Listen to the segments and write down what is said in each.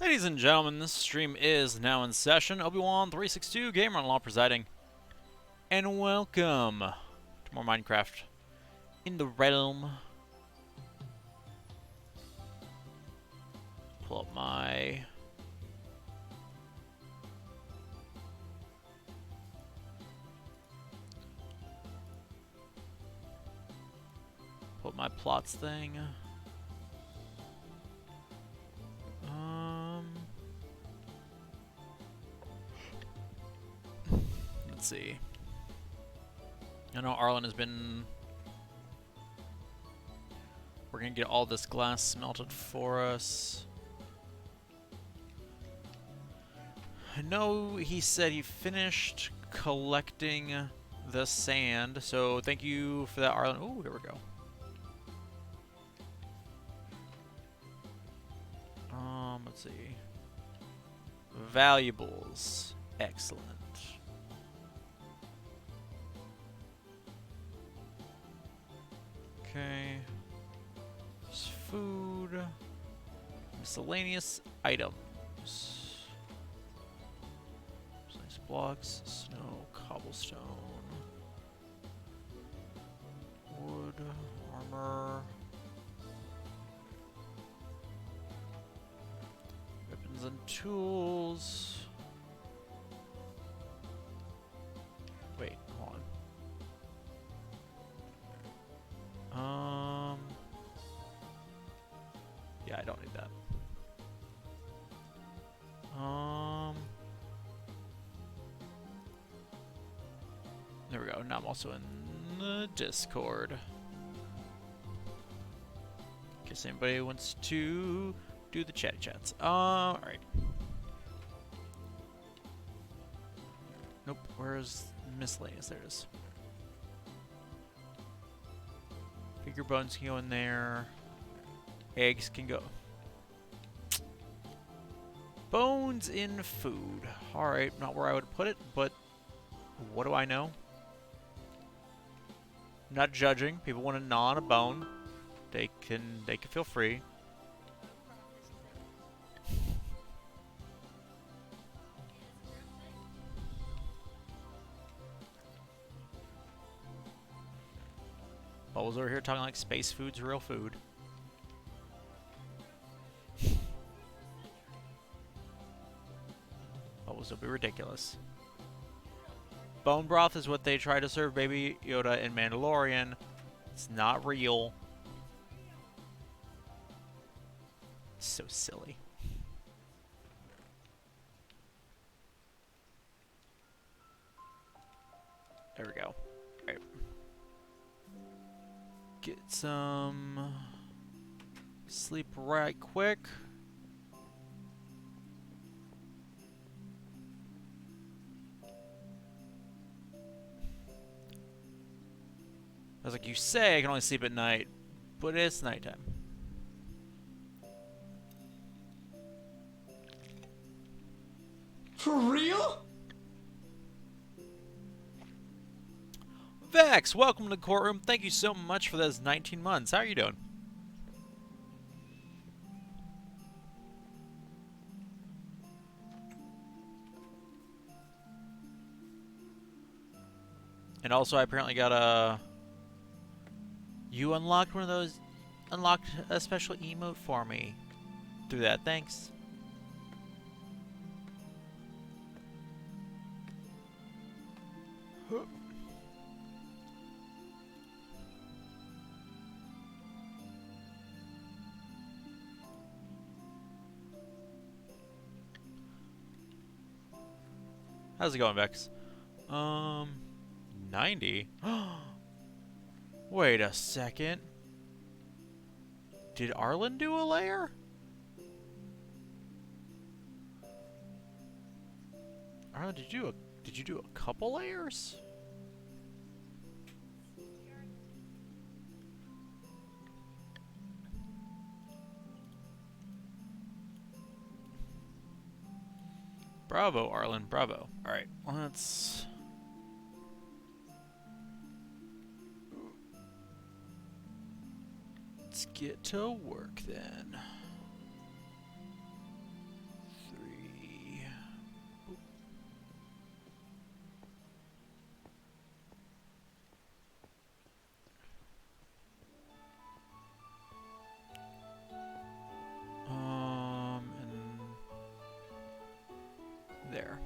Ladies and gentlemen, this stream is now in session. Obi-Wan 362 Gamer Law presiding. And welcome to more Minecraft in the realm. Pull up my plots thing. Let's see. I know Arlen has been... We're gonna get all this glass smelted for us. I know he said he finished collecting the sand, so thank you for that, Arlen. Ooh, here we go. Let's see. Valuables. Excellent. Okay. There's food. Miscellaneous items. Nice blocks. Snow. Cobblestone. Wood. Armor. Weapons and tools. Wait, hold on. Yeah, I don't need that. There we go. Now I'm also in the Discord. In case anybody wants to do the chatty chats. Alright. Nope, where's miscellaneous? There it is. Figure bones can go in there. Eggs can go. Bones in food. Alright, not where I would put it, but what do I know? I'm not judging. People want to gnaw on a bone. They can feel free. Bubbles over here talking like space food's real food. Bubbles will be ridiculous. Bone broth is what they try to serve Baby Yoda in Mandalorian. It's not real. It's so silly. There we go. Alright. Get some sleep right quick. I was like, you say I can only sleep at night, but it's nighttime. For real? Vex, welcome to the courtroom. Thank you so much for those 19 months. How are you doing? And also, I apparently got a... You unlocked one of those... Unlocked a special emote for me. Through that. Thanks. How's it going, Vex? 90? Wait a second. Did Arlen do a layer? Arlen, did you do a couple layers? Bravo, Arlen, bravo. Alright, let's... Let's get to work then. there.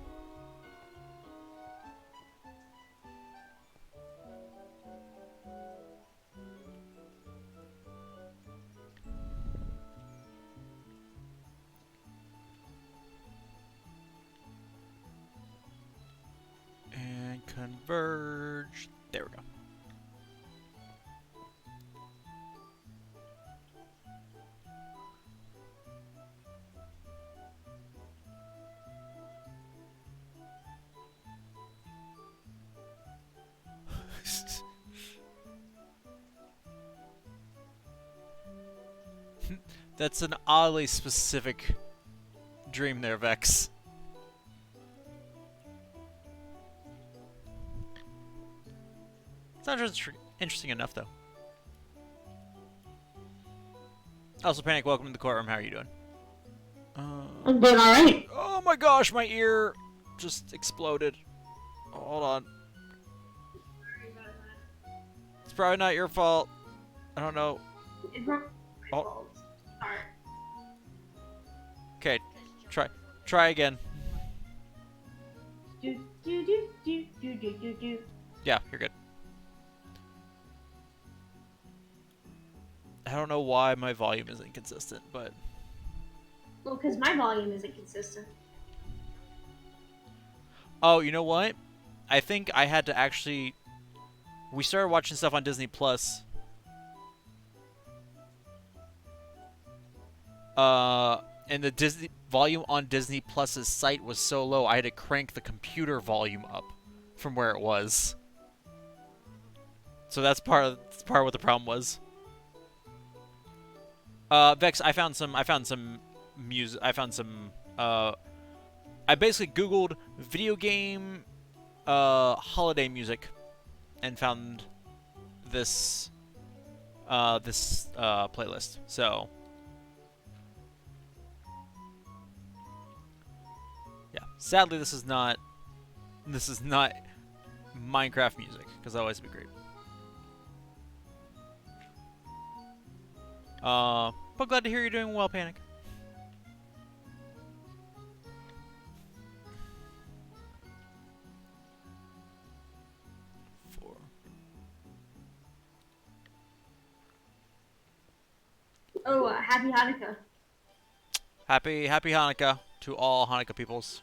And converge. There we go. That's an oddly specific dream there, Vex. Sounds interesting enough, though. Also, Panic, welcome to the courtroom. How are you doing? I'm doing alright. Oh my gosh, my ear just exploded. Hold on. It's probably not your fault. I don't know. It's not my Oh. fault. Sorry. Okay, try again. Do do do do do do do do. Yeah, you're good. I don't know why my volume is inconsistent, but Well, because my volume isn't consistent. oh, you know what? I think I had to actually. We started watching stuff on Disney Plus. And the Disney volume on Disney Plus's site was so low, I had to crank the computer volume up from where it was. So that's part of what the problem was. Vex, I found some music. I basically Googled video game holiday music and found this playlist. So yeah, sadly this is not Minecraft music, because otherwise it'd be great. But glad to hear you're doing well, Panic. Oh, happy Hanukkah. Happy Hanukkah to all Hanukkah peoples.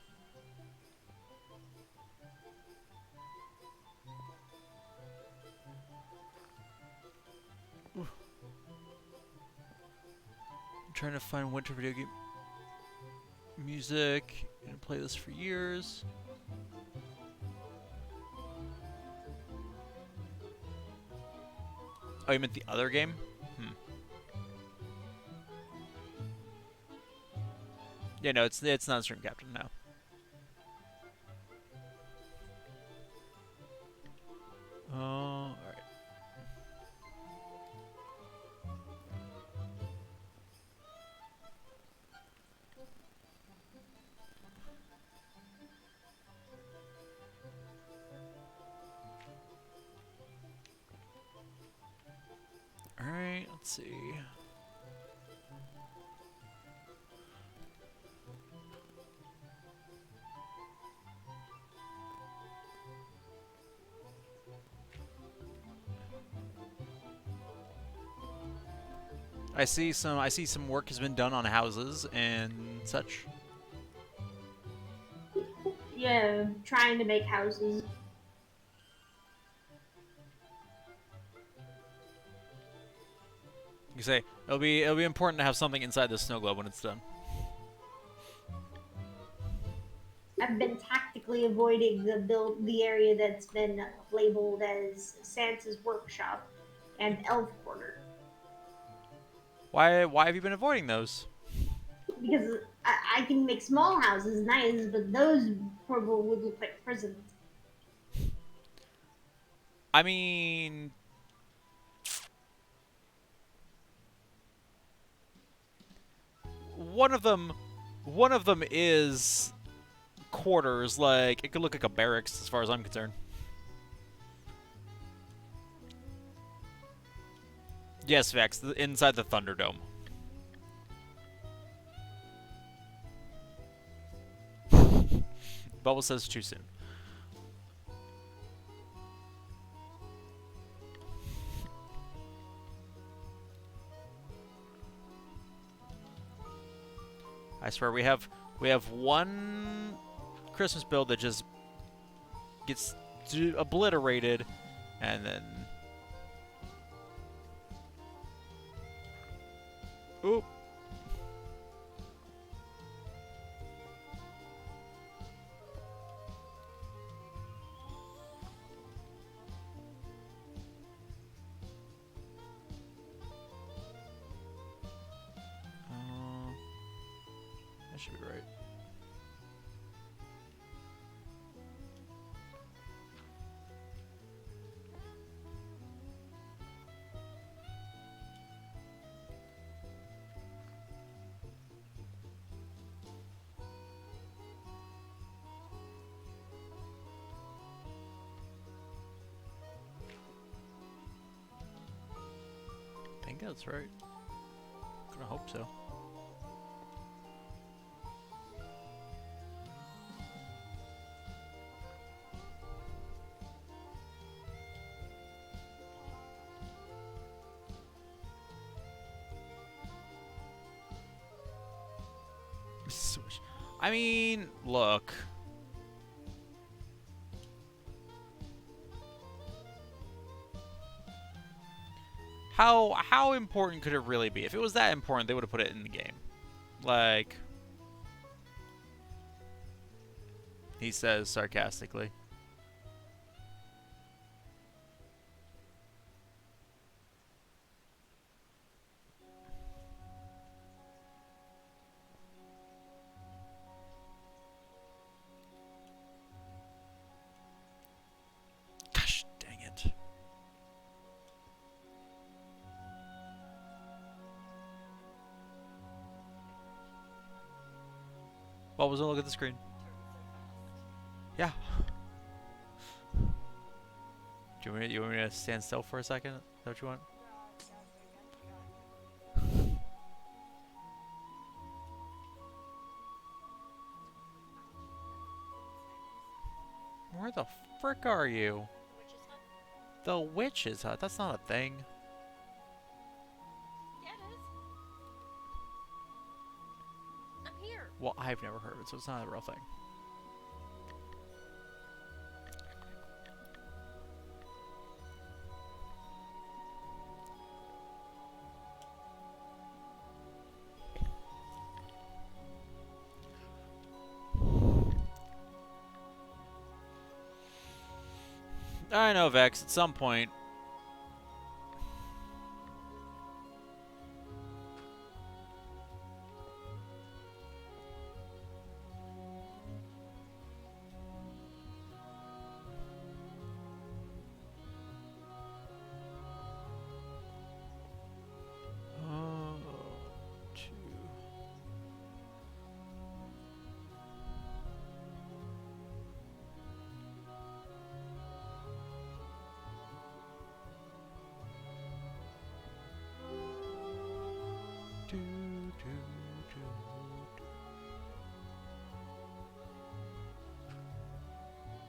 I'm trying to find winter video game music and play this for years. Oh, you meant the other game? Yeah, no, it's not Stream Captain now. All right. All right, let's see. I see some work has been done on houses and such. Yeah, trying to make houses. You say it'll be important to have something inside the snow globe when it's done. I've been tactically avoiding the area that's been labeled as Santa's workshop and Elf Quarter. Why have you been avoiding those? Because I can make small houses nice, but those probably would look like prisons. I mean, one of them is quarters. Like, it could look like a barracks as far as I'm concerned. Yes, Vex, inside the Thunderdome. Bubble says too soon. I swear we have one Christmas build that just gets obliterated, and then oop. That should be right. I think that's right. I hope so. I mean, look. How important could it really be? If it was that important, they would have put it in the game. Like, he says sarcastically. Gosh, dang it. What was it? Look at the screen. Yeah. Do you want me to stand still for a second? Is that what you want? Where the frick are you? The witch's hut? That's not a thing. Yeah, it is. I'm here. Well, I've never heard of it, so it's not a real thing. I know, Vex, at some point.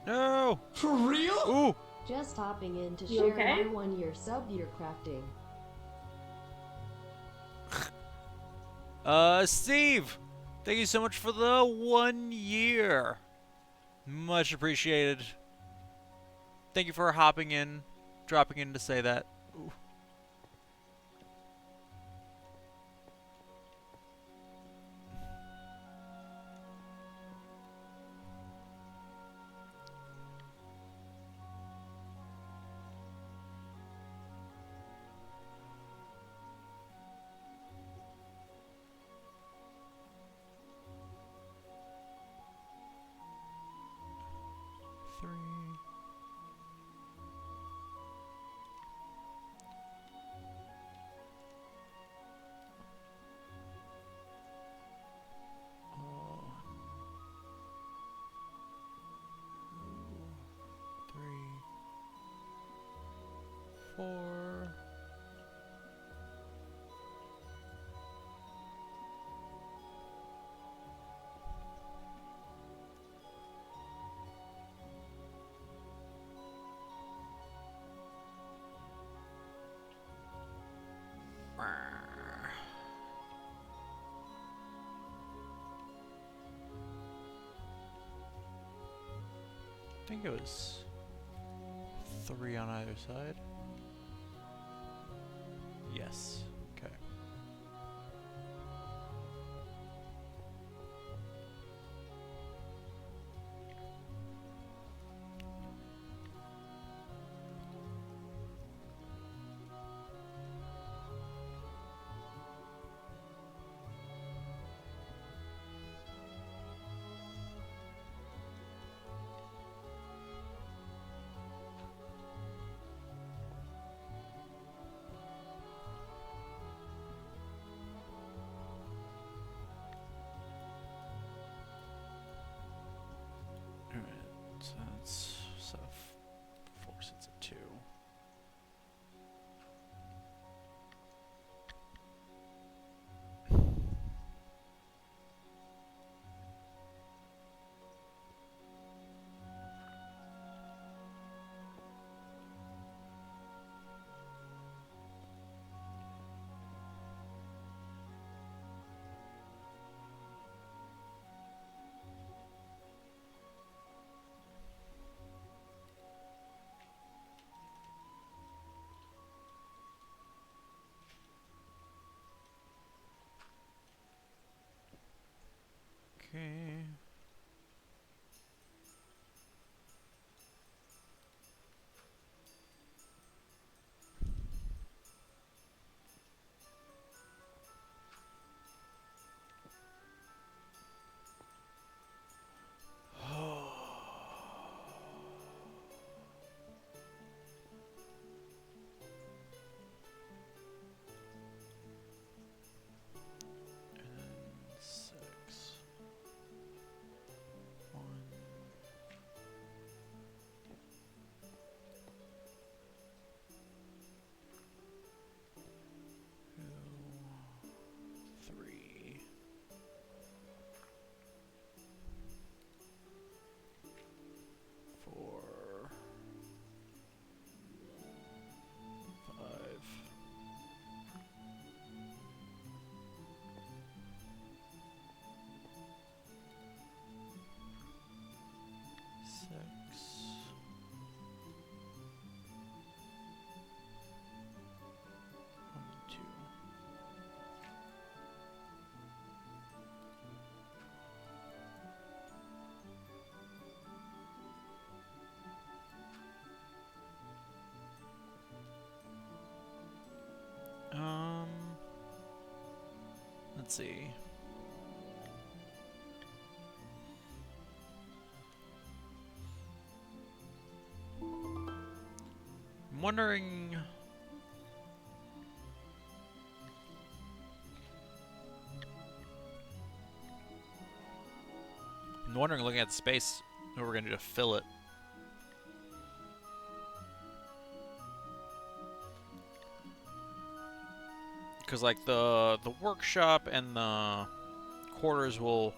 No! For real? Ooh! Just hopping in to You share okay? my 1-year sub year crafting. Steve! Thank you so much for the 1 year. Much appreciated. Thank you for hopping in, dropping in to say that. Ooh. Three. Three. Four. think it was 3 on either side. Yes. Okay. Alright, so that's stuff. 4 sets of 2. Okay. And then 6. 1, 2, 3. 4, 5. 6. 1, 2. Let's see. I'm wondering. I'm wondering, looking at the space, what we're gonna do to fill it. Because like the workshop and the quarters will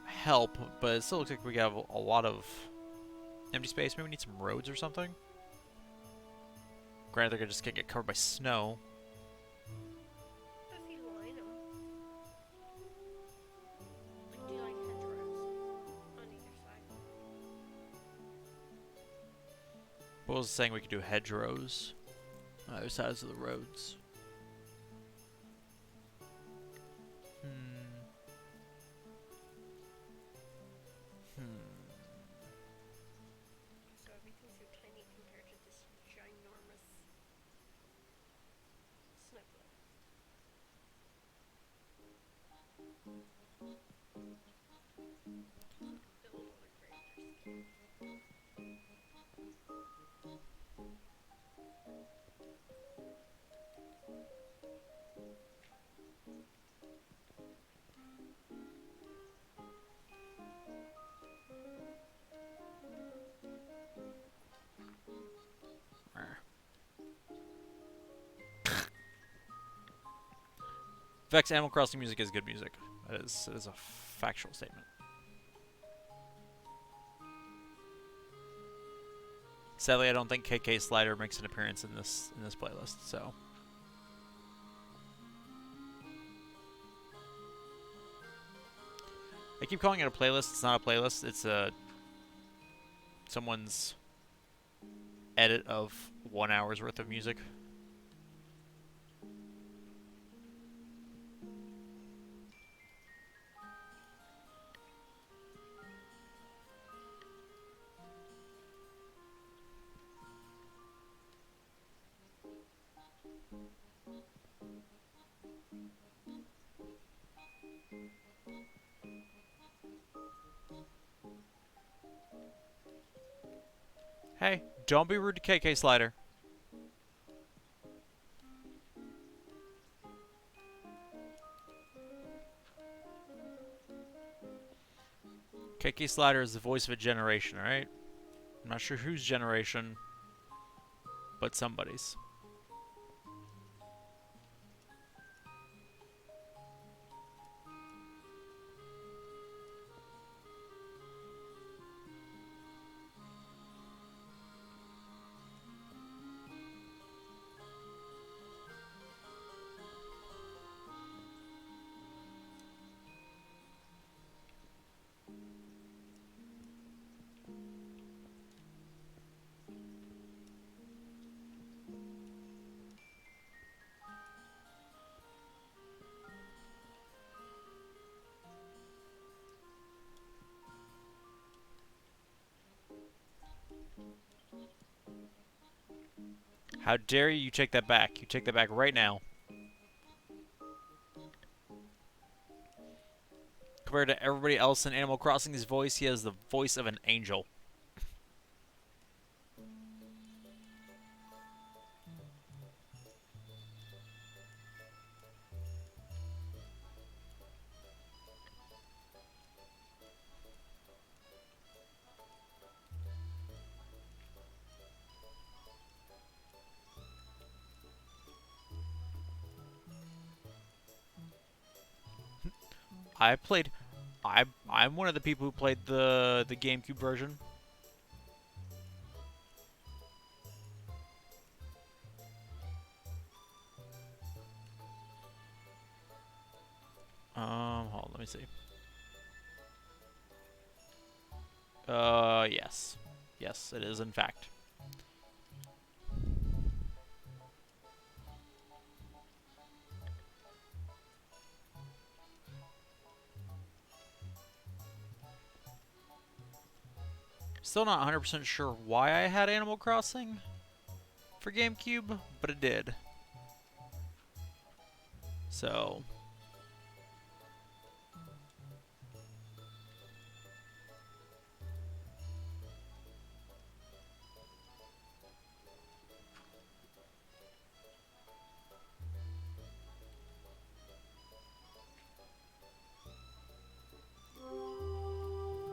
help, but it still looks like we have a lot of empty space. Maybe we need some roads or something. Granted, they're just gonna get covered by snow. If you line them. Like, do like hedgerows on either side. What was saying we could do hedgerows on either sides of the roads. So everything's so tiny compared to this ginormous snowflake. Build on a grander scale. Vex, Animal Crossing music is good music. That is a factual statement. Sadly, I don't think KK Slider makes an appearance in this playlist, so. I keep calling it a playlist. It's not a playlist. It's a someone's edit of 1 hour's worth of music. Hey, don't be rude to KK Slider. KK Slider is the voice of a generation, alright? I'm not sure whose generation, but somebody's. How dare you take that back? You take that back right now. Compared to everybody else in Animal Crossing's voice, he has the voice of an angel. I'm one of the people who played the GameCube version. Hold on, let me see. Yes. Yes, it is in fact. Still not 100% sure why I had Animal Crossing for GameCube, but it did. So...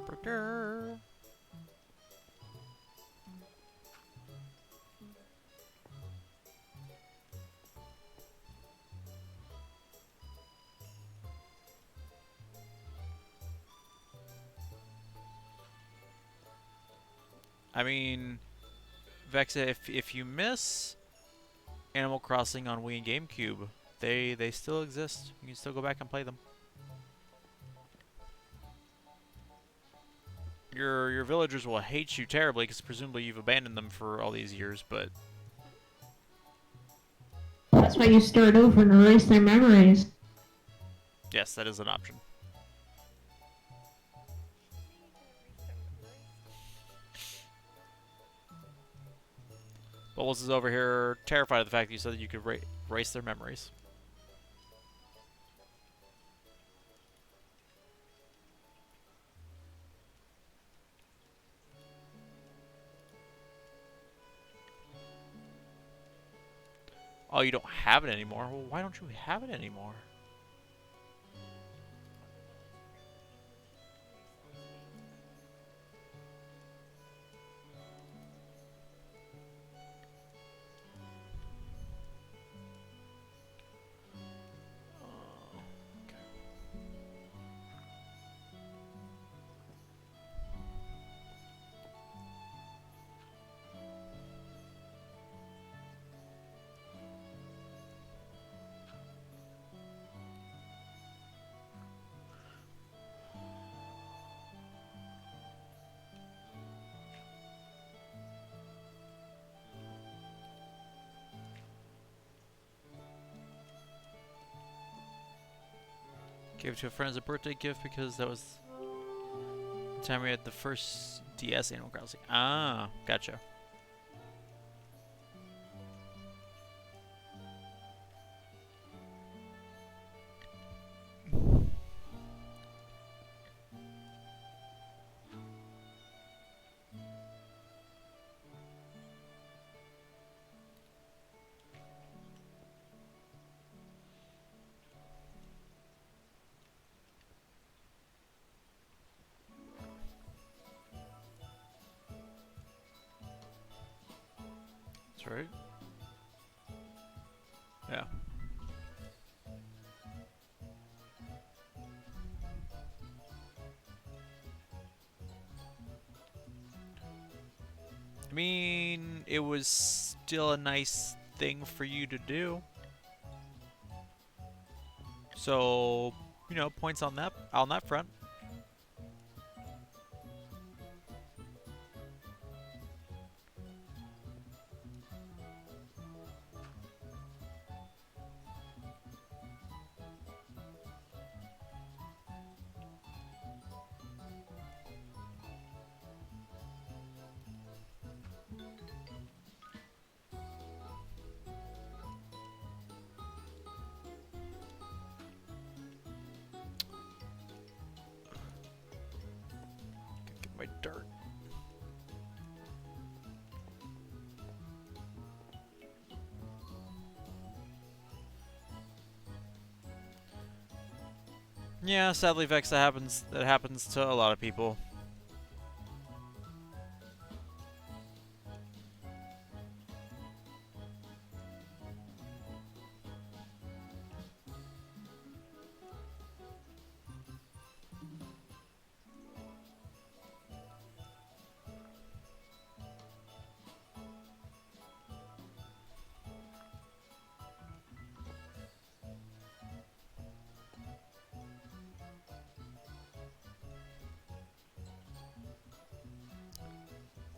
Burger. I mean, Vexa, if you miss Animal Crossing on Wii and GameCube, they still exist. You can still go back and play them. Your villagers will hate you terribly because presumably you've abandoned them for all these years, but That's why you start over and erase their memories. yes, that is an option. Bubbles is over here terrified of the fact that you said that you could erase their memories. Oh, you don't have it anymore? Well, why don't you have it anymore? Gave it to a friend as a birthday gift because that was the time we had the first DS Animal Crossing. Ah, gotcha. That's right. Yeah. I mean, it was still a nice thing for you to do. So, you know, points on that front. Get my dirt. Yeah, sadly, Vex, that happens to a lot of people.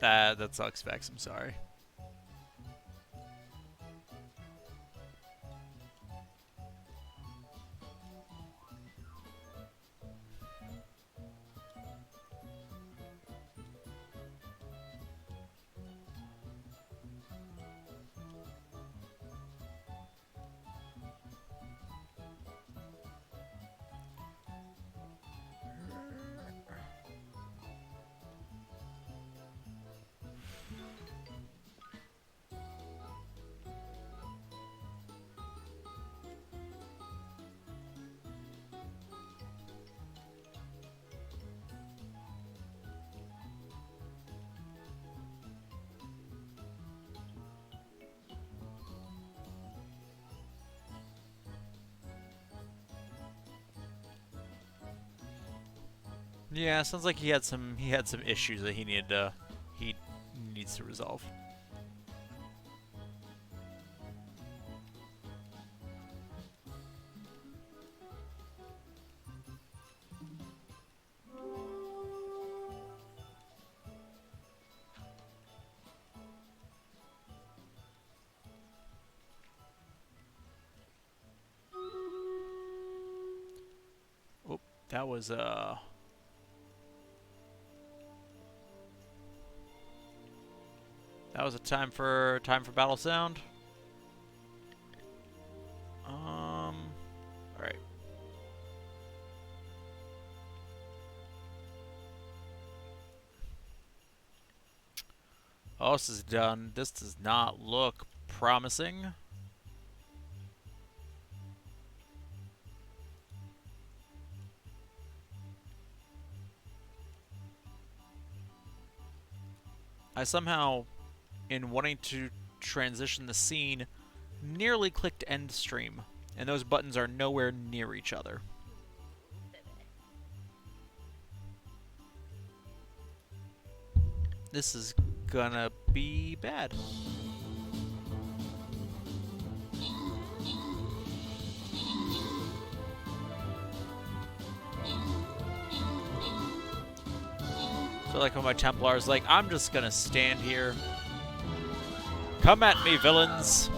That sucks, Vex. I'm sorry. Yeah, sounds like he had some issues that he needs to resolve. Oh, that was that was a time for battle sound. All right. Oh, this is done. This does not look promising. I somehow, in wanting to transition the scene, nearly clicked end stream, and those buttons are nowhere near each other. This is gonna be bad. So like when my Templar's like, I'm just gonna stand here. Come at me, villains!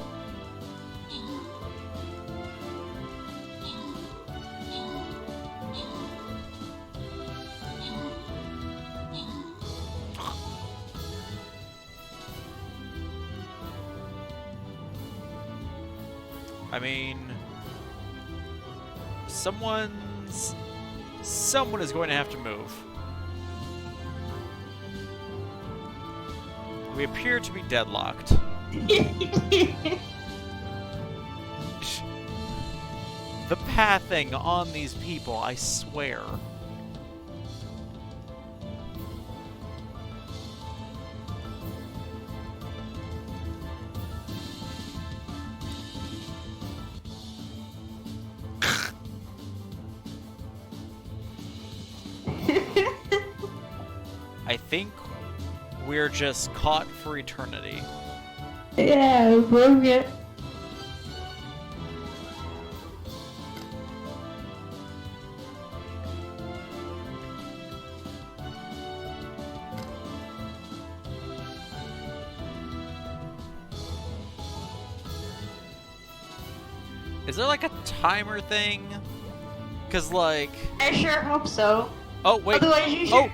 I mean, someone is going to have to move. We appear to be deadlocked. The pathing on these people, I swear. I think we're just caught for eternity. Yeah, broke it. Is there like a timer thing? Cause like, I sure hope so. oh wait, Otherwise you should.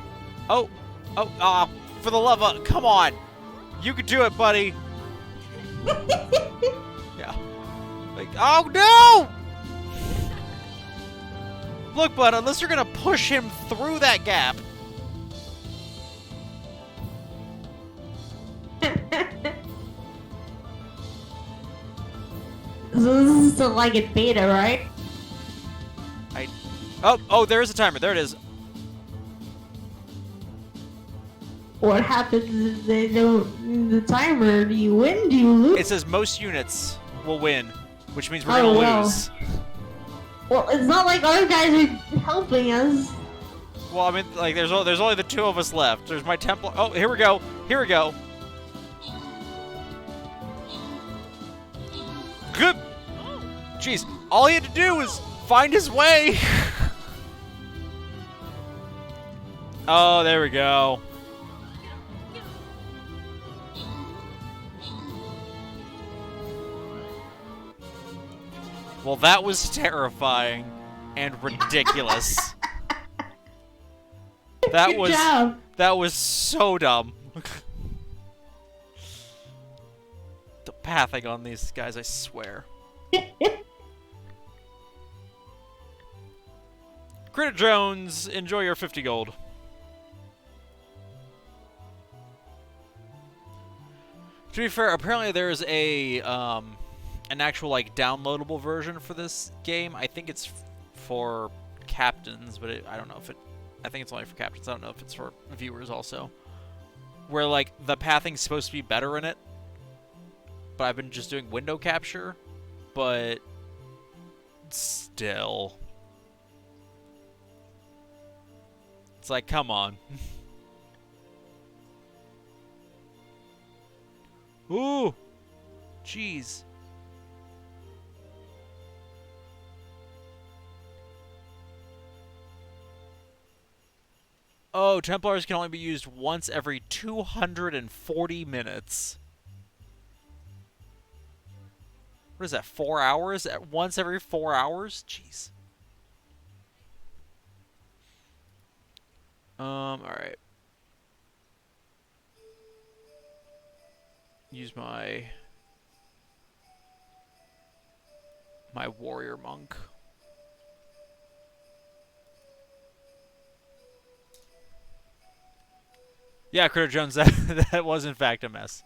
for the love of, come on, you can do it, buddy. Yeah. Like, oh no! Look, bud, unless you're gonna push him through that gap. So this is still like in beta, right? Oh, there is a timer. There it is. What happens if they don't the timer? Do you win? Do you lose? It says most units will win, which means we're Oh, gonna well. lose. Well, it's not like other guys are helping us. Well, I mean, like, there's only the two of us left. There's my Templar. Oh, here we go. Here we go. Good. Jeez, all he had to do was find his way. Oh, there we go. Well, that was terrifying and ridiculous. Good job. That was so dumb. The pathing on these guys, I swear. Critter Jones, enjoy your 50 gold. To be fair, apparently there's a an actual like downloadable version for this game. I think it's for captains, but I don't know if it. I think it's only for captains. I don't know if it's for viewers also. Where like the pathing's supposed to be better in it, but I've been just doing window capture. But still, it's like, come on. Ooh, jeez. Oh, Templars can only be used once every 240 minutes. What is that, 4 hours? Once every 4 hours? Jeez. Alright. Use my warrior monk. Yeah, Critter Jones, that was in fact a mess.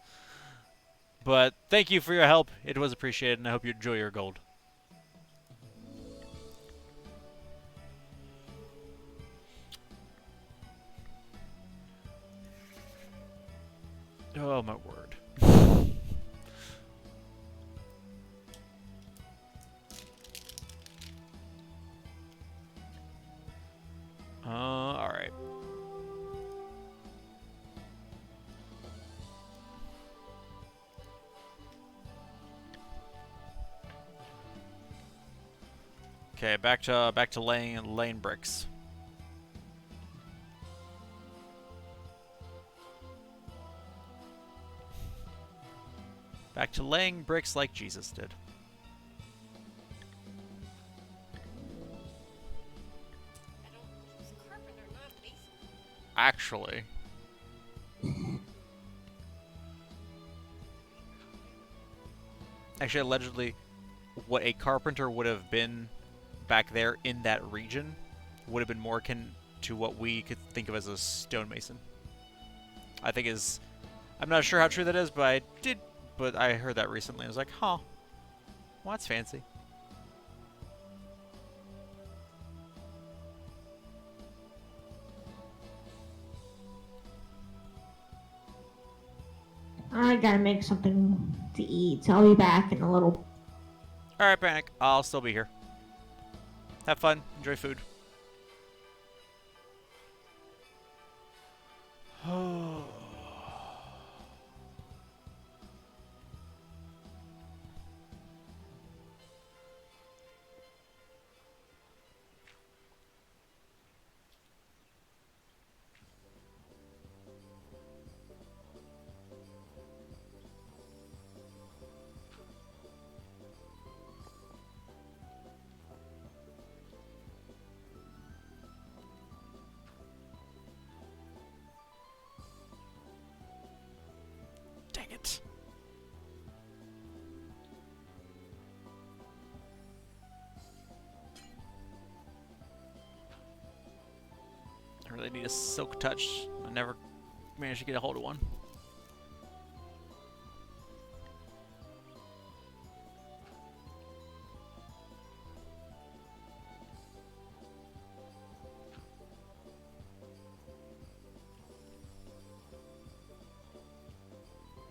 But thank you for your help. It was appreciated, and I hope you enjoy your gold. Oh, my word. Alright. Okay, back to laying bricks. Back to laying bricks like Jesus did. He's a carpenter, not a mason. Actually. Actually, what a carpenter would have been back there in that region would have been more akin to what we could think of as a stonemason. I think is, I'm not sure how true that is, but I heard that recently. I was like, huh, well, that's fancy. I gotta make something to eat, so I'll be back in a little. Alright, Panic, I'll still be here. Have fun, enjoy food. Dang it. I really need a silk touch. I never managed to get a hold of one.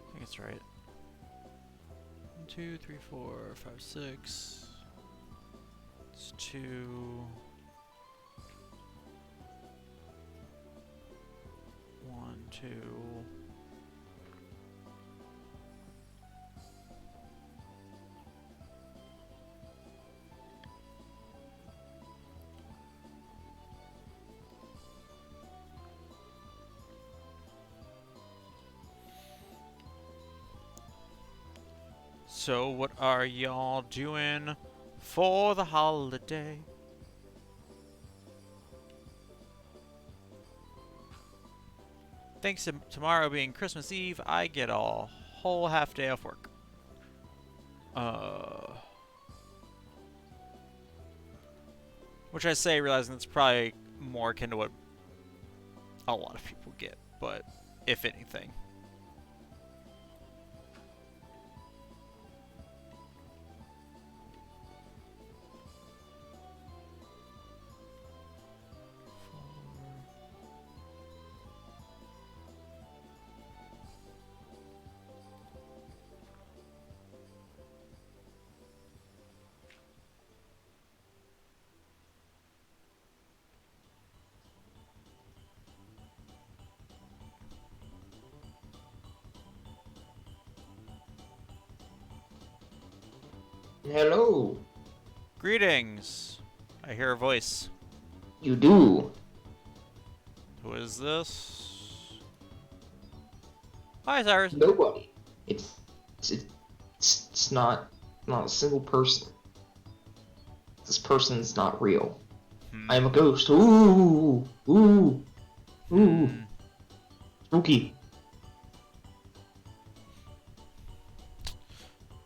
I think it's right. 1, 2, 3, 4, 5, 6. It's 2. One, two. So, what are y'all doing for the holiday? Thanks to tomorrow being Christmas Eve, I get a whole half day off work. Which I say realizing it's probably more akin to what a lot of people get, but if anything. Hello. Greetings! I hear a voice. You do. Who is this? Hi, Cyrus. Nobody. It's not a single person. This person's not real. I am a ghost. Ooh, ooh, ooh. Spooky.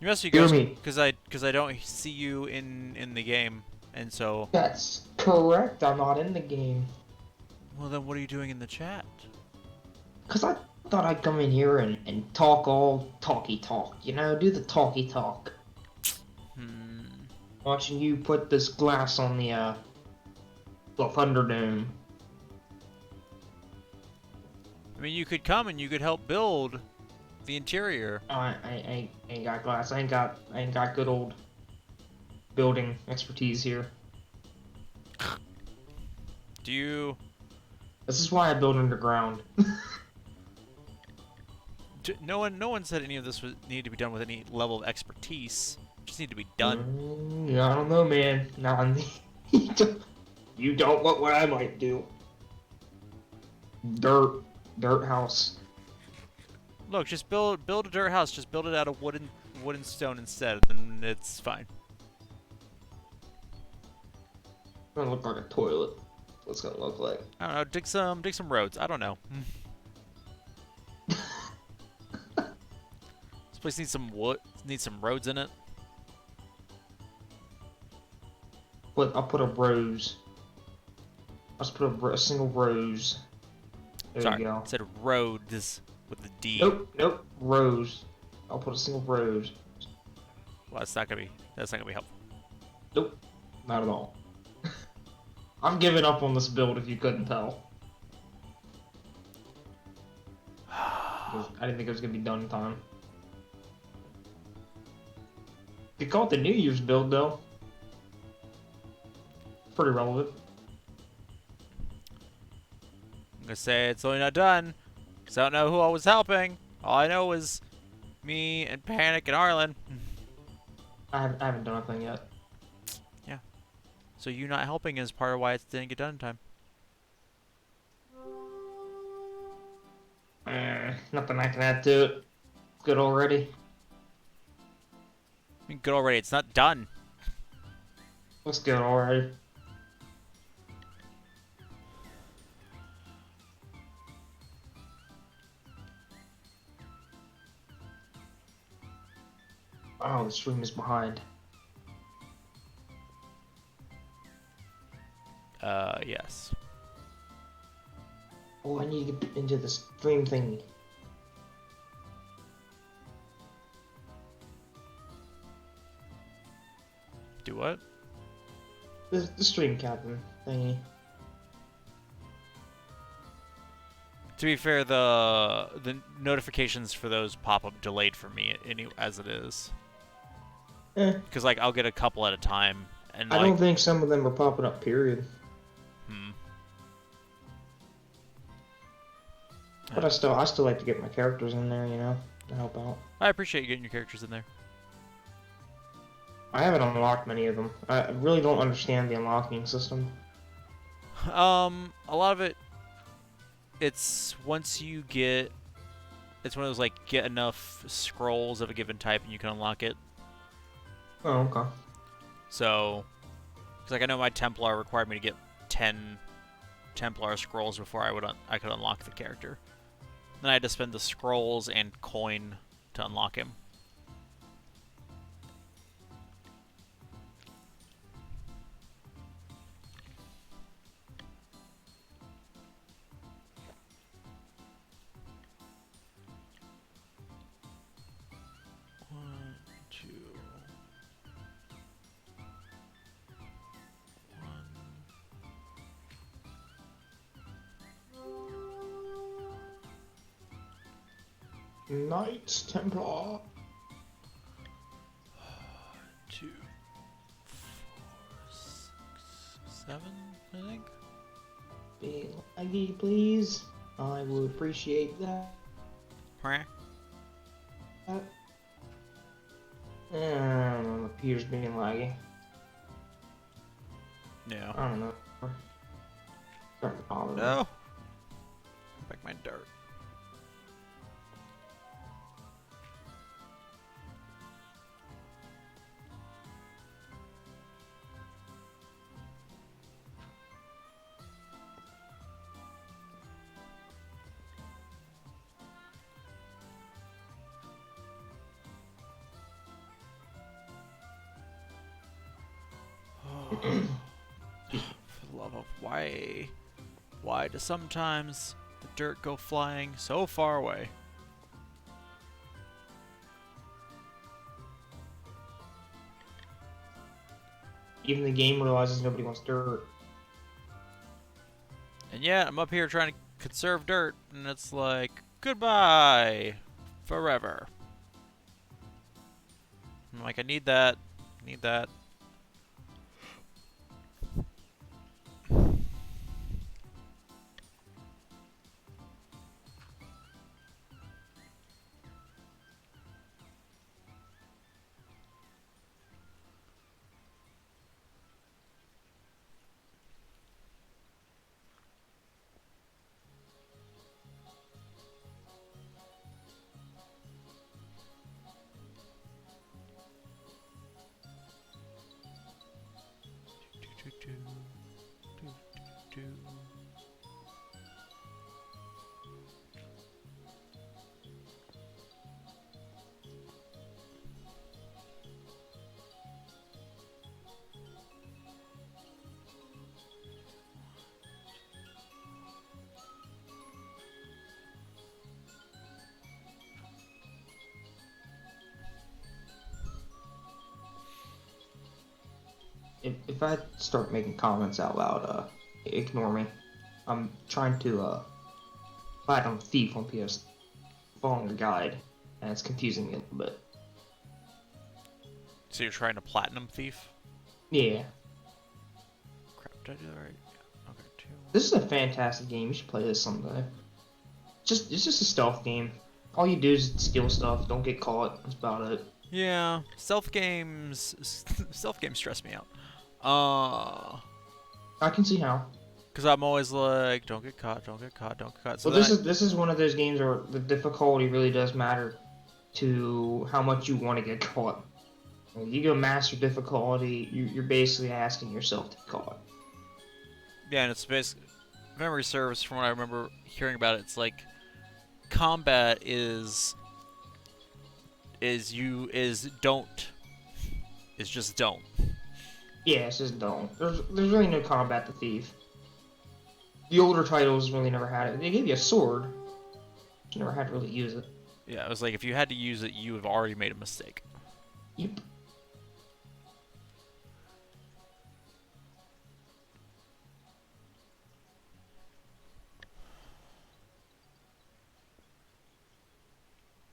You must be Hear ghost me. because I don't see you in the game, and so. That's correct. I'm not in the game. Well, then what are you doing in the chat? Cause I thought I'd come in here and talk all talky talk. You know, do the talky talk. Watching you put this glass on the Thunderdome. I mean, you could come and you could help build the interior. Oh, I ain't got glass. I ain't got good old building expertise here. Do you? This is why I build underground. No one said any of this would need to be done with any level of expertise. Just need to be done. I don't know, man. Nah, you don't want what I might do. Dirt house. Look, just build a dirt house. Just build it out of wood and stone instead, and it's fine. It's gonna look like a toilet. That's what it's gonna look like. I don't know. Dig some roads. I don't know. This place needs some wood. Needs some roads in it. I'll put a rose. I'll just put a single rose. There Sorry, you go. it said roads with the D. Nope. Rose. I'll put a single rose. Well, that's not gonna be helpful. Nope. Not at all. I'm giving up on this build if you couldn't tell. 'Cause I didn't think it was gonna be done in time. You call it the New Year's build though. Pretty relevant. I'm gonna say it's only not done, because I don't know who I was helping. All I know is me and Panic and Arlen. I haven't done a thing yet. So you not helping is part of why it didn't get done in time. Nothing I can add to it. Good already. I mean, good already. It's not done. Looks good already. Oh, the stream is behind. Yes. Oh, I need to get into the stream thingy. Do what? The stream captain thingy. To be fair, the notifications for those pop up delayed for me as it is. Because like I'll get a couple at a time, and I like don't think some of them are popping up, period. But I still like to get my characters in there, you know, to help out. I appreciate you getting your characters in there. I haven't unlocked many of them. I really don't understand the unlocking system. A lot of it, it's once you get, it's one of those like get enough scrolls of a given type and you can unlock it. Oh, okay. So, cause like I know my Templar required me to get 10 Templar scrolls before I could unlock the character. Then I had to spend the scrolls and coin to unlock him. One, two. Knights Templar. 2, 4, 6, 7, I think. Be laggy, please. I would appreciate that. Right. The computer's being laggy. No. I don't know. Starting to bother me. No. Back my dart. For the love of why does sometimes the dirt go flying so far away? Even the game realizes nobody wants dirt. And yet I'm up here trying to conserve dirt, and it's like goodbye forever. I'm like, I need that. Need that. if I start making comments out loud, ignore me. I'm trying to Platinum Thief on PS, following the guide, and it's confusing me a little bit. So you're trying to platinum thief? Yeah, Crap, did I do that right? Okay, 2. this is a fantastic game. You should play this someday. It's just a stealth game. All you do is steal stuff. Don't get caught. That's about it. Yeah, stealth games stress me out. I can see how. Cause I'm always like, don't get caught, don't get caught, don't get caught. So Well, then this is one of those games where the difficulty really does matter to how much you want to get caught. When you go master difficulty, you're basically asking yourself to be caught. yeah, and it's basically, if memory serves from what I remember hearing about it, it's like combat is just don't. Yeah, it's just don't. There's really no combat to thief. The older titles really never had it. They gave you a sword, but you never had to really use it. Yeah, it was like if you had to use it, you have already made a mistake. Yep.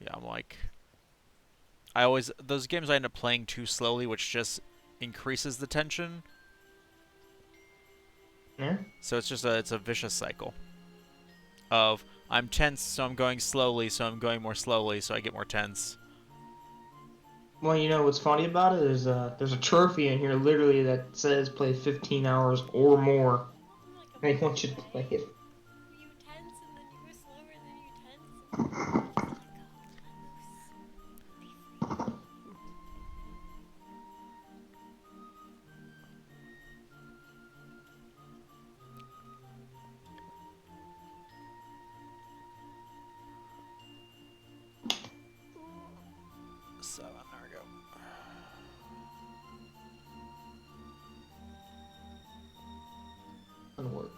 Yeah, I'm like, those games I end up playing too slowly, which just increases the tension. Yeah. So it's a vicious cycle of I'm tense, so I'm going slowly, so I'm going more slowly, so I get more tense. Well, you know what's funny about it is there's a trophy in here literally that says play 15 hours or more. Like They want you to play it. you tense and then you go slower and then you tense. And So there we go. Onwards.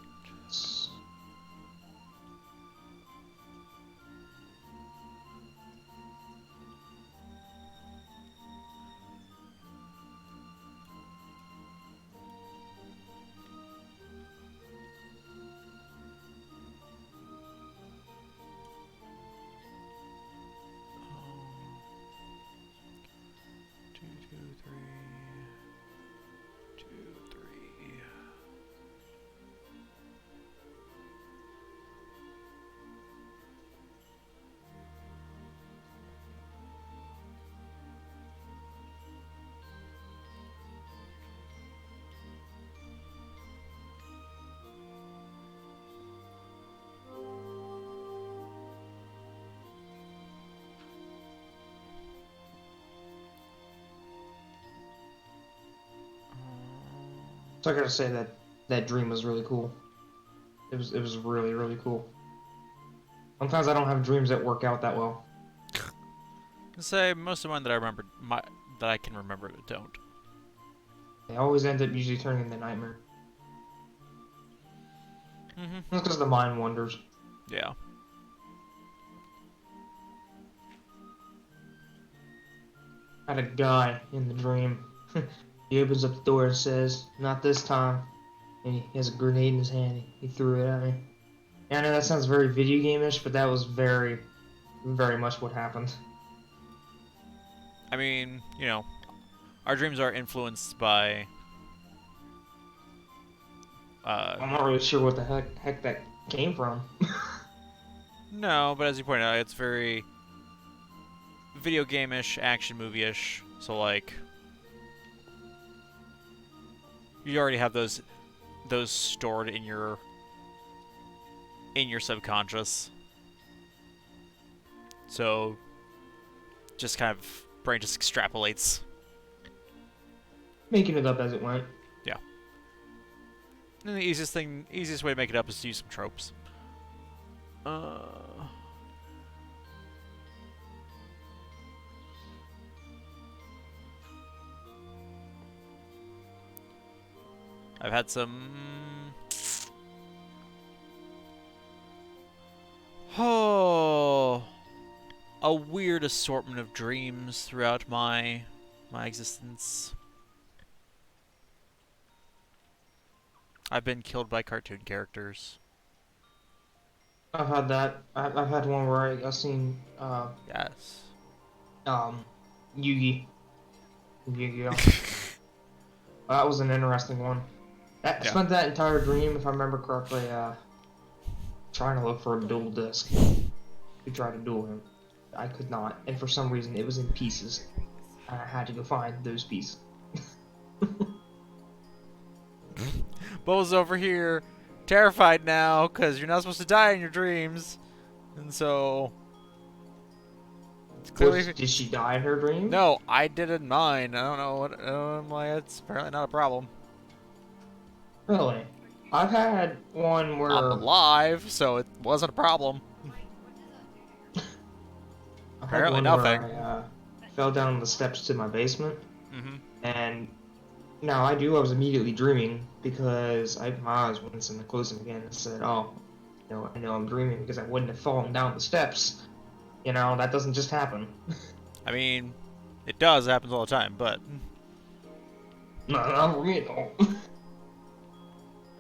So I gotta say that dream was really cool. It was really really cool. Sometimes I don't have dreams that work out that well. Say most of mine that I remember, that I can remember, don't. They always end up usually turning into nightmare. Mm-hmm. That's because the mind wanders. Yeah. I had a guy in the dream. He opens up the door and says, "Not this time." And he has a grenade in his hand. He threw it at me. Yeah, I know that sounds very video game-ish, but that was very, very much what happened. I mean, you know, our dreams are influenced by. I'm not really sure what the heck that came from. No, but as you pointed out, it's very video game-ish, action movie-ish. So like, you already have those stored in your subconscious. So just kind of brain just extrapolates. Making it up as it went. Yeah. And the easiest way to make it up is to use some tropes. I've had some. Oh, a weird assortment of dreams throughout my existence. I've been killed by cartoon characters. I've had that. I've had one where I seen Yes. Yugi. Yu-Gi-Oh. That was an interesting one. I Yeah. spent that entire dream, if I remember correctly, trying to look for a dual disc to try to duel him. I could not, and for some reason it was in pieces. I had to go find those pieces. Bo's over here, terrified now, because you're not supposed to die in your dreams. And so... It's clearly... Did she die in her dream? No, I did it in mine. I don't know what... I'm like, it's apparently not a problem. Really? I've had one where I'm alive, so it wasn't a problem. I've had apparently one nothing. Where I fell down the steps to my basement, Mm-hmm. and now I was immediately dreaming because my eyes once and I closed them again and said, "Oh, I know I'm dreaming because I wouldn't have fallen down the steps." That doesn't just happen. I mean, it does. It happens all the time, but... No, not for me, though.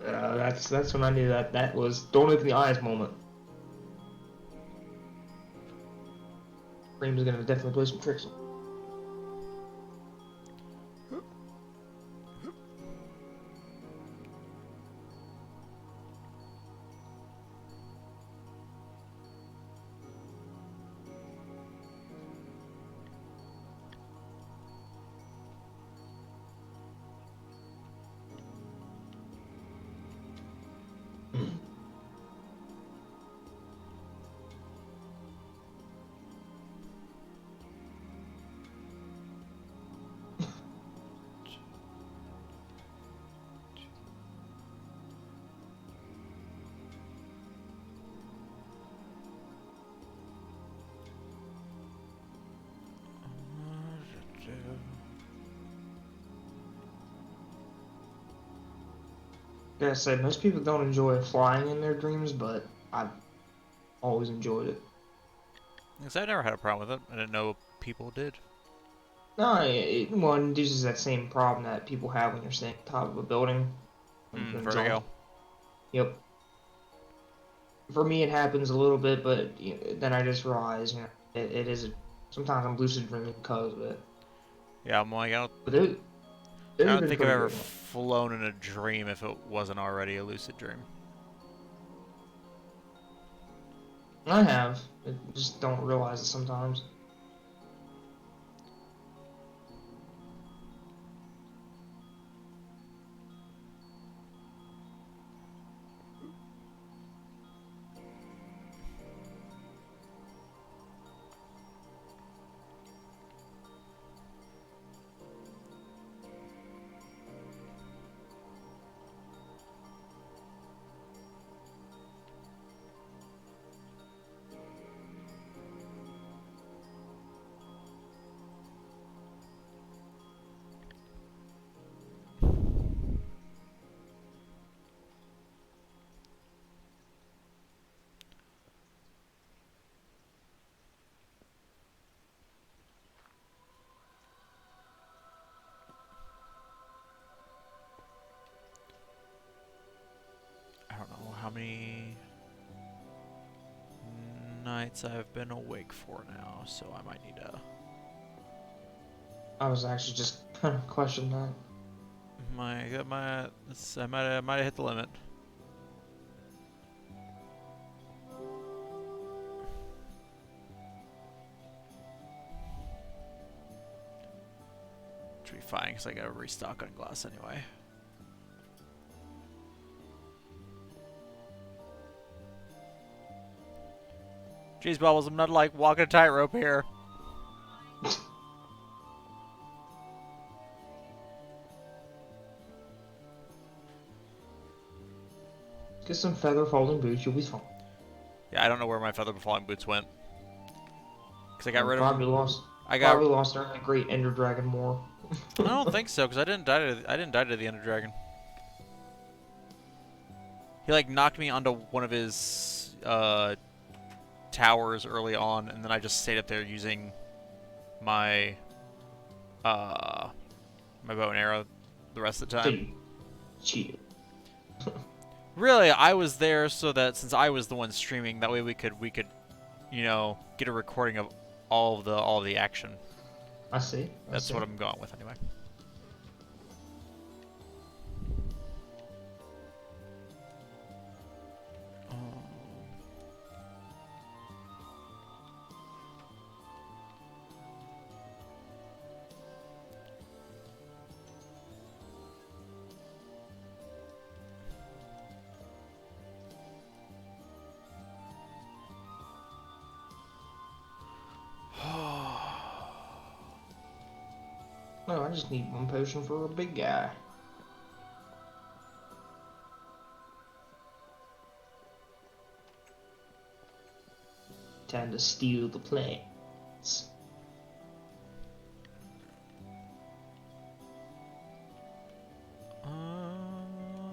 That's when I knew that was don't open the eyes moment. Dream's gonna definitely play some tricks. Like I said, most people don't enjoy flying in their dreams, but I've always enjoyed it. Because I never had a problem with it. I didn't know people did. No, it induces that same problem that people have when you're staying at the top of a building. Vertigo. Yep. For me, it happens a little bit, but then I just realize, it is. Sometimes I'm lucid dreaming because of it. Yeah, I'm like, I But it, don't think I've ever flown in a dream if it wasn't already a lucid dream. I have. I just don't realize it sometimes. I don't know how many nights I've been awake for now, so I might need to... I was actually just kind of questioning that. I might have hit the limit. Which will be fine, because I gotta restock on glass anyway. Jeez, Bubbles, I'm not like walking a tightrope here. Get some feather folding boots, you'll be fine. Yeah, I don't know where my feather falling boots went. Because I got rid of Probably them. lost. I got. Probably lost during the Great Ender Dragon War. I don't think so, because I didn't die to the Ender Dragon. He like knocked me onto one of his towers early on, and then I just stayed up there using my my bow and arrow the rest of the time. Cheated. Really, I was there so that since I was the one streaming, that way we could you know, get a recording of all of the action. I see. That's what I'm going with anyway. No, I just need one potion for a big guy. Time to steal the plants.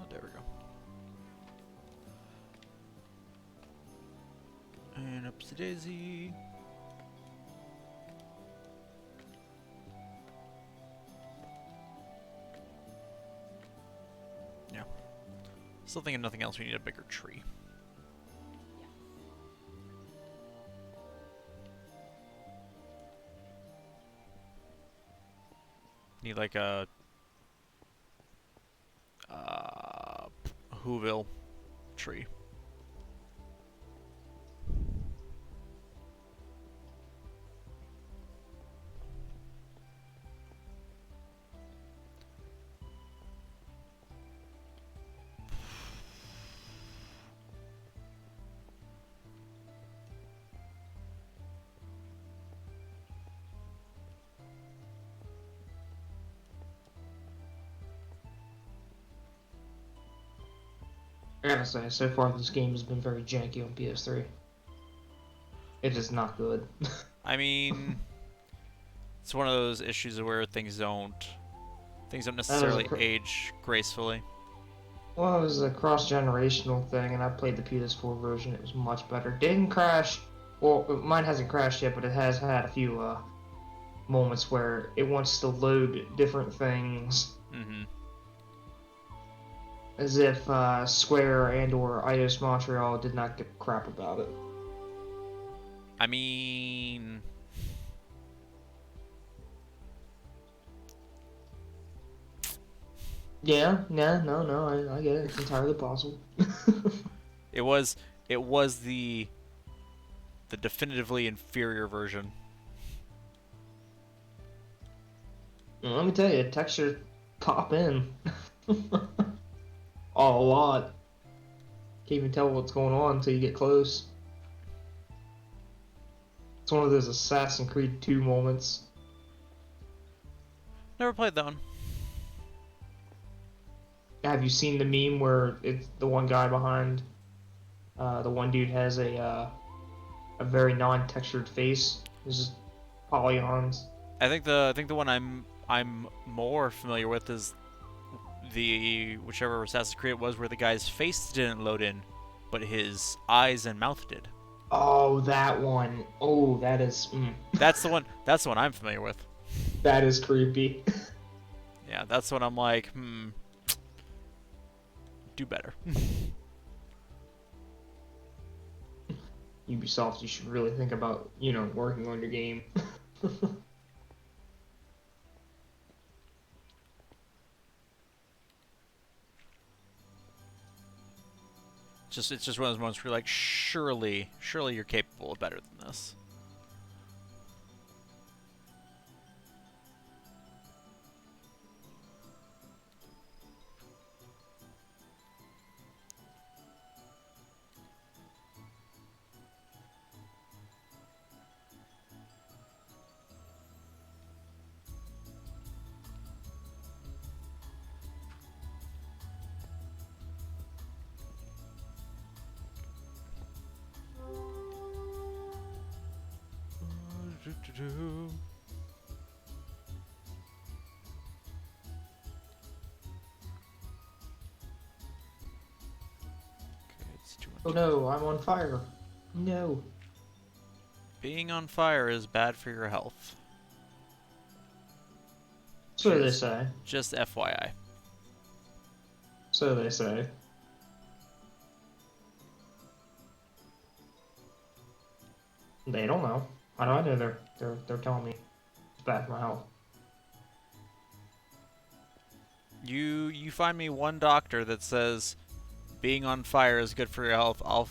There we go. And upsy daisy. Yeah. Still thinking nothing else. We need a bigger tree. Need like a Whoville tree. I gotta say, so far this game has been very janky on PS3. It is not good. I mean, it's one of those issues where things don't necessarily age gracefully. Well, it was a cross-generational thing, and I played the PS4 version. It was much better. Didn't crash. Well, mine hasn't crashed yet, but it has had a few moments where it wants to load different things. Mm-hmm. As if Square and/or Eidos Montreal did not give a crap about it. I mean, Yeah, no, I get it. It's entirely possible. it was the definitively inferior version. Let me tell you, texture pop in. A lot. Can't even tell what's going on until you get close. It's one of those Assassin's Creed 2 moments. Never played that one. Have you seen the meme where it's the one guy behind the one dude has a very non-textured face? It's just polygons. I think the one I'm more familiar with is the whichever Assassin's Creed it was where the guy's face didn't load in, but his eyes and mouth did. Oh, that one. Oh, that is. That's the one. That's the one I'm familiar with. That is creepy. Yeah, that's when I'm like, do better. Ubisoft, you should really think about, working on your game. It's just one of those moments where you're like, surely you're capable of better than this. Oh no, I'm on fire. No. Being on fire is bad for your health. So they say. Just FYI. So they say. They don't know. How do I know they're telling me it's bad for my health? You find me one doctor that says being on fire is good for your health. I'll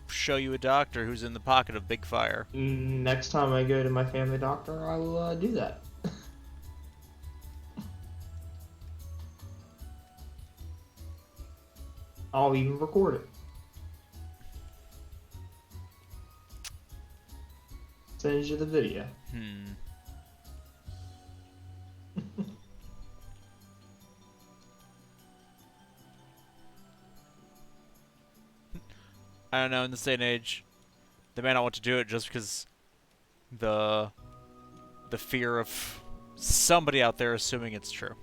show you a doctor who's in the pocket of big fire. Next time I go to my family doctor, I will do that. I'll even record it. Send you the video. I don't know, in this day and age, they may not want to do it just because the fear of somebody out there assuming it's true.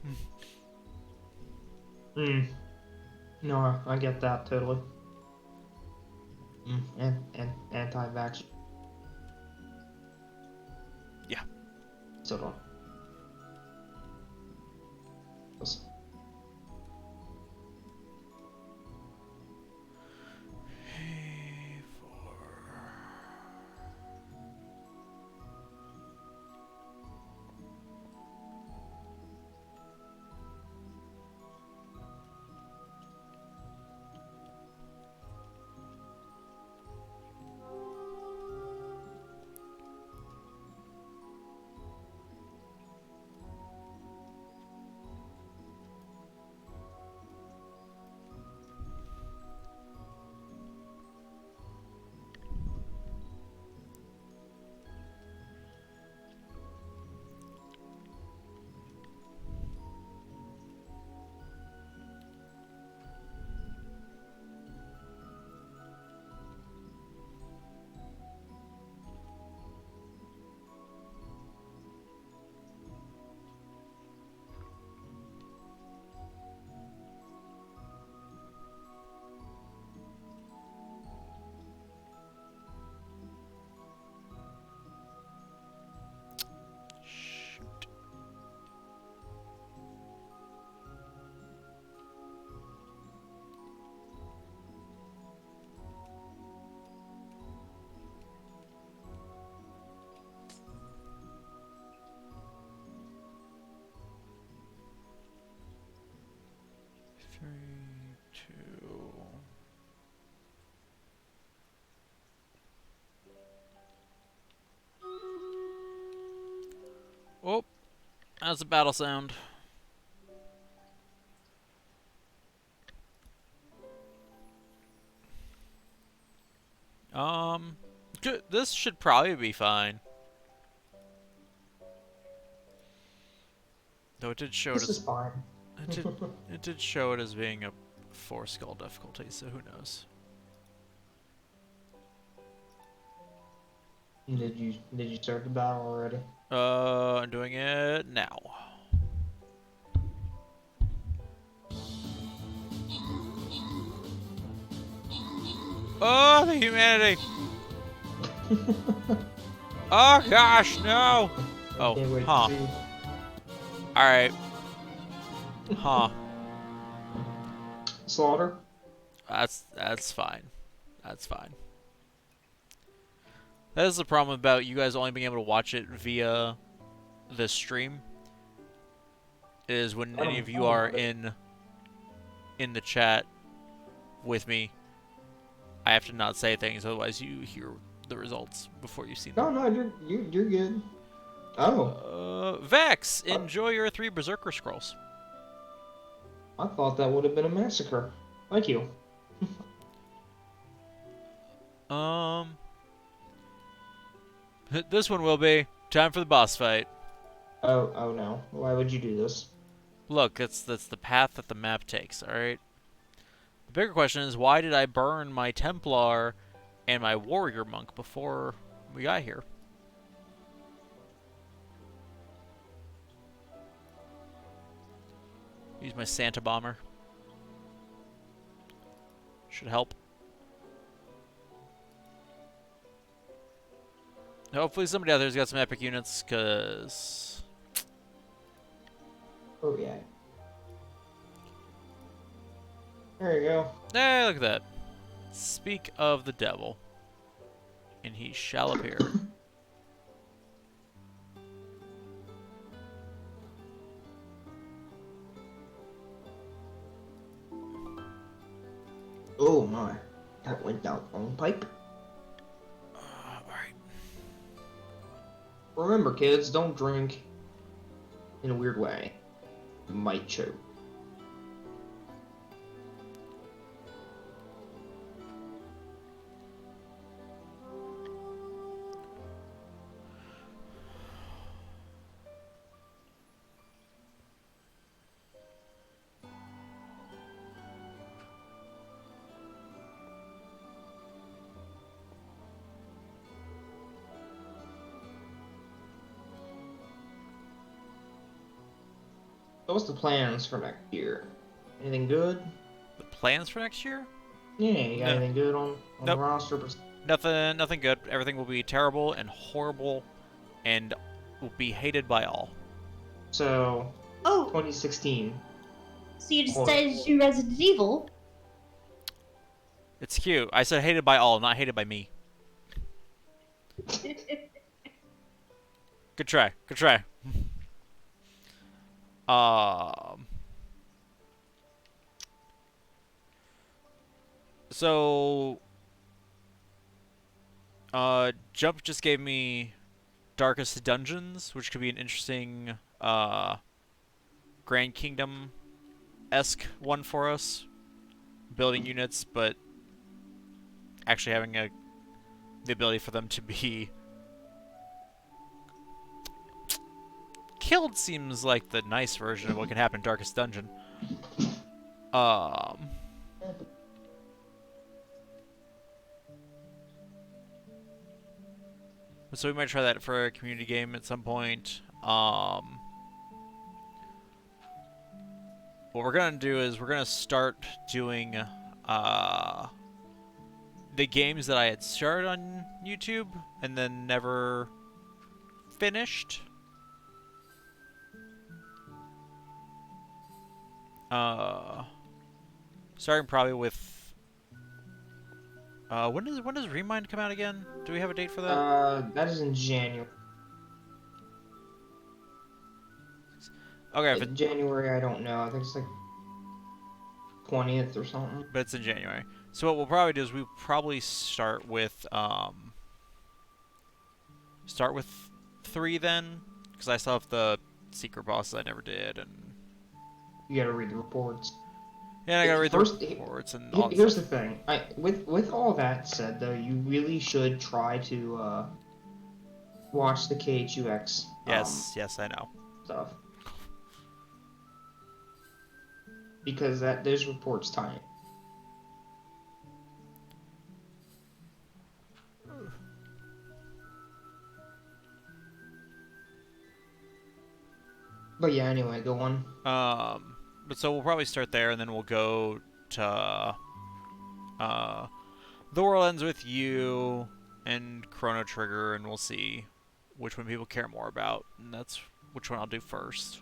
No, I get that totally. And anti-vax. Yeah. So don't. Listen. Oh, that's a battle sound. This should probably be fine. Though it did show This it is as fine. it did show it as being a 4-skull difficulty, so who knows? Did you start the battle already? I'm doing it now. Oh, the humanity! Oh gosh, no! Oh, Can't wait to huh. see. Alright. Huh. Slaughter? That's fine. That's fine. That is the problem about you guys only being able to watch it via the stream. Is when any of you are in the chat with me, I have to not say things, otherwise you hear the results before you see them. No, you're good. Oh. Vex, enjoy your 3 Berserker Scrolls. I thought that would have been a massacre. Thank you. This one will be. Time for the boss fight. Oh no. Why would you do this? Look, that's the path that the map takes, alright? The bigger question is, why did I burn my Templar and my Warrior Monk before we got here? Use my Santa Bomber. Should help. Hopefully somebody out there's got some epic units, because... Oh yeah. There you go. Hey, look at that. Speak of the devil, and he shall appear. That went down the wrong pipe. Alright. Remember, kids, don't drink in a weird way. You might choke. So what's the plans for next year? Anything good? The plans for next year? Yeah, you got No. anything good on the Nope. roster? Nothing good. Everything will be terrible and horrible and will be hated by all. So, Oh, 2016. so you decided to do Resident Evil? It's cute. I said hated by all, not hated by me. Good try. Good try. So Jump just gave me Darkest Dungeons, which could be an interesting Grand Kingdom-esque one for us. Building units, but actually having the ability for them to be killed seems like the nice version of what can happen in Darkest Dungeon. So we might try that for a community game at some point. What we're gonna do is we're gonna start doing the games that I had started on YouTube and then never finished. Starting probably with when does Remind come out again? Do we have a date for that? That is in January. Okay, if January, I don't know. I think it's like 20th or something. but it's in January. So what we'll probably do is we'll probably start with 3 then, because I still have the secret bosses I never did, and You gotta read the reports. I gotta read the First- reports and all Here's that. the thing. With all that said, though, you really should try to watch the KHUX Yes, I know. stuff, because those reports tie in. But yeah, anyway, go on. But so we'll probably start there, and then we'll go to The World Ends With You and Chrono Trigger, and we'll see which one people care more about, and that's which one I'll do first.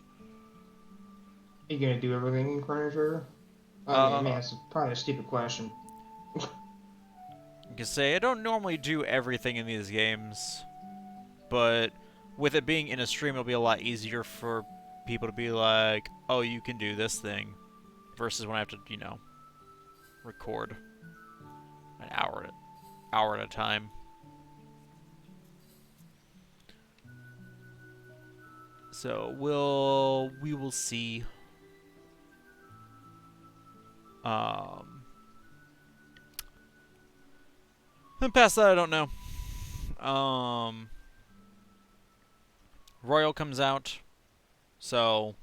Are you gonna do everything in Chrono Trigger? I mean, that's probably a stupid question. You can say I don't normally do everything in these games, but with it being in a stream, it'll be a lot easier for people to be like, oh, you can do this thing, versus when I have to, record an hour at a time. So we will see. And past that, I don't know. Royal comes out, so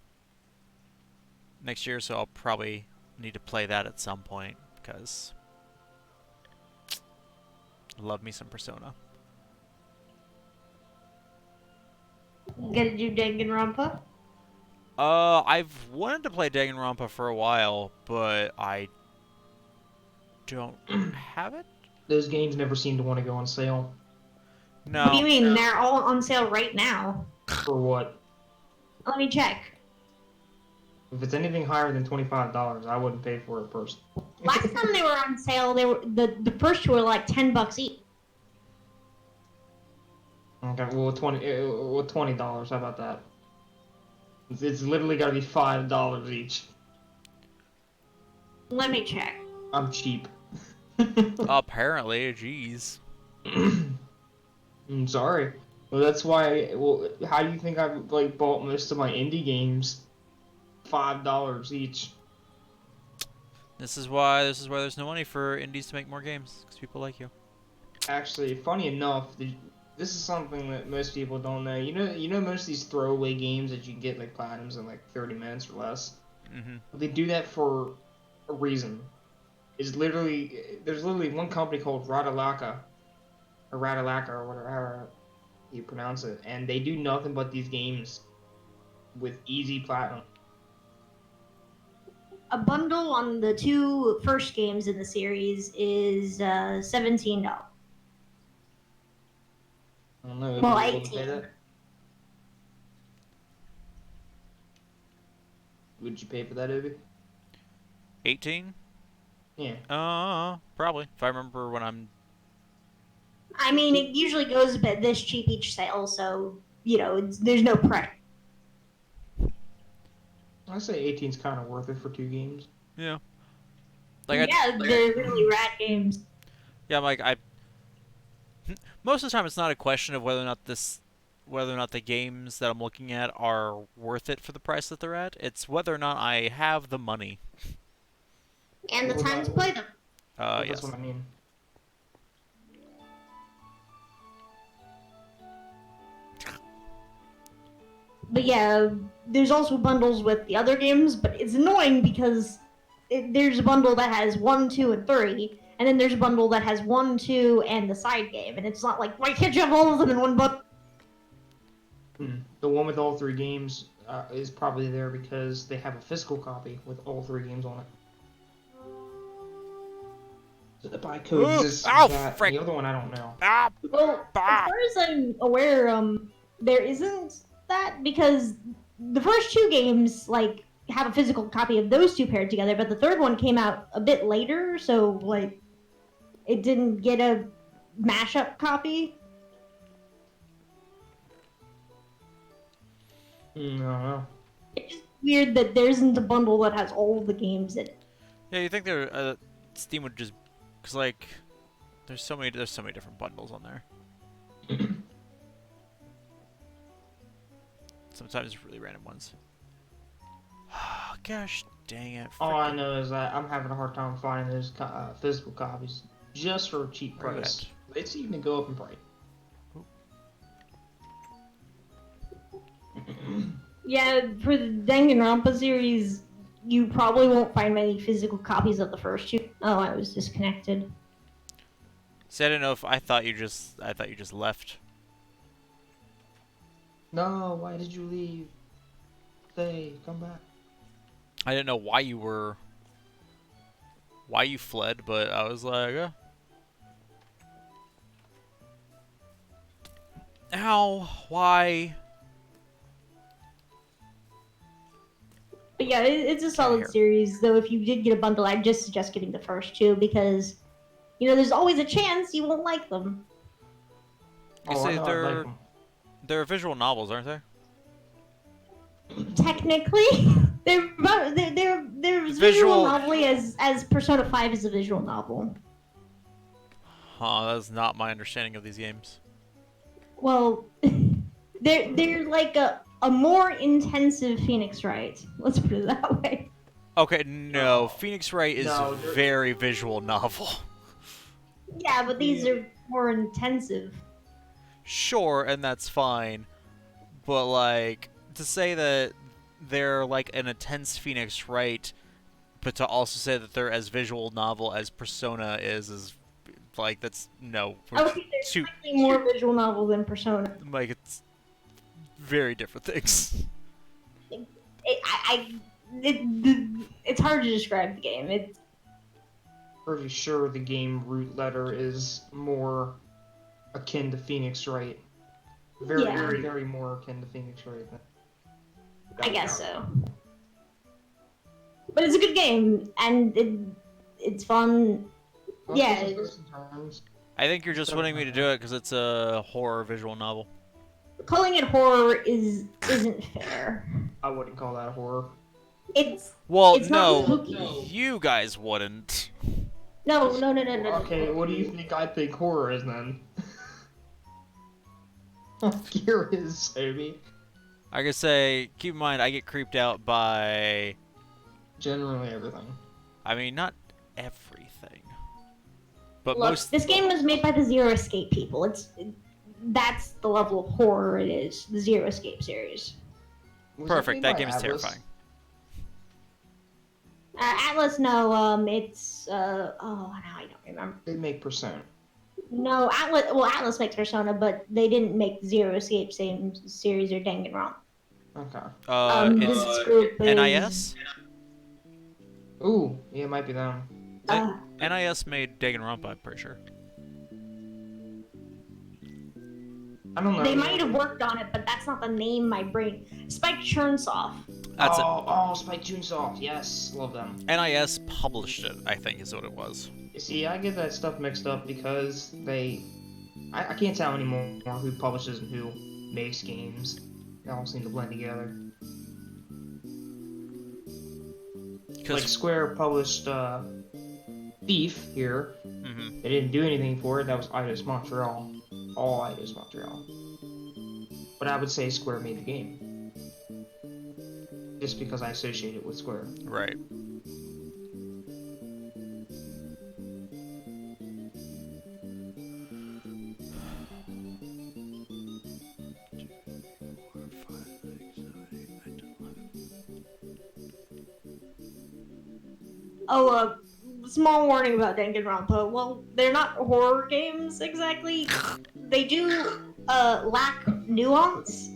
next year, so I'll probably need to play that at some point, because I love me some Persona. Gonna do Danganronpa? I've wanted to play Danganronpa for a while, but I don't have it. Those games never seem to want to go on sale. No. What do you mean? They're all on sale right now. For what? Let me check. If it's anything higher than $25, I wouldn't pay for it personally. Last time they were on sale, they were the first two were like $10 each. Okay, well, $20, how about that? It's literally got to be $5 each. Let me check. I'm cheap. Apparently, jeez. I'm sorry. Well, that's why. Well, how do you think I've like bought most of my indie games? $5 each. This is why there's no money for indies to make more games, because people like you. Actually, funny enough, this is something that most people don't know. You know most of these throwaway games that you can get like platinums in like 30 minutes or less. Mm-hmm. They do that for a reason. There's literally one company called Radalaka, or Radalaka, or whatever however you pronounce it, and they do nothing but these games with easy platinum. A bundle on the two first games in the series is $17. I don't know. Well, If you will pay 18. that. Would you pay for that, Obi? 18? Yeah. Probably. If I remember when I'm... I mean, it usually goes about this cheap each sale, so there's no price. I say 18's kind of worth it for 2 games. Yeah. They're really rad games. Yeah, I'm like, most of the time it's not a question of whether or not the games that I'm looking at are worth it for the price that they're at. It's whether or not I have the money. And the time to play them. That's Yes. what I mean. But yeah, there's also bundles with the other games, but it's annoying because there's a bundle that has 1, 2, and 3, and then there's a bundle that has 1, 2, and the side game, and it's not like, why can't you have all of them in one bundle? The one with all 3 games is probably there because they have a physical copy with all 3 games on it. So the buy code Ooh, is ow, that. frick. The other one I don't know. Ah! Well, Bah! as far as I'm aware, there isn't that because the first 2 games like have a physical copy of those 2 paired together, but the third one came out a bit later, so like it didn't get a mashup copy. I don't know. It's just weird that there isn't a bundle that has all of the games in it. Yeah, you think Steam would just... Because, like, there's so many different bundles on there. Sometimes really random ones. Gosh dang it. All I know is that I'm having a hard time finding those physical copies just for a cheap Where you price. It's even to go up in price. Yeah, for the Danganronpa series, you probably won't find many physical copies of the first 2. Oh, I was disconnected. See, I didn't know if... I thought you just left. No, why did you leave? Stay, come back. I didn't know why you fled, but I was like, ow, why? But yeah, it's a solid Here. series, though if you did get a bundle, I'd just suggest getting the first 2 because, there's always a chance you won't like them. You Oh, I say know, I like 'em. they're visual novels, aren't they? Technically, they're as visual novelly as Persona 5 is a visual novel. That's not my understanding of these games. Well, they're like a more intensive Phoenix Wright. Let's put it that way. Okay, no, Phoenix Wright is No, they're- very visual novel. Yeah, but these are more intensive. Sure, and that's fine, but like to say that they're like an intense Phoenix Wright, but to also say that they're as visual novel as Persona is like that's no. I would think they're Two, slightly more visual novel than Persona. like it's very different things. It's hard to describe the game. It's Pretty sure the game root letter is more akin to Phoenix Wright. Very, Yeah. very, very more akin to Phoenix Wright. I guess so. But it's a good game, and it's fun. Yeah. I think you're just wanting me to do it because it's a horror visual novel. Calling it horror isn't fair. I wouldn't call that a horror. It's Well, It's not no, spooky. you guys wouldn't. No. Okay, what do you think I think horror is then? I'm curious, Toby. I could say, keep in mind, I get creeped out by. Generally everything. I mean, not everything, but Look, most. this game was made by the Zero Escape people. That's the level of horror it is. The Zero Escape series. Was Perfect. made That by game is Atlas? terrifying. Atlas, no. It's now I don't remember. They make Persona. No, Atlas. Well, Atlas makes Persona, but they didn't make Zero Escape same series or Danganronpa. Okay. This group is NIS. Ooh, yeah, it might be them. NIS made Danganronpa, I'm pretty sure. I don't know. They might have worked on it, but that's not the name my brain. Spike Churnsoft. That's it. Oh, Spike Chunsoft. Yes, love them. NIS published it, I think, is what it was. You see, I get that stuff mixed up because I can't tell anymore who publishes and who makes games. They all seem to blend together. Like Square published Thief here. Mhm. They didn't do anything for it. That was Eidos Montreal. All Eidos Montreal. But I would say Square made the game. Just because I associate it with Square. Right. Oh, small warning about Danganronpa. Well, they're not horror games exactly. They do lack nuance.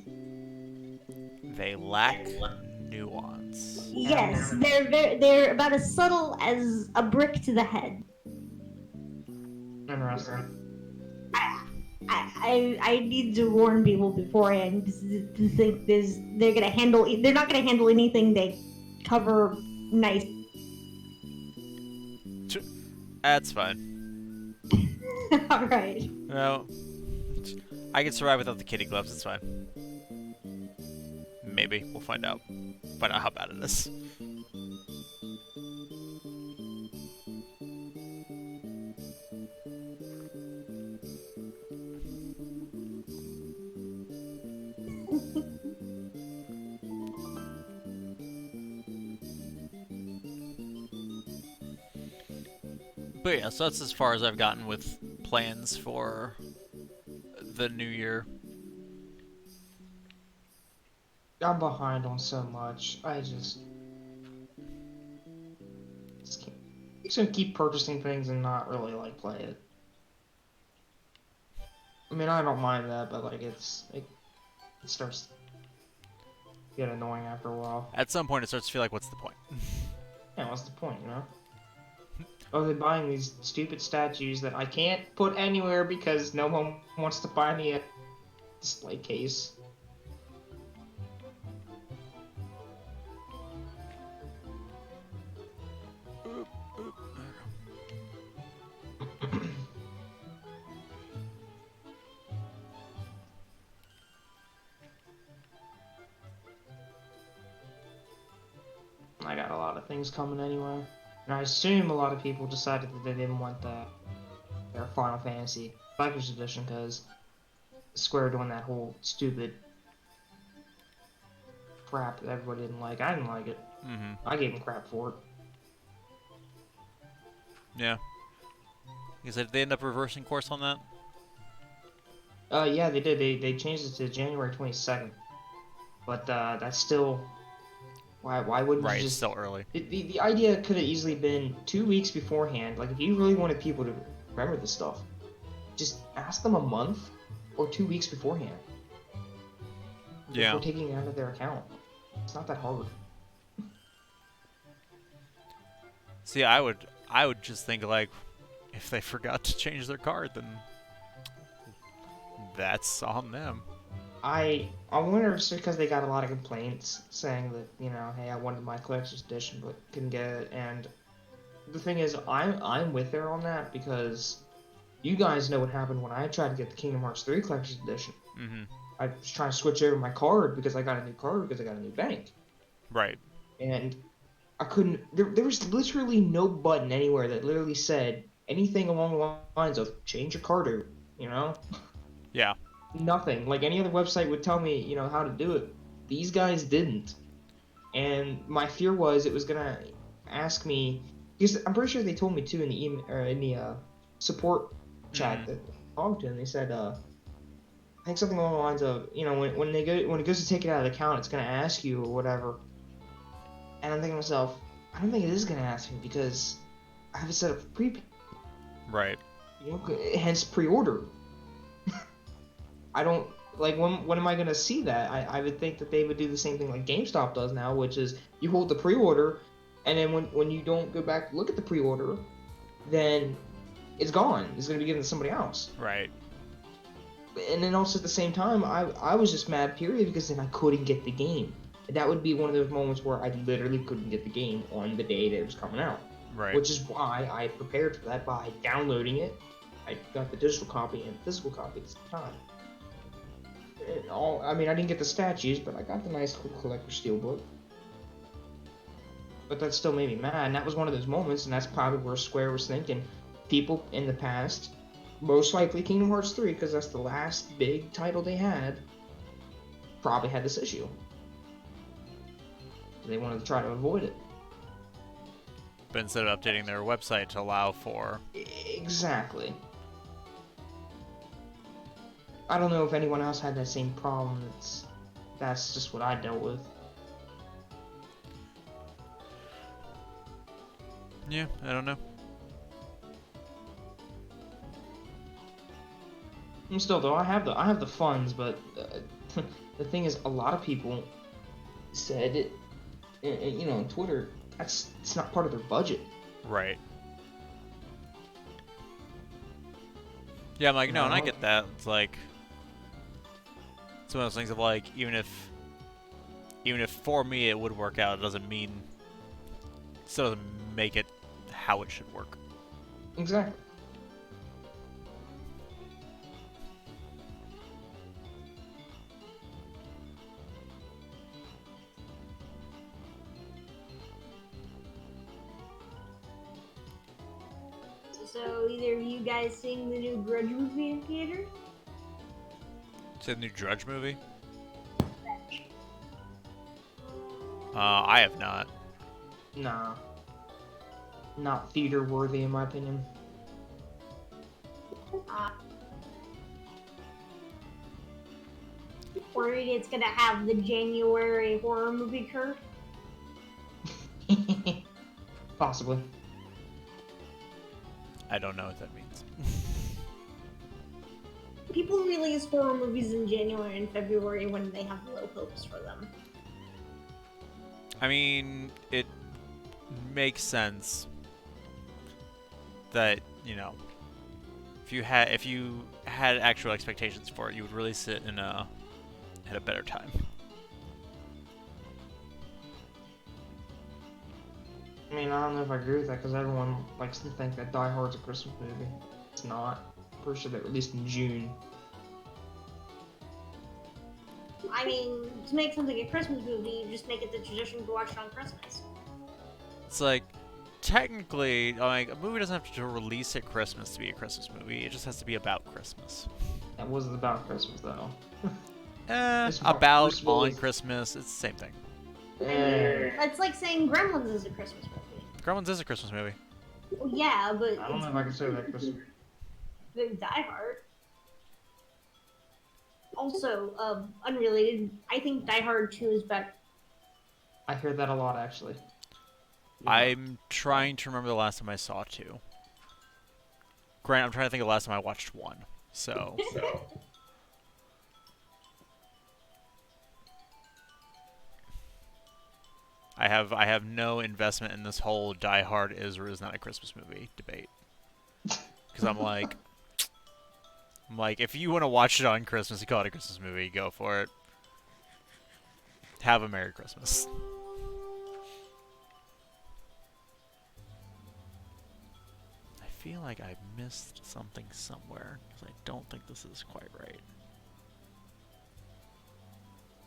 They lack nuance. Yes, they're about as subtle as a brick to the head. Interesting. I need to warn people beforehand to think they're not gonna handle anything they cover nice. That's fine. All right. No. I can survive without the kitty gloves, it's fine. Maybe. We'll find out. Find out how bad it is. But yeah, so that's as far as I've gotten with plans for the new year. I'm behind on so much. I just can't. I'm just gonna keep purchasing things and not really like play it. I mean, I don't mind that, but like it starts to get annoying after a while. At some point, it starts to feel like, what's the point? Yeah, what's the point, you know? Oh, they're buying these stupid statues that I can't put anywhere because no one wants to buy me a display case. I got a lot of things coming anyway. And I assume a lot of people decided that they didn't want their Final Fantasy Collector's Edition because Square doing that whole stupid crap that everybody didn't like. I didn't like it. Mm-hmm. I gave them crap for it. Yeah. Because did they end up reversing course on that? Yeah, they did. They changed it to January 22nd. But that's still... Why wouldn't Right, you it's just... still early. The idea could have easily been 2 weeks beforehand. Like, if you really wanted people to remember this stuff, just ask them a month or 2 weeks beforehand. Yeah. Before taking it out of their account. It's not that hard. See, I would just think, like, if they forgot to change their card, then that's on them. I wonder if it's because they got a lot of complaints saying that, you know, hey, I wanted my collector's edition but couldn't get it. And the thing is, I'm with her on that because you guys know what happened when I tried to get the Kingdom Hearts 3 collector's edition. Mm-hmm. I was trying to switch over my card because I got a new card because I got a new bank. Right. And I couldn't. There was literally no button anywhere that literally said anything along the lines of change your card, you know? Yeah. Nothing. Like any other website would tell me, how to do it. These guys didn't. And my fear was it was gonna ask me, because I'm pretty sure they told me too in the email or in the support chat that I talked to, and they said, I think something along the lines of, when it goes to take it out of the account, it's gonna ask you or whatever. And I'm thinking to myself, I don't think it is gonna ask me because I have it set up for prepaid. Right. Hence pre-order. I don't like when am I gonna see that? I would think that they would do the same thing like GameStop does now, which is you hold the pre-order, and then when you don't go back to look at the pre-order, then it's gone. It's gonna be given to somebody else. Right. And then also at the same time, I was just mad period because then I couldn't get the game. That would be one of those moments where I literally couldn't get the game on the day that it was coming out. Right. Which is why I prepared for that by downloading it. I got the digital copy and the physical copy at the same time. I didn't get the statues, but I got the nice cool collector steelbook. But that still made me mad, and that was one of those moments, and that's probably where Square was thinking. People in the past, most likely Kingdom Hearts 3, because that's the last big title they had, probably had this issue. They wanted to try to avoid it. But instead of updating their website to allow for... Exactly. I don't know if anyone else had that same problem. That's just what I dealt with. Yeah, I don't know. And still, though, I have the funds, but the thing is, a lot of people said, on Twitter, it's not part of their budget. Right. Yeah, I'm like, no, and I No. get that. It's like... It's one of those things of like, even if for me it would work out, it doesn't mean... It still doesn't make it how it should work. Exactly. So either of you guys seeing the new Grudge movie in theater? Is it a new Drudge movie? I have not. Nah. Not theater worthy, in my opinion. Worried it's gonna have the January horror movie curse? Possibly. I don't know what that means. People release horror movies in January and February when they have low hopes for them. I mean, it makes sense that, if you had actual expectations for it, you would release it at a better time. I mean, I don't know if I agree with that because everyone likes to think that Die Hard's a Christmas movie. It's not. I'm pretty sure that released in June. I mean, to make something a Christmas movie, you just make it the tradition to watch it on Christmas. It's like, technically, like, a movie doesn't have to release at Christmas to be a Christmas movie. It just has to be about Christmas. That wasn't about Christmas though. It's About Christmas. on Christmas, it's the same thing. That's like saying Gremlins is a Christmas movie. Gremlins is a Christmas movie. Well, yeah, but I don't know if I can say that Christmas. it's Die Hard. Also, unrelated, I think Die Hard 2 is better. I hear that a lot actually. I'm trying to remember the last time I saw 2. Grant, I'm trying to think of the last time I watched 1. So. I have no investment in this whole Die Hard is or is not a Christmas movie debate. Because I'm like, if you want to watch it on Christmas, you call it a Christmas movie, go for it. Have a Merry Christmas. I feel like I missed something somewhere, because I don't think this is quite right.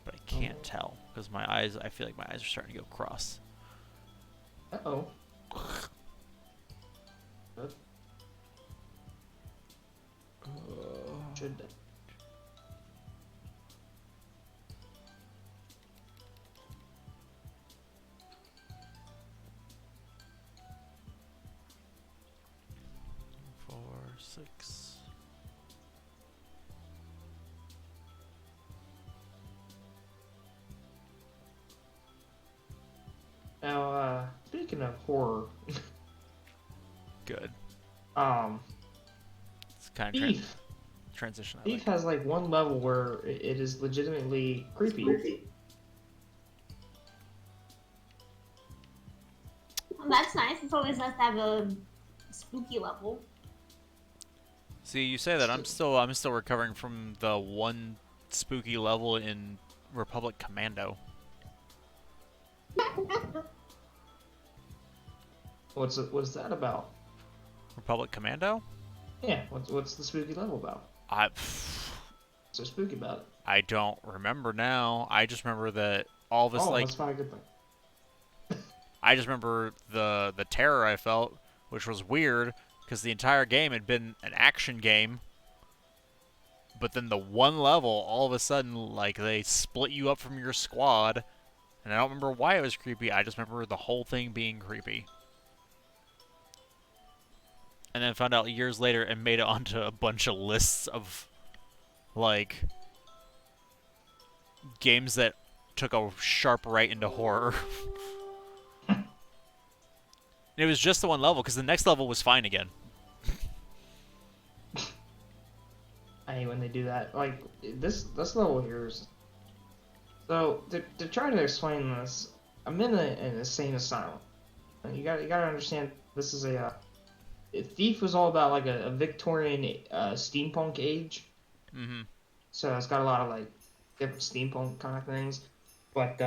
But I can't tell, because my eyes, I feel like my eyes are starting to go cross. Uh-oh. Should. Four, six. Now, speaking of horror, Good. um, It's kind of Thief. transition. I Thief has like one level where it is legitimately creepy. Well, that's nice. It's always nice to have a spooky level. See, you say that I'm still recovering from the one spooky level in Republic Commando. What's that about? Republic Commando? Yeah, what's the spooky level about? What's so spooky about it? I don't remember now. I just remember that all of us That's not a good thing. I just remember the terror I felt, which was weird because the entire game had been an action game. But then the one level, all of a sudden, like, they split you up from your squad. And I don't remember why it was creepy. I just remember the whole thing being creepy. And then found out years later and made it onto a bunch of lists of, like, games that took a sharp right into horror. And it was just the one level, because the next level was fine again. I hate when they do that. Like, this level here is... So, to try to explain this, I'm in an insane asylum. And you gotta understand, this is Thief was all about, like, a Victorian steampunk age. Mm-hmm. So it's got a lot of, like, different steampunk kind of things. But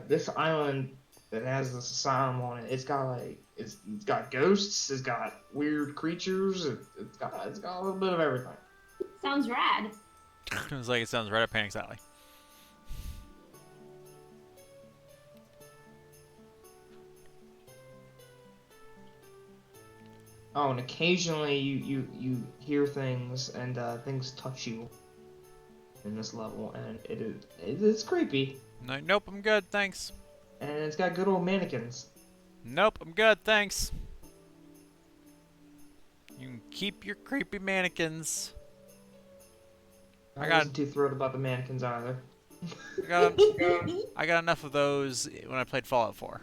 this island that has this asylum on it, it's got ghosts, it's got weird creatures, it's got a little bit of everything. Sounds rad. It sounds right up Panic's alley. Oh, and occasionally you hear things and things touch you in this level, and it's creepy. Nope, I'm good, thanks. And it's got good old mannequins. Nope, I'm good, thanks. You can keep your creepy mannequins. I wasn't too thrilled about the mannequins either. I got enough of those when I played Fallout 4.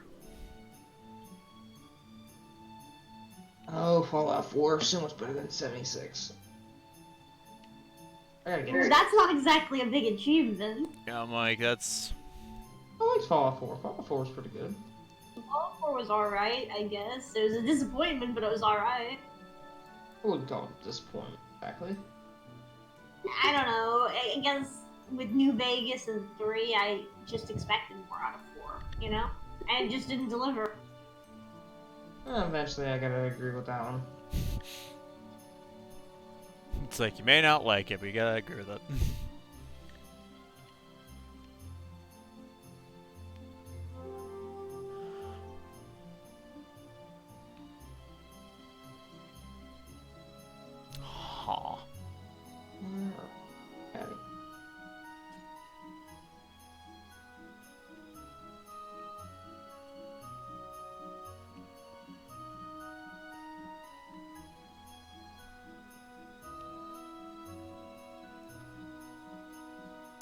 Oh, Fallout 4, so much better than 76. I gotta get it. That's not exactly a big achievement. Yeah, I'm like, that's... I like Fallout 4. Fallout 4 is pretty good. Fallout 4 was alright, I guess. It was a disappointment, but it was alright. I wouldn't call it disappointment, exactly. I don't know. I guess with New Vegas and 3, I just expected more out of 4, you know? And it just didn't deliver. Eventually, I gotta agree with that one. It's like, you may not like it, but you gotta agree with it. Huh. Patty.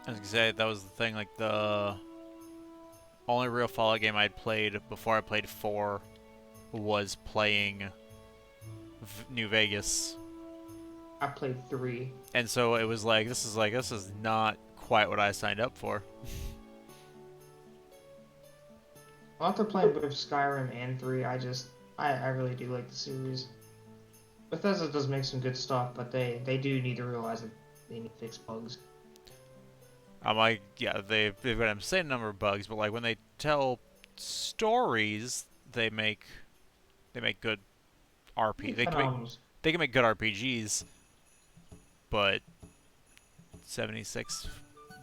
I was gonna say, that was the thing, like, the only real Fallout game I'd played before I played 4 was playing New Vegas. I played 3. And so it was like, this is not quite what I signed up for. After playing both Skyrim and 3, I really do like the series. Bethesda does make some good stuff, but they do need to realize that they need to fix bugs. I'm like, yeah, they've got a insane number of bugs, but like when they tell stories, they make good RP. They can make good RPGs, but 76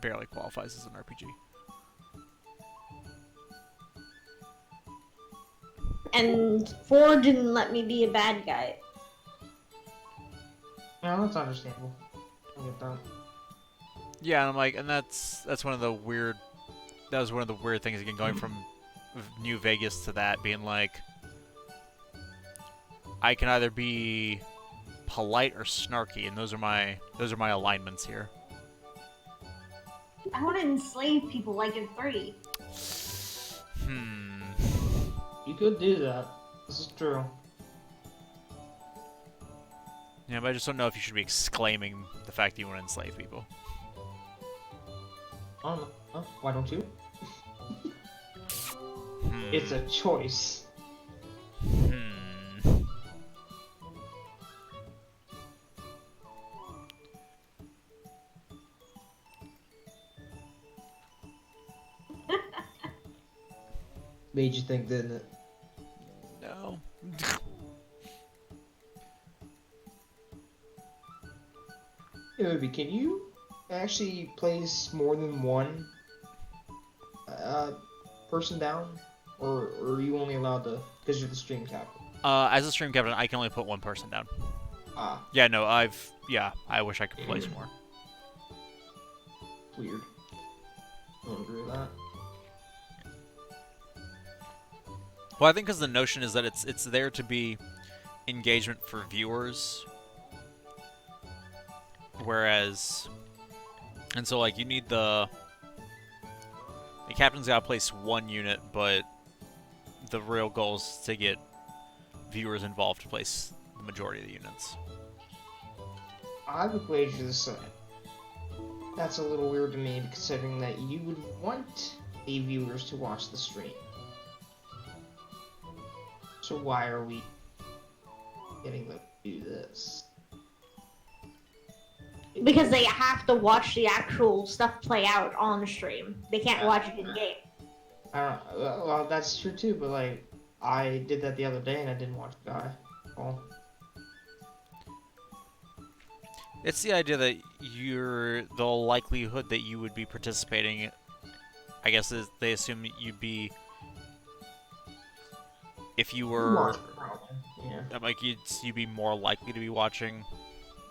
barely qualifies as an RPG. and 4 didn't let me be a bad guy. No, that's understandable. I get that. Yeah, and I'm like, and that's one of the weird. That was one of the weird things again, going from New Vegas to that being like, I can either be polite or snarky, and those are my alignments here. I want to enslave people like in 3. You could do that. This is true. Yeah, but I just don't know if you should be exclaiming the fact that you want to enslave people. I don't know. Huh? Why don't you? Hmm. It's a choice. Hmm. Made you think, didn't it? No. Hey, Obi, can you actually place more than one person down? Or are you only allowed to, because you're the stream captain? As a stream captain, I can only put one person down. Ah, Yeah, no, I wish I could place more. weird. I don't agree with that. Well, I think because the notion is that it's there to be engagement for viewers, whereas, and so like you need the captain's got to place one unit, but the real goal is to get viewers involved to place the majority of the units. I would wager the same. That's a little weird to me, considering that you would want the viewers to watch the stream. So why are we getting them to do this? Because they have to watch the actual stuff play out on the stream. They can't watch it in game. Well, that's true too, but like, I did that the other day and I didn't watch the guy. Well, It's the idea that the likelihood that you would be participating, I guess is they assume that you'd be, if you were, yeah. like you'd be more likely to be watching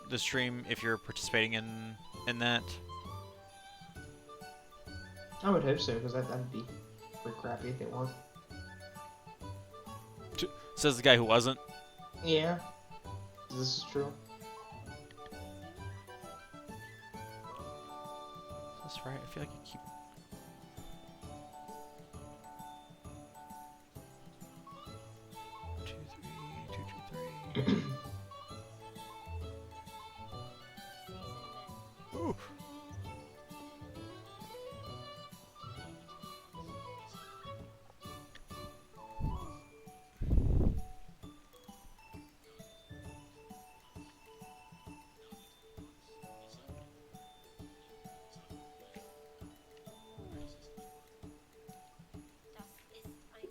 the stream if you're participating in that. I would hope so, because that'd be pretty crappy if it was. Says the guy who wasn't. Yeah, this is true. That's right. I feel like you keep. Two, three. Ooh.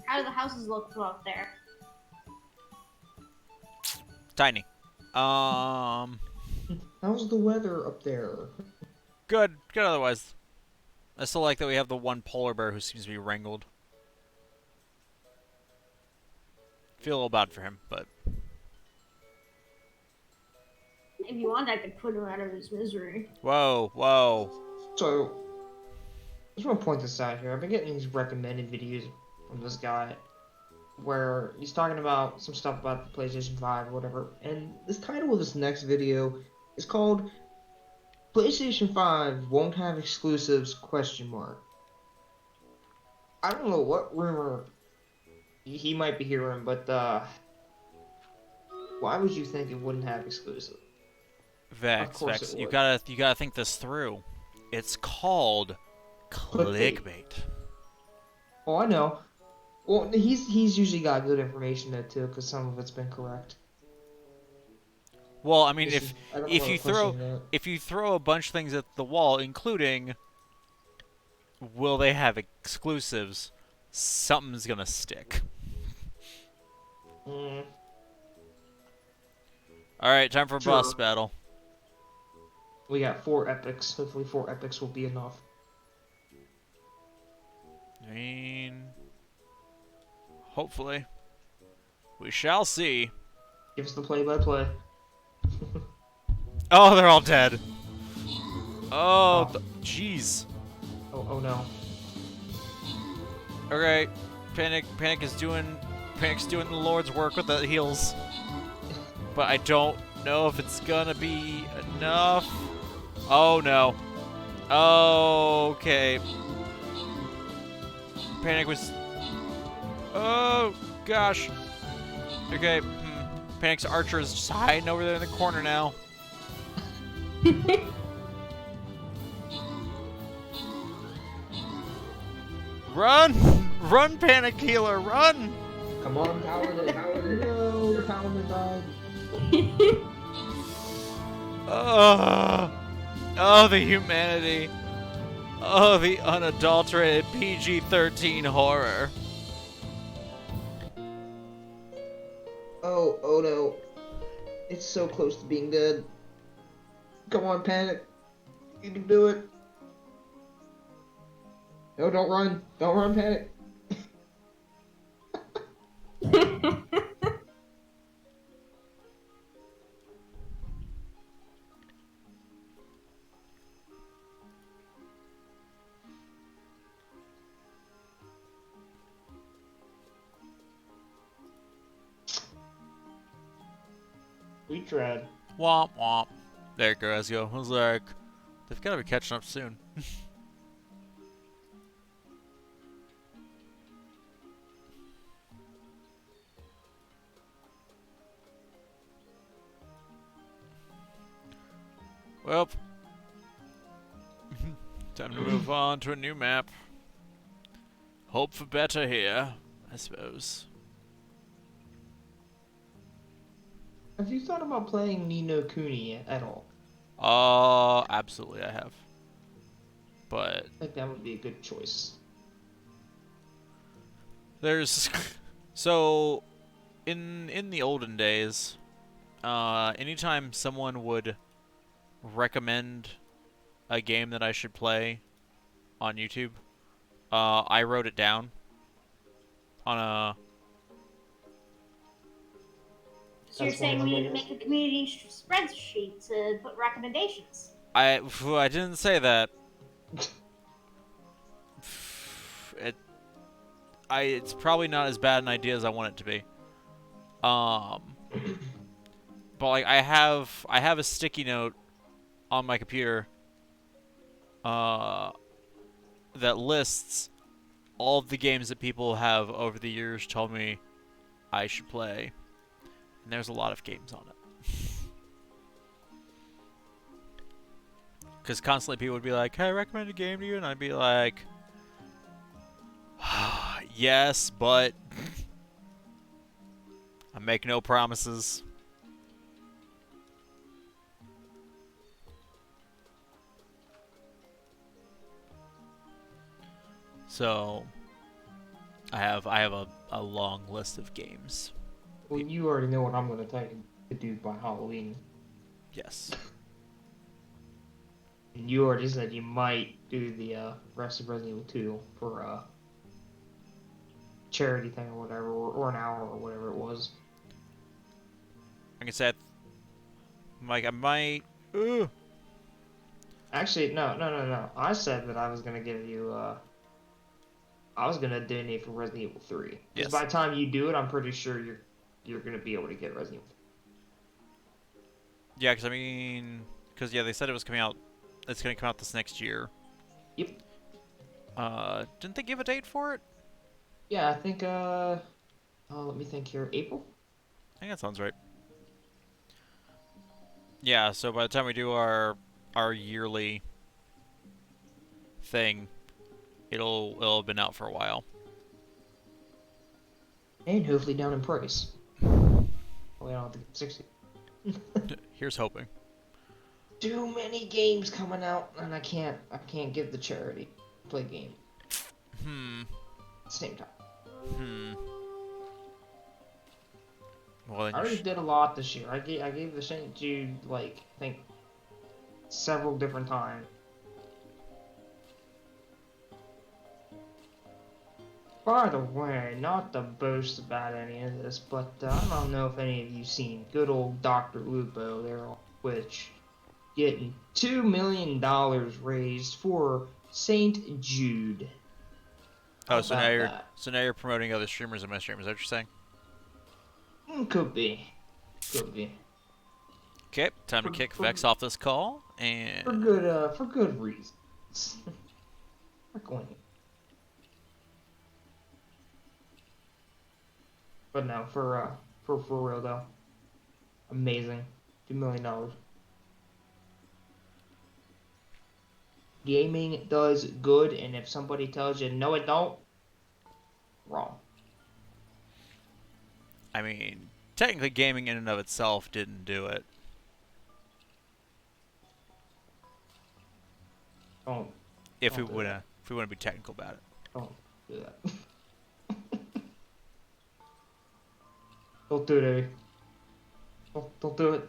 How do the houses look from up there? Tiny. How's the weather up there? Good. Good otherwise. I still like that we have the one polar bear who seems to be wrangled. Feel a little bad for him, but If you want, I could put him out of his misery. whoa, whoa. So, I just want to point this out here. I've been getting these recommended videos from this guy where he's talking about some stuff about the PlayStation 5 or whatever, and this title of this next video is called PlayStation 5 Won't Have Exclusives ? I don't know what rumor he might be hearing, but why would you think it wouldn't have exclusive? Vex, course Vex, it you would. gotta think this through. It's called clickbait. Oh, I know. Well, he's usually got good information there too, because some of it's been correct. Well, I mean, This is- I don't if wanna you question that. if you throw a bunch of things at the wall, including will they have exclusives, something's gonna stick. Mm, All right, time for a Sure. boss battle. we got 4 epics. Hopefully 4 epics will be enough. I mean, hopefully. We shall see. Give us the play-by-play. Oh, they're all dead. Oh, Oh. jeez. Oh no. Okay, Panic's doing the Lord's work with the heals, but I don't know if it's gonna be enough. Oh no. Okay. Panic was. Oh gosh. Okay. Panic's archer is just hiding over there in the corner now. Run! Run, Panic Healer, run! Come on, Paladin. No, the Paladin died. Oh, the humanity. Oh, the unadulterated PG-13 horror. Oh no. It's so close to being dead. Come on, Panic. You can do it. No, don't run. Don't run, Panic. We tried. Womp womp. There it goes, yo. I was like, they've got to be catching up soon. Well, time to move on to a new map. Hope for better here, I suppose. Have you thought about playing Ni no Kuni at all? Absolutely I have. But I think that would be a good choice. there's so in the olden days, anytime someone would recommend a game that I should play on YouTube, I wrote it down on a. So you're That's one saying of we the need to biggest. make a community spreadsheet to put recommendations? I didn't say that. It's probably not as bad an idea as I want it to be. But like I have a sticky note on my computer that lists all of the games that people have over the years told me I should play. And there's a lot of games on it. Because constantly people would be like, "Hey, I recommend a game to you," and I'd be like, "Yes, but I make no promises." So I have a long list of games. Well, you already know what I'm going to tell you to do by Halloween. Yes. And you already said you might do the rest of Resident Evil 2 for a charity thing or whatever, or an hour or whatever it was. Like I said, Mike, I might. Ooh. Actually, no. I said that I was going to give you, I was going to donate for Resident Evil 3. Because Yes. by the time you do it, I'm pretty sure you're going to be able to get Resident Evil 3. Yeah, because yeah, they said it was coming out. It's going to come out this next year. Yep. Didn't they give a date for it? Yeah, I think, let me think here. April? I think that sounds right. Yeah, so by the time we do our yearly thing, it'll have been out for a while. And hopefully down in price. Well, we don't have to get 60. Here's hoping. Too many games coming out, and I can't give the charity play game at the same time. Well, then I you already did a lot this year. I gave the St. Jude, like, I think several different times. By the way, not to boast about any of this, but I don't know if any of you seen good old Dr. Lupo there on Twitch getting $2 million raised for St. Jude. How Oh, so now about you're promoting other streamers in my stream. Is that what you're saying? that? Could be. Could be. Okay, time to kick Vex off this call, and For good reasons. Not going. But no, for real though. Amazing. $2 million. Gaming does good, and if somebody tells you no it don't, wrong. I mean, technically, gaming in and of itself didn't do it. Don't If we Don't do wanna be technical about it. don't do that. Don't do it, Eddie. Don't do it.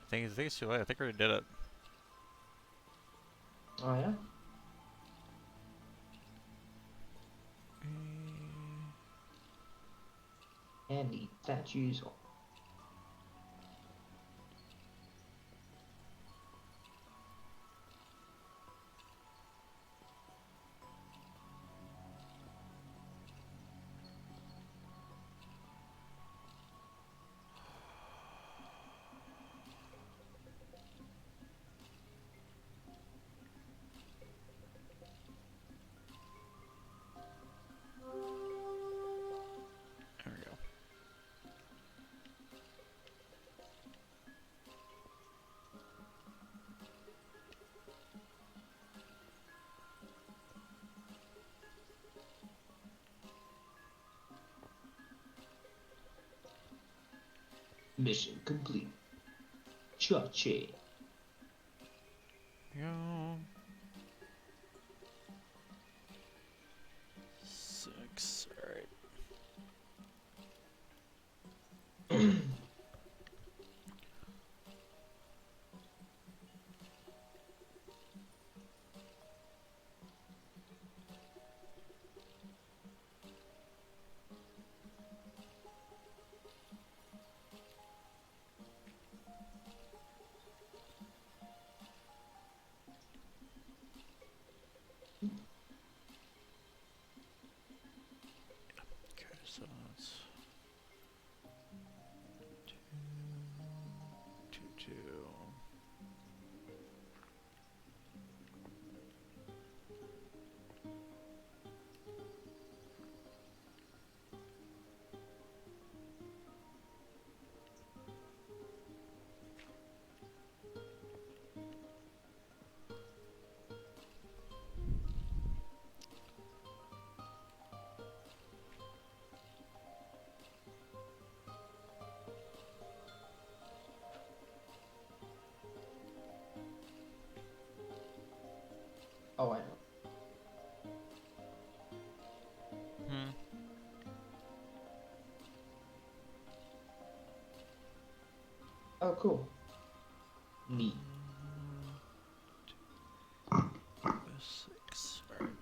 I think it's too late. I think we already did it. Oh yeah? And the statues. There we go. Mission complete. Cha-ching. Go. 6. All right. Okay, so that's 2, 2, 2. Oh, I know. Hmm. Oh, cool. Neat. 6. All right.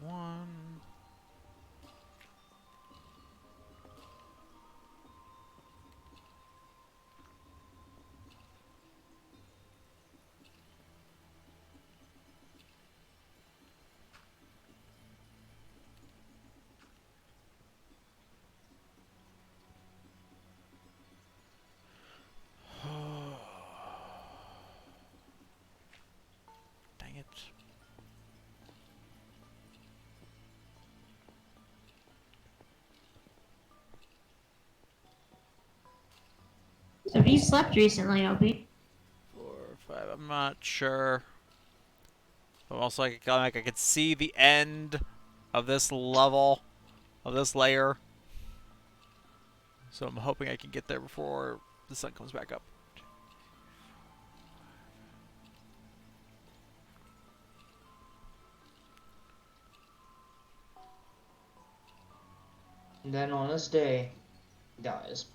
1. Dang it. So have you slept recently, Opie? 4, 5. I'm not sure. But also, I could see the end of this level, of this layer. So I'm hoping I can get there before the sun comes back up. And then on this day, he dies.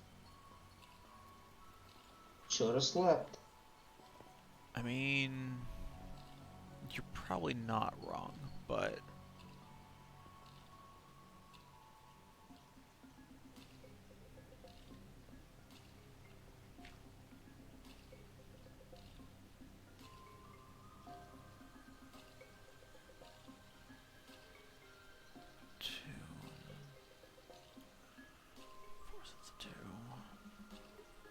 Should have slept. I mean, you're probably not wrong, but two, 4 sets of 2.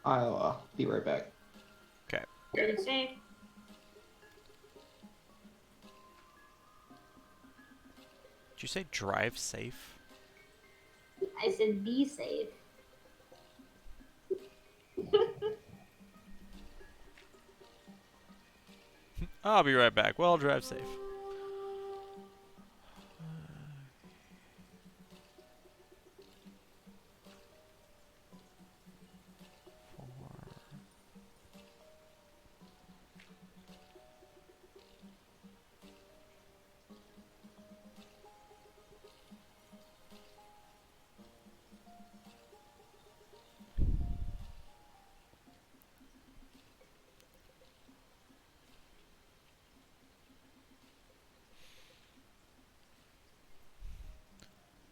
I'll be right back. Okay. Good save. Did you say drive safe? I said be safe. I'll be right back. Well, drive safe.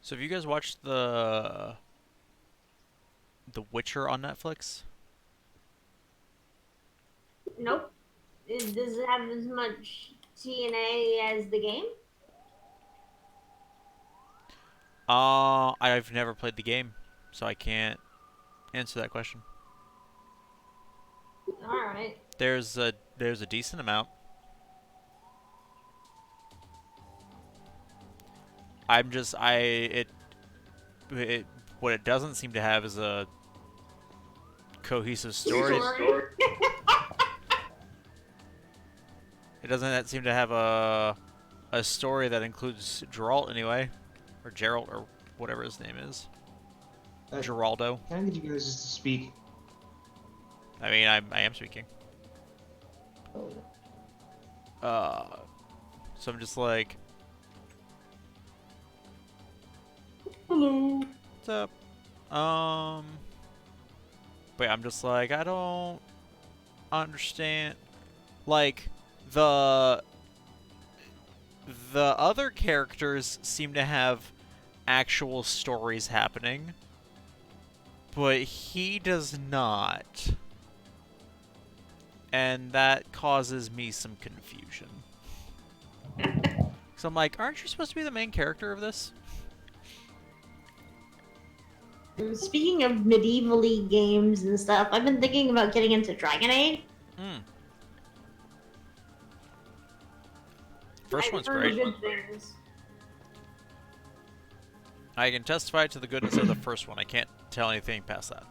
So have you guys watched The Witcher on Netflix? Nope. Does it have as much TNA as the game? I've never played the game, so I can't answer that question. Alright. There's a decent amount. I'm just it what it doesn't seem to have is a cohesive story. It doesn't seem to have a story that includes Geralt anyway, or Geralt or whatever his name is. Geraldo. Can I get you guys just to speak? I mean, I am speaking. Oh. So I'm just like, Hello. what's up? But I'm just like, I don't understand. Like, the other characters seem to have actual stories happening, but he does not. And that causes me some confusion. So I'm like, aren't you supposed to be the main character of this? Speaking of medieval-y games and stuff, I've been thinking about getting into Dragon Age. First I've one's heard great. good things. I can testify to the goodness of the first one. I can't tell anything past that.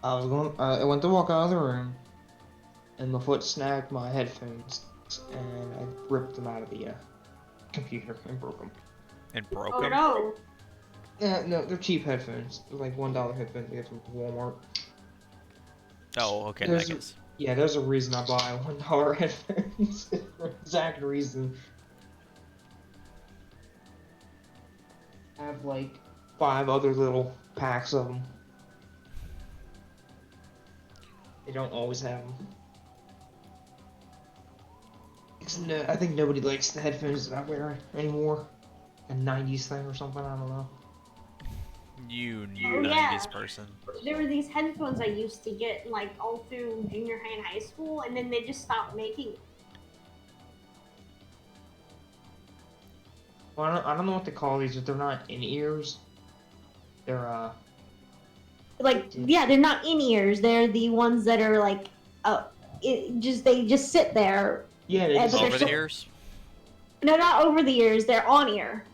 I went to walk out of the room, and my foot snagged my headphones, and I ripped them out of the computer and broke them. And broke Oh him. no. Yeah, no, they're cheap headphones. They're like $1 headphones you get from Walmart. Oh, okay, I There's guess. Yeah, there's a reason I buy $1 headphones. For exact reason. I have like 5 other little packs of them. They don't always have them. No, I think nobody likes the headphones that I wear anymore. A 90s thing or something, I don't know. You Oh, 90s yeah. person. There were these headphones I used to get like all through junior high and high school, and then they just stopped making them. Well, I don't know what to call these, but they're not in-ears. They're, Like, yeah, they're not in ears. They're the ones that are like, they just sit there. yeah, they Yeah, just, but they're Over the so- ears? No, not over the ears. They're on ear.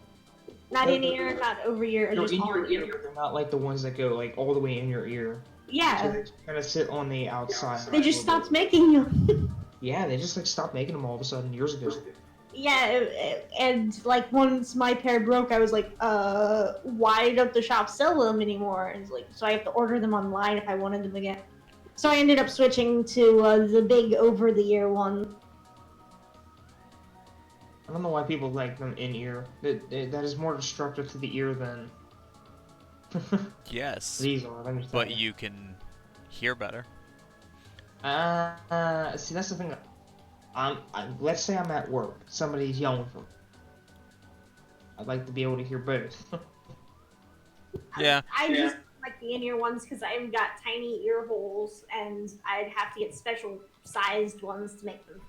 Not in ear, not over ear. they're Just in on your ear, but they're not like the ones that go like all the way in your ear. So Yeah, they kind of sit on the outside. they just stopped making them. Yeah, they just like stopped making them all of a sudden years ago. Yeah, and like once my pair broke, I was like, why don't the shop sell them anymore? And it's like, so I have to order them online if I wanted them again. So I ended up switching to the big over-the-ear one. I don't know why people like them in ear. That is more destructive to the ear than Yes. these are. Let me tell But you. you can hear better. See, that's the thing. let's say I'm at work. Somebody's yelling for me. I'd like to be able to hear both. Yeah. I just like the in-ear ones because I've got tiny ear holes, and I'd have to get special sized ones to make them.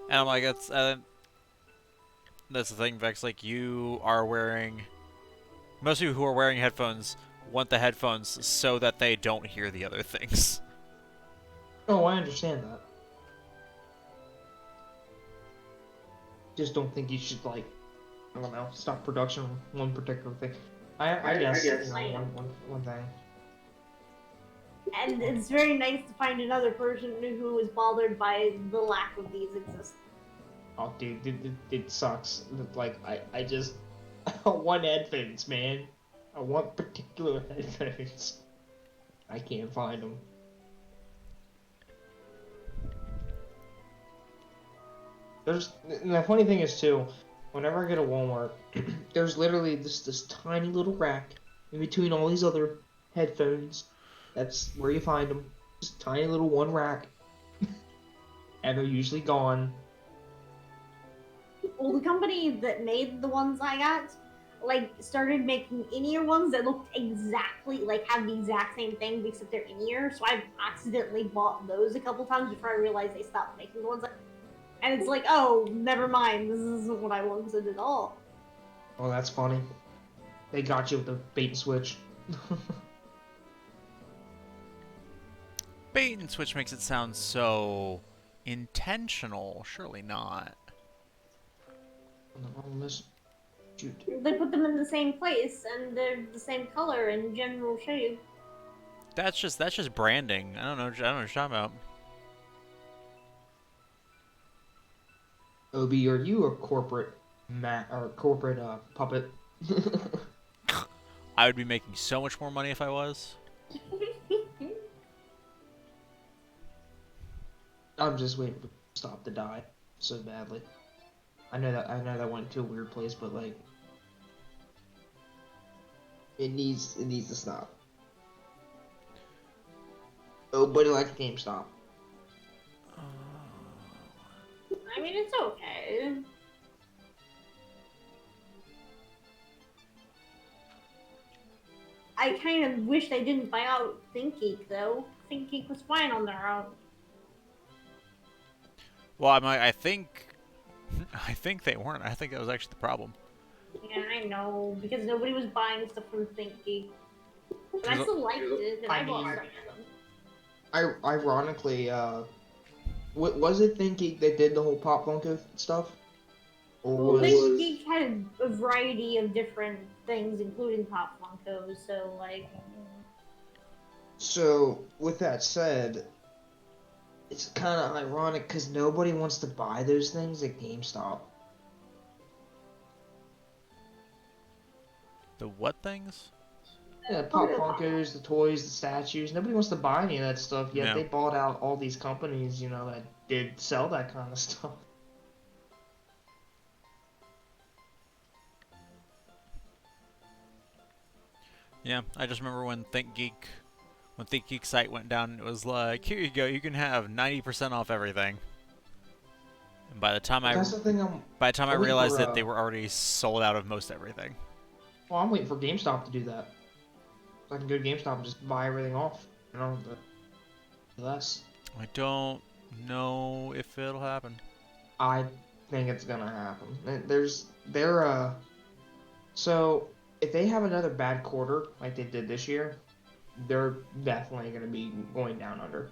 And I'm like, that's the thing, Vex. Like, you are wearing. Most people who are wearing headphones want the headphones so that they don't hear the other things. Oh, I understand that. Just don't think you should, like, I don't know, stop production on one particular thing. I guess, you know, one thing. And it's very nice to find another person who is bothered by the lack of these exist. Oh, dude, it sucks. Like, I just, I want headphones, man. I want particular headphones. I can't find them. And the funny thing is too, whenever I get a Walmart, there's literally this tiny little rack in between all these other headphones. That's where you find them. Just tiny little one rack, and they're usually gone. Well, the company that made the ones I got, like, started making in-ear ones that looked exactly like have the exact same thing except they're in-ear. So I've accidentally bought those a couple times before I realized they stopped making the ones. And it's like, oh, never mind. This isn't what I wanted at all. Oh, that's funny. They got you with the bait and switch. Bait and switch makes it sound so intentional. Surely not. Shoot. They put them in the same place, and they're the same color and general shade. That's just branding. I don't know what you're talking about. Obi, are you a corporate puppet? I would be making so much more money if I was. I'm just waiting for Stop to die so badly. I know that went to a weird place, but like it needs to stop. Nobody likes GameStop. I mean, it's okay. I kind of wish they didn't buy out ThinkGeek, though. ThinkGeek was fine on their own. Well, I think they weren't. I think that was actually the problem. Yeah, I know, because nobody was buying stuff from ThinkGeek. But I still liked it, and I bought stuff from them. Ironically, was it ThinkGeek that did the whole Pop Funko stuff? Or Well, was ThinkGeek had a variety of different things, including Pop Funkos, so, like... So, with that said, it's kind of ironic because nobody wants to buy those things at GameStop. The what things? Yeah, Pop Funkos, the toys, the statues. Nobody wants to buy any of that stuff, yet No. they bought out all these companies, you know, that did sell that kind of stuff. Yeah, I just remember when ThinkGeek site went down, it was like, here you go, you can have 90% off everything. And by the time That's the thing I I waiting realized for, that they were already sold out of most everything. well, I'm waiting for GameStop to do that. So I can go to GameStop and just buy everything off, you know, the less. I don't know if it'll happen. I think it's gonna happen. So if they have another bad quarter like they did this year, they're definitely gonna be going down under.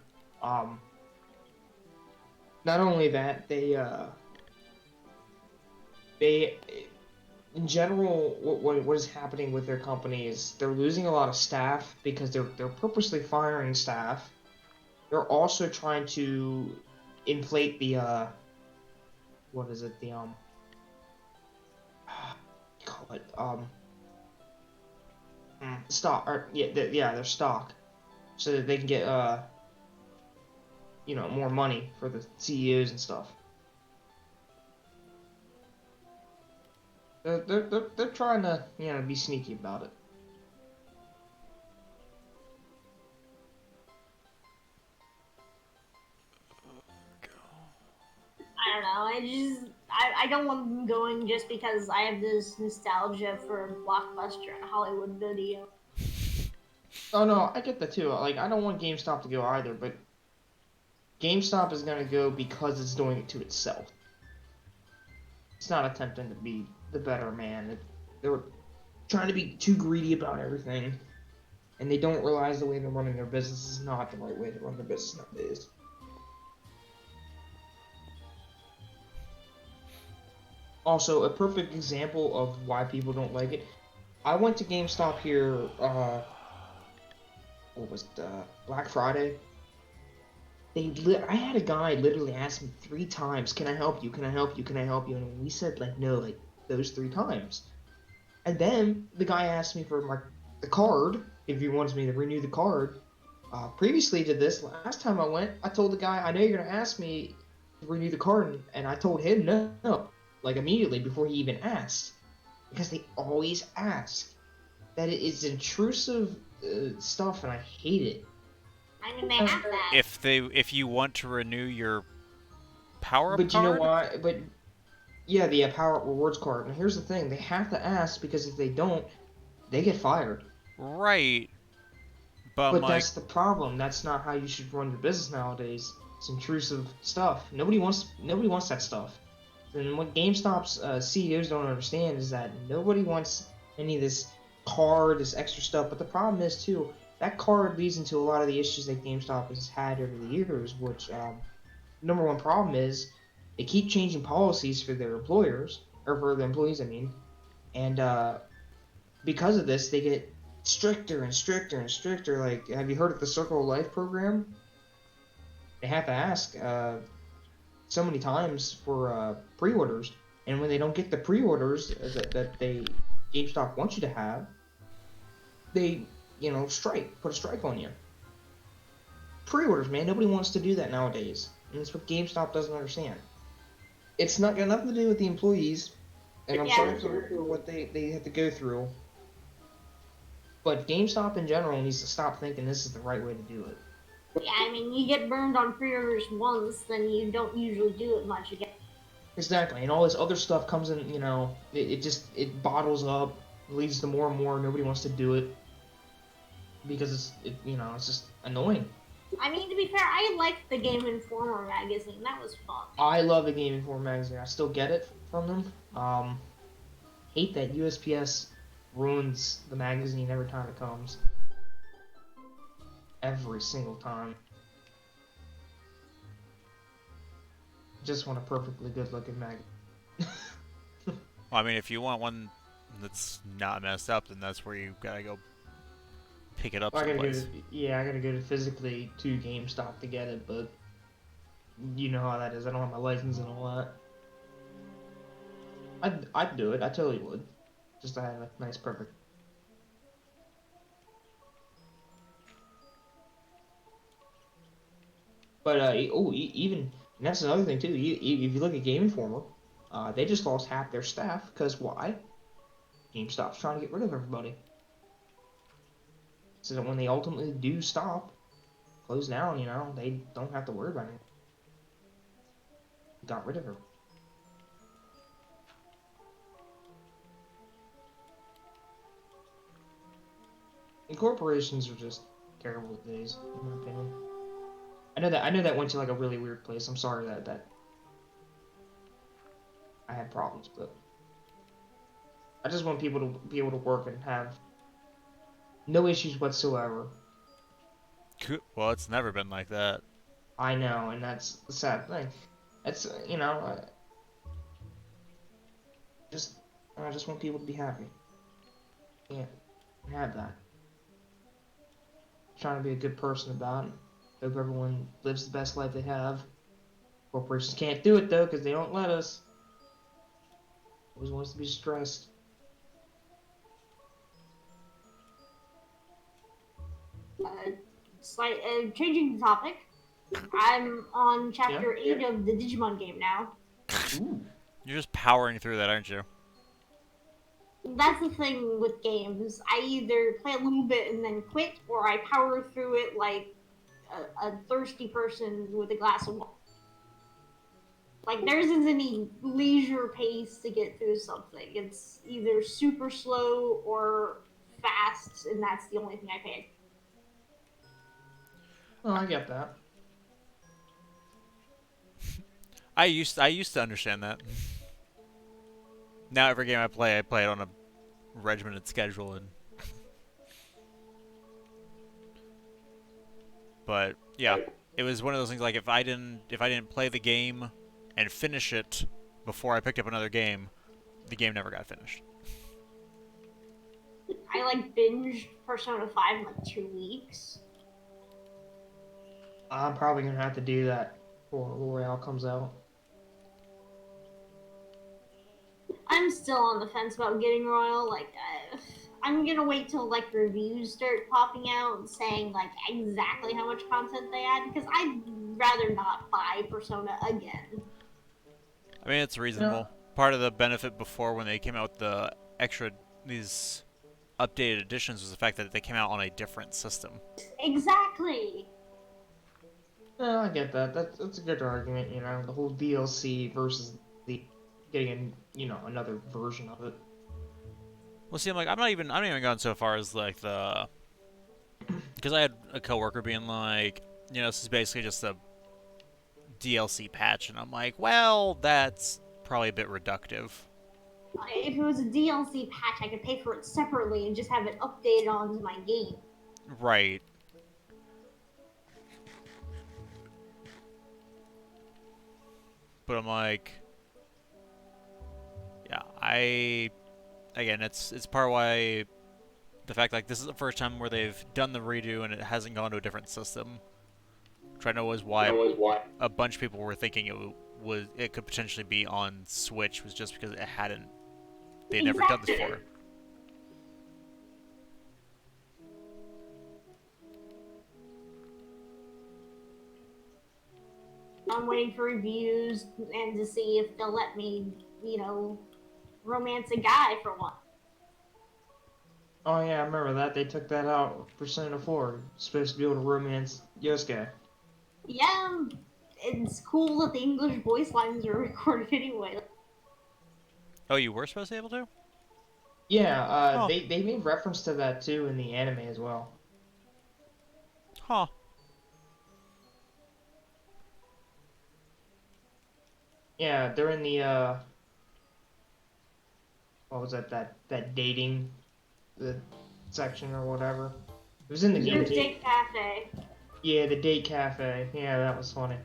Not only that, they in general, what is happening with their company is they're losing a lot of staff because they're purposely firing staff. They're also trying to inflate the what is it, the call it stock, or their stock, so that they can get you know, more money for the CEOs and stuff. They're trying to, you know, be sneaky about it. don't know. I don't want them going just because I have this nostalgia for Blockbuster and Hollywood Video. Oh no, I get that too. Like, I don't want GameStop to go either, but GameStop is gonna go because it's doing it to itself. It's not attempting to be the better man. They're trying to be too greedy about everything, and they don't realize the way they're running their business is not the right way to run their business nowadays. Also, a perfect example of why people don't like it. I went to GameStop here, what was it, Black Friday? I had a guy literally ask me 3 times, "Can I help you? Can I help you? Can I help you?" And we said like no, like those 3 times. And then the guy asked me for the card if he wants me to renew the card. Previously to this, last time I went, I told the guy, "I know you're gonna ask me to renew the card," and I told him no, like immediately before he even asked, because they always ask. That is intrusive stuff, and I hate it. I mean, they have that. If you want to renew your power-up But you card, know why? But yeah, the Power Up Rewards card. And here's the thing: they have to ask, because if they don't, they get fired. right? But But like, that's the problem. That's not how you should run your business nowadays. It's intrusive stuff. Nobody wants that stuff. And what GameStop's CEOs don't understand is that nobody wants any of this card, this extra stuff. But the problem is too, that card leads into a lot of the issues that GameStop has had over the years. Which number one problem is they keep changing policies for their employers, or for the employees, I mean, and because of this, they get stricter and stricter and stricter. Like, have you heard of the Circle of Life program? They have to ask so many times for pre-orders, and when they don't get the pre-orders that GameStop wants you to have, they put a strike on you. Pre-orders, man, nobody wants to do that nowadays, and that's what GameStop doesn't understand. It's not got nothing to do with the employees, and I'm sorry for what they have to go through. But GameStop in general needs to stop thinking this is the right way to do it. Yeah, I mean, you get burned on pre-orders once, then you don't usually do it much again. Exactly, and all this other stuff comes in, it bottles up, leads to more and more, nobody wants to do it. Because it's just annoying. I mean, to be fair, I liked the Game Informer magazine. That was fun. I love the Game Informer magazine. I still get it from them. Hate that USPS ruins the magazine every time it comes. Every single time. Just want a perfectly good looking magazine. well, I mean, if you want one that's not messed up, then that's where you gotta go pick it up I someplace. gotta go to physically to GameStop to get it, but you know how that is. I don't have my license and all that. I'd do it. I totally would. Just to have a nice, perfect. But even and that's another thing too. If you look at Game Informer, they just lost half their staff because why? GameStop's trying to get rid of everybody. So that when they ultimately do close down, they don't have to worry about it. Got rid of her. And corporations are just terrible these days, in my opinion. I know that went to like a really weird place. I'm sorry that I had problems, but I just want people to be able to work and have no issues whatsoever. Well, it's never been like that. I know, and that's the sad thing. That's I just want people to be happy. Yeah, have that. Trying to be a good person about it. Hope everyone lives the best life they have. Corporations can't do it though, because they don't let us. Always wants to be stressed. Changing the topic. I'm on chapter 8 of the Digimon game now. Ooh. You're just powering through that, aren't you? That's the thing with games. I either play a little bit and then quit, or I power through it like a thirsty person with a glass of water. Like there isn't any leisure pace to get through something. It's either super slow or fast, and that's the only thing I pick. Oh, I get that. I used to understand that. Now every game I play it on a regimented schedule, and but yeah, it was one of those things like if I didn't play the game and finish it before I picked up another game, the game never got finished. I like binged Persona 5 in like 2 weeks. I'm probably gonna have to do that before L'Oreal comes out. I'm still on the fence about getting Royal. Like, I'm gonna wait till like reviews start popping out and saying like exactly how much content they add because I'd rather not buy Persona again. I mean, it's reasonable. Part of the benefit before when they came out with the these updated editions was the fact that they came out on a different system. Exactly. Yeah, I get that. That's a good argument. You know, the whole DLC versus the getting another version of it. Well, see, I'm not even going so far as like because I had a coworker being like, this is basically just a DLC patch, and I'm like, well, that's probably a bit reductive. If it was a DLC patch, I could pay for it separately and just have it updated onto my game. Right. But I'm like, yeah, again, it's part of why the fact like this is the first time where they've done the redo and it hasn't gone to a different system. Which I know was why a bunch of people were thinking it could potentially be on Switch, was just because they'd never done this before. I'm waiting for reviews and to see if they'll let me, romance a guy for one. Oh yeah, I remember that. They took that out with Persona 4. Supposed to be able to romance Yosuke. Yeah, it's cool that the English voice lines are recorded anyway. Oh, you were supposed to be able to? Yeah, they made reference to that too in the anime as well. Huh. Yeah, during the what was that dating section or whatever. It was in the game. Date Cafe. Yeah, the date cafe. Yeah, that was funny.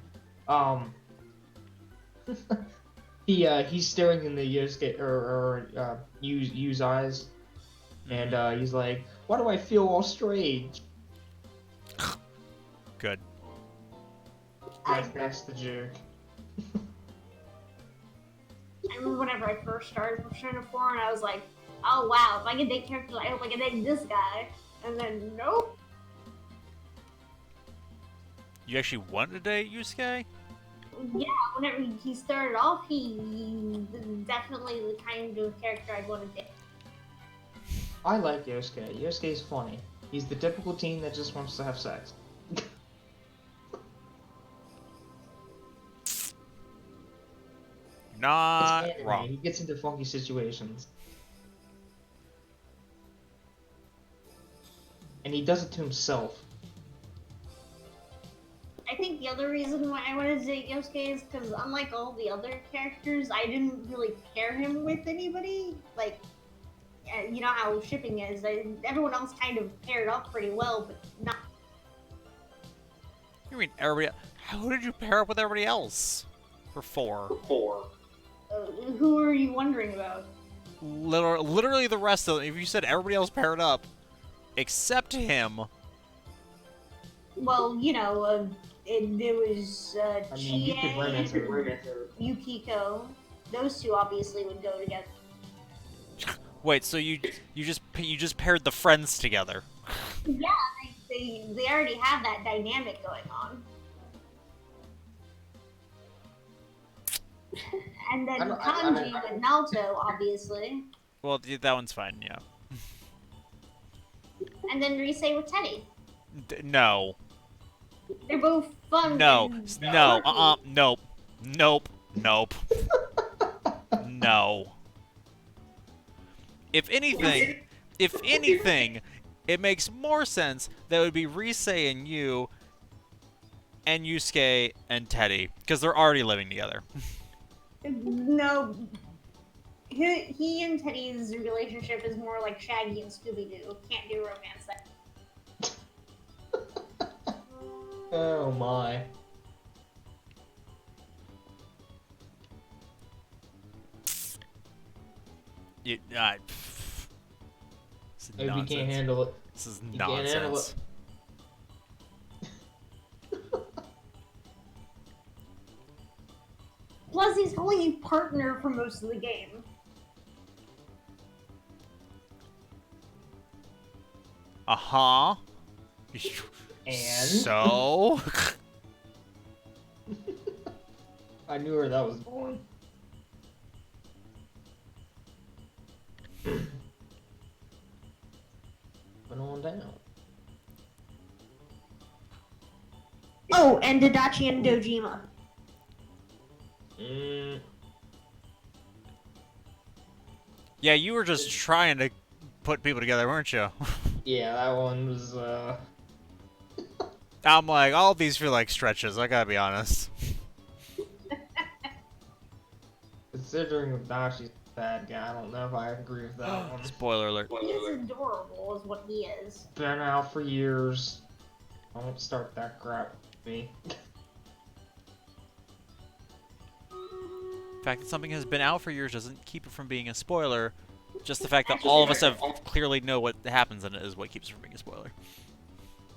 He's staring in the Yosuke Yu's eyes, and he's like, "Why do I feel all strange?" Good. That's the joke. I remember whenever I first started Persona 4 and I was like, oh wow, if I can date characters, I hope I can date this guy. And then, nope. You actually wanted to date Yusuke? Yeah, whenever he started off, he definitely the kind of character I'd want to date. I like Yosuke. Yosuke's funny. He's the typical teen that just wants to have sex. Not It's anime. wrong. He gets into funky situations. And he does it to himself. I think the other reason why I wanted to date Yosuke is because unlike all the other characters, I didn't really pair him with anybody. Like, you know how shipping is. Everyone else kind of paired up pretty well, but not. You mean everybody? How did you pair up with everybody else? For 4. Who are you wondering about? Literally the rest of them. If you said everybody else paired up, except him. Well, there was I mean, you could run Chie, into Yukiko. Those two obviously would go together. Wait, so you just paired the friends together? Yeah, they already have that dynamic going on. And then Kanji with Naoto, obviously. Well, that one's fine, yeah. And then Rise with Teddy. No. They're both fun. No. and No. quirky. Nope. Nope. Nope. No. If anything, it makes more sense that it would be Rise and you and Yusuke and Teddy, because they're already living together. No. He and Teddy's relationship is more like Shaggy and Scooby-Doo. Can't do romance there. Oh my. This is Maybe you nonsense. can't handle it. This is You can't handle nonsense. Plus, he's calling you partner for most of the game. Uh-huh. And So? I knew where that was going. Put on down. Oh, and Dadachi and Dojima. Yeah, you were just trying to put people together, weren't you? Yeah, that one was, I'm like, all of these feel like stretches, I gotta be honest. considering Dachi's a bad guy, I don't know if I agree with that one. Spoiler alert. He's adorable, is what he is. Been out for years. Don't start that crap with me. The fact that something has been out for years doesn't keep it from being a spoiler. Just the fact that all of us have clearly know what happens in it is what keeps it from being a spoiler.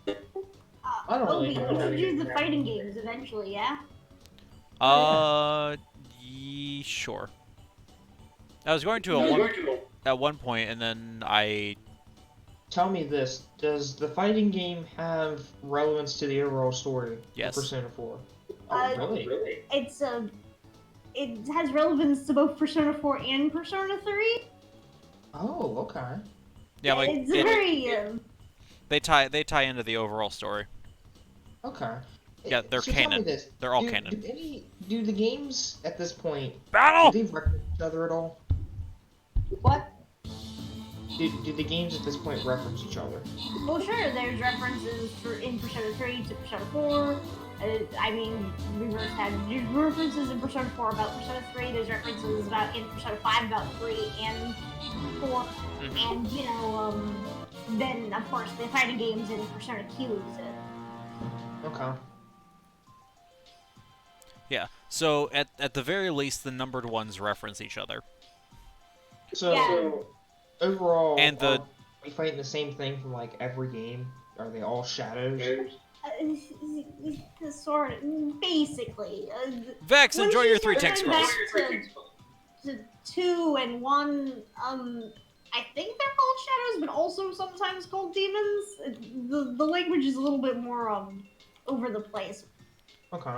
I don't Oh, really we know how to do get the there. fighting games eventually, yeah? Sure. I was going to at one point, and then I... Tell me this, does the fighting game have relevance to the overall story Yes. of Persona 4? Uh, Oh, really? It's it has relevance to both Persona 4 and Persona 3. Oh, okay. Yeah, like, It's very, they tie into the overall story. Okay. Yeah, they're So tell me canon. this, They're all do, canon. Do the games at this point, Battle! do they reference each other at all? what? Do the games at this point reference each other? Well, sure, there's references in Persona 3 to Persona 4. I mean, Reverse had references in Persona 4 about Persona 3. There's references in Persona 5 about 3 and 4. Mhm. And, you know, then, of course, the fighting games in Persona Q exist. Okay. Yeah, so at the very least, the numbered ones reference each other. So, Yeah. overall, And the- are we fighting the same thing from like every game? Are they all shadows? Sort of, basically. Vex, Once enjoy you your 3 start tank going scrolls. back to 2 and 1, I think they're called shadows, but also sometimes called demons. The language is a little bit more, over the place. Okay.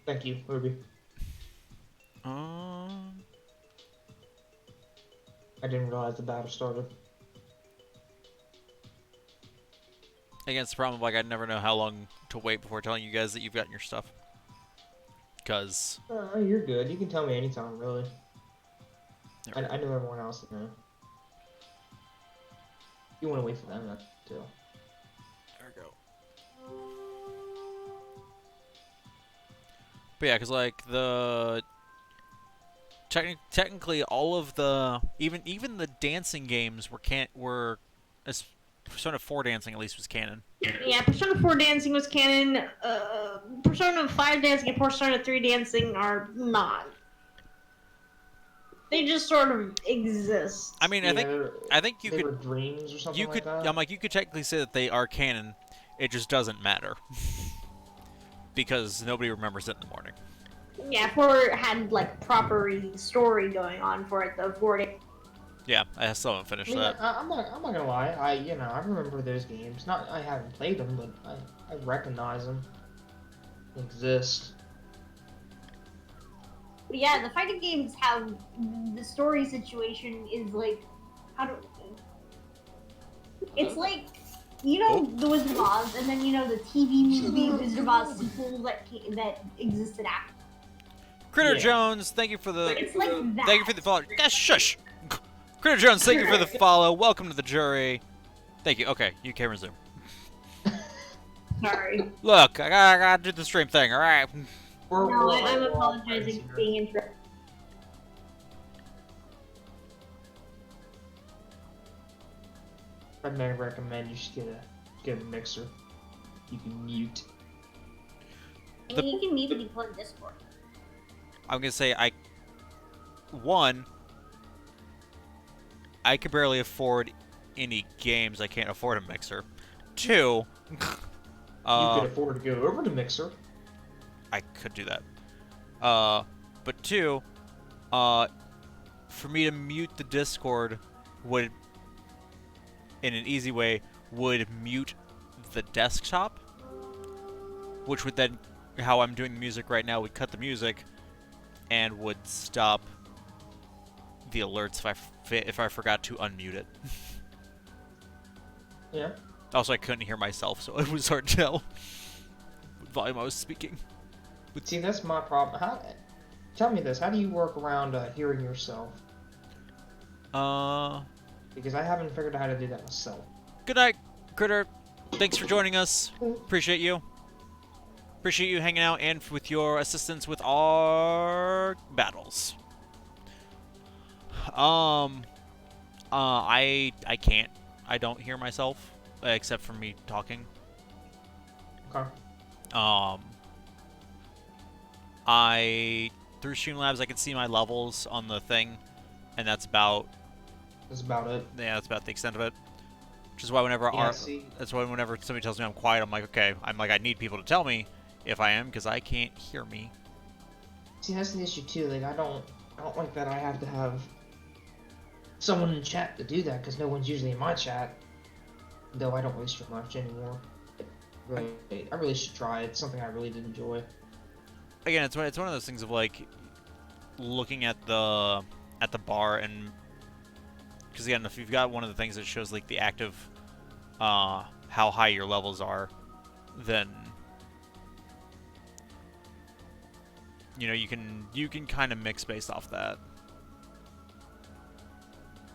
Thank you, Ruby. I didn't realize the battle started. Again, it's the problem, like, I never know how long to wait before telling you guys that you've gotten your stuff. Because... You're good. You can tell me anytime, really. There we I know everyone else that know. You want to wait for them, that's too. There we go. But yeah, because, like, the... Technically, all of the... Even the dancing games were as Persona 4 dancing, at least, was canon. Yeah, Persona 4 dancing was canon. Persona 5 dancing and Persona 3 dancing are not. They just sort of exist. I mean, I think you they could... were dreams or something You like could... that. I'm like, you could technically say that they are canon. It just doesn't matter. Because nobody remembers it in the morning. Yeah, 4 had, like, proper story going on for it, though. 4 did. Yeah, I still haven't finished that. I'm not gonna lie. I remember those games. Not I haven't played them, but I recognize them. They exist. But yeah, the fighting games have the story situation is like, how do? It's like, you know, The Wizard of Oz, and then you know the TV movie Wizard of Oz sequel that existed after. Critter Yeah. Jones, thank you for the It's like that. thank you for the follow. Gosh, shush. Critter Jones, thank you for the follow. Welcome to the jury. Thank you. Okay, you can resume. Sorry. Look, I gotta do the stream thing. All right. We're No, all- I'm we're all apologizing friends for here. being interrupted. I may recommend you should get a mixer. You can mute. I mean, you can mute people in Discord. I'm gonna say I could barely afford any games. I can't afford a mixer. 2, You could afford to go over to Mixer. I could do that. But 2, for me to mute the Discord would, in an easy way, would mute the desktop, which would then, how I'm doing the music right now, would cut the music and would stop the alerts if I forgot to unmute it. Yeah. Also, I couldn't hear myself, so it was hard to tell what volume I was speaking. See, that's my problem. Tell me this. How do you work around hearing yourself? Because I haven't figured out how to do that myself. Good night, Critter. Thanks for joining us. Appreciate you. Appreciate you hanging out and with your assistance with our battles. I can't. I don't hear myself except for me talking. Okay. Through Streamlabs I can see my levels on the thing, and that's about That's about it. that's about the extent of it. Which is why whenever Yeah, see. that's why whenever somebody tells me I'm quiet, I'm like, okay, I need people to tell me if I am, because I can't hear me. See, that's the issue too. Like, I don't like that I have to have someone in chat to do that because no one's usually in my chat. Though I don't really stream much anymore. I really should try. It's something I really did enjoy. Again, it's one of those things of like looking at the bar, and because again, if you've got one of the things that shows like the active how high your levels are, then you know you can kind of mix based off that.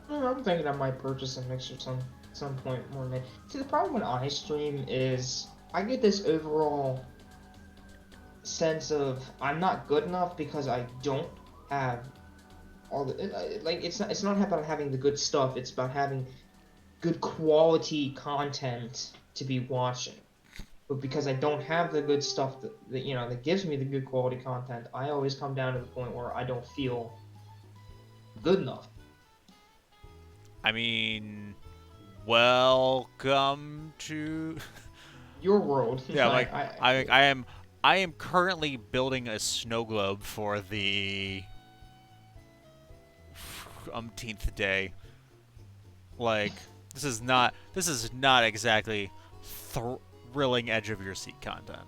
I'm thinking I might purchase a mixer some point more. See, the problem when I stream is I get this overall sense of I'm not good enough because I don't have all the like. It's not about having the good stuff. It's about having good quality content to be watching. But because I don't have the good stuff that gives me the good quality content, I always come down to the point where I don't feel good enough. I mean, welcome to Your world. yeah. Like I am currently building a snow globe for the umpteenth day. Like this is not exactly thrilling edge of your seat content.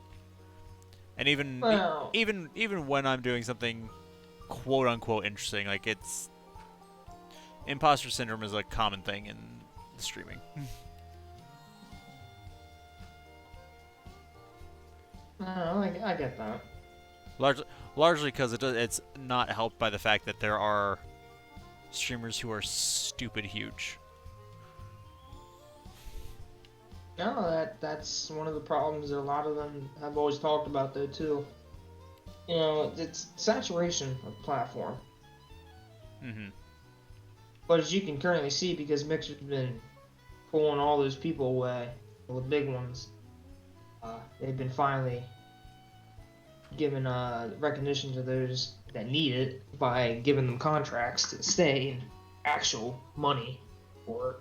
And even Well- even when I'm doing something quote unquote interesting, like it's imposter syndrome is a common thing in streaming. I get that. Largely because it's not helped by the fact that there are streamers who are stupid huge. No, that's one of the problems that a lot of them have always talked about though too. You know, it's saturation of platform. Mm-hmm. But as you can currently see, because Mixer's been pulling all those people away, the big ones, they've been finally giving recognition to those that need it by giving them contracts to stay and actual money for it.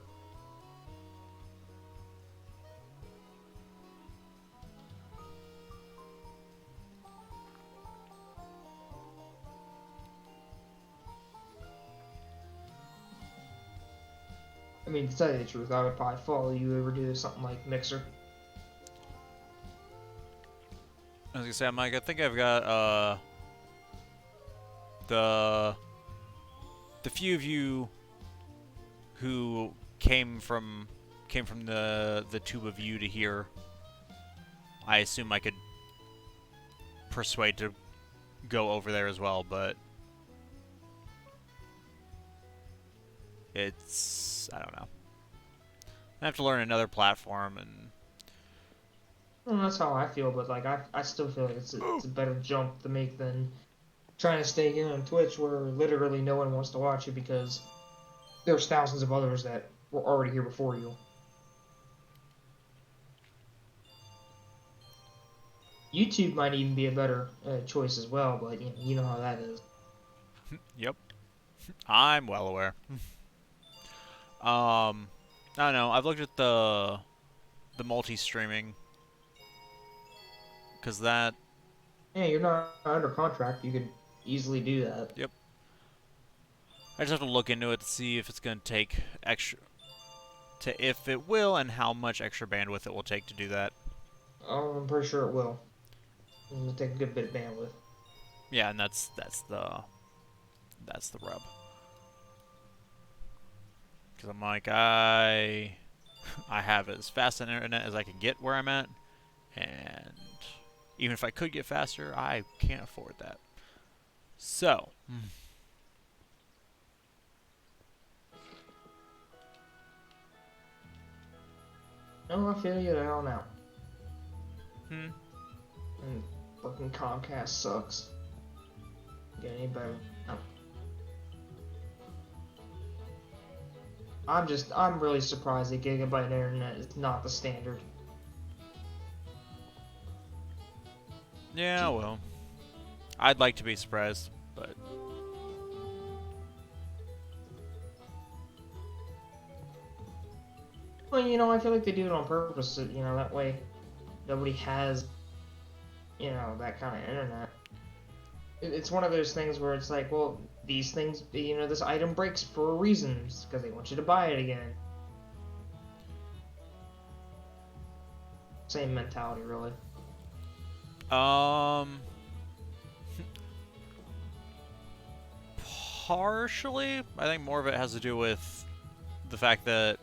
I mean, to tell you the truth, I would probably follow you over to something like Mixer. I was gonna say, Mike, I think I've got the few of you who came from the tube of you to here. I assume I could persuade to go over there as well, but it's, I don't know. I have to learn another platform, and Well, that's how I feel, but like I still feel like it's a better jump to make than trying to stay in on Twitch where literally no one wants to watch you because there's thousands of others that were already here before you. YouTube might even be a better choice as well, but you know how that is. yep, I'm well aware. I don't know. I've looked at the multi-streaming because that. Yeah, you're not under contract. You could easily do that. Yep. I just have to look into it to see if it's going to take extra, if it will, and how much extra bandwidth it will take to do that. Oh, I'm pretty sure it will. It'll take a good bit of bandwidth. Yeah, and that's the rub. Because I'm like, I have as fast an internet as I can get where I'm at, and even if I could get faster, I can't afford that. So, No, I feel you there on out. hmm. And fucking Comcast sucks. Get any better? No. I'm really surprised that gigabyte internet is not the standard. Yeah, well, I'd like to be surprised, but Well, I feel like they do it on purpose. So, that way nobody has, that kind of internet. It's one of those things where it's like, well, these things, this item breaks for a reason, because they want you to buy it again. Same mentality, really. partially, I think more of it has to do with the fact that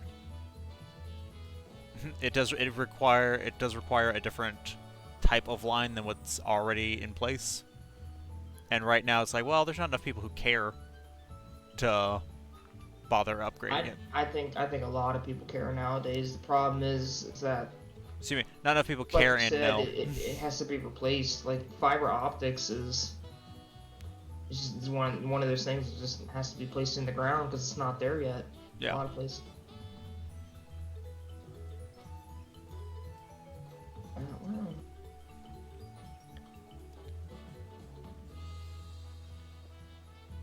it does require a different type of line than what's already in place. And right now it's like, well, there's not enough people who care to bother upgrading it. I think a lot of people care nowadays. The problem is that, Excuse me, not enough people like care you and said, know. it has to be replaced. Like fiber optics is one of those things that just has to be placed in the ground because it's not there yet. Yeah. A lot of places. Well,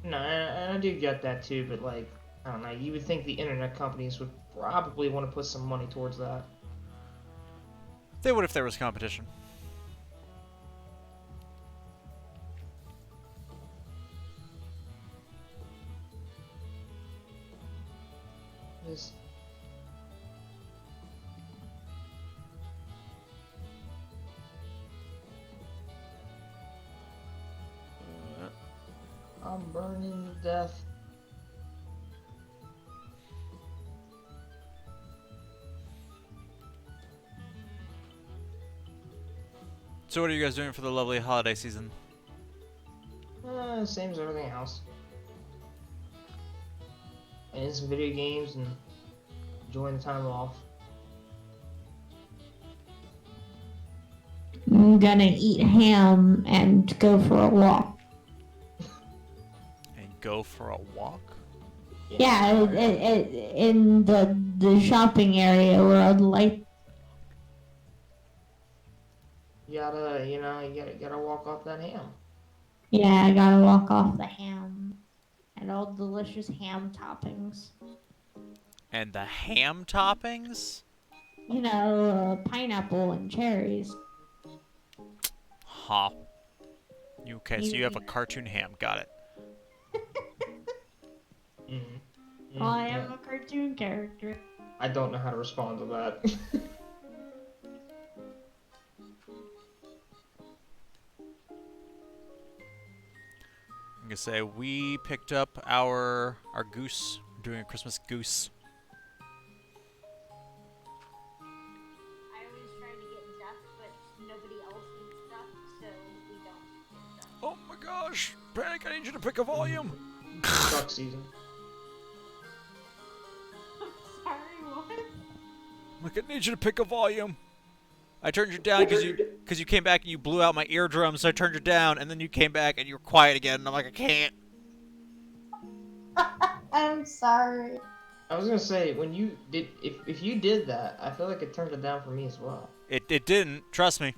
no, and I do get that too, but like, I don't know. You would think the internet companies would probably want to put some money towards that. They would if there was competition. Just I'm burning to death. So what are you guys doing for the lovely holiday season? Same as everything else. And some video games and enjoying the time off. I'm gonna eat ham and go for a walk. And go for a walk? Yeah, in the shopping area where I'd like. You gotta walk off that ham. Yeah, I gotta walk off the ham and all delicious ham toppings. And the ham toppings? Pineapple and cherries. Huh. Okay, so you have a cartoon ham. Got it. Mm-hmm. Well, I am a cartoon character. I don't know how to respond to that. I'm gonna say we picked up our goose. We're doing a Christmas goose. I always try to get duck, but nobody else eats duck, so we don't get duck. Oh my gosh! Panic, I need you to pick a volume! Truck season. Sorry, what? Look, I need you to pick a volume. I turned you down because you came back and you blew out my eardrums, so I turned you down, and then you came back and you were quiet again, and I'm like, I can't. I'm sorry. I was gonna say, when you did, if you did that, I feel like it turned it down for me as well. It didn't, trust me.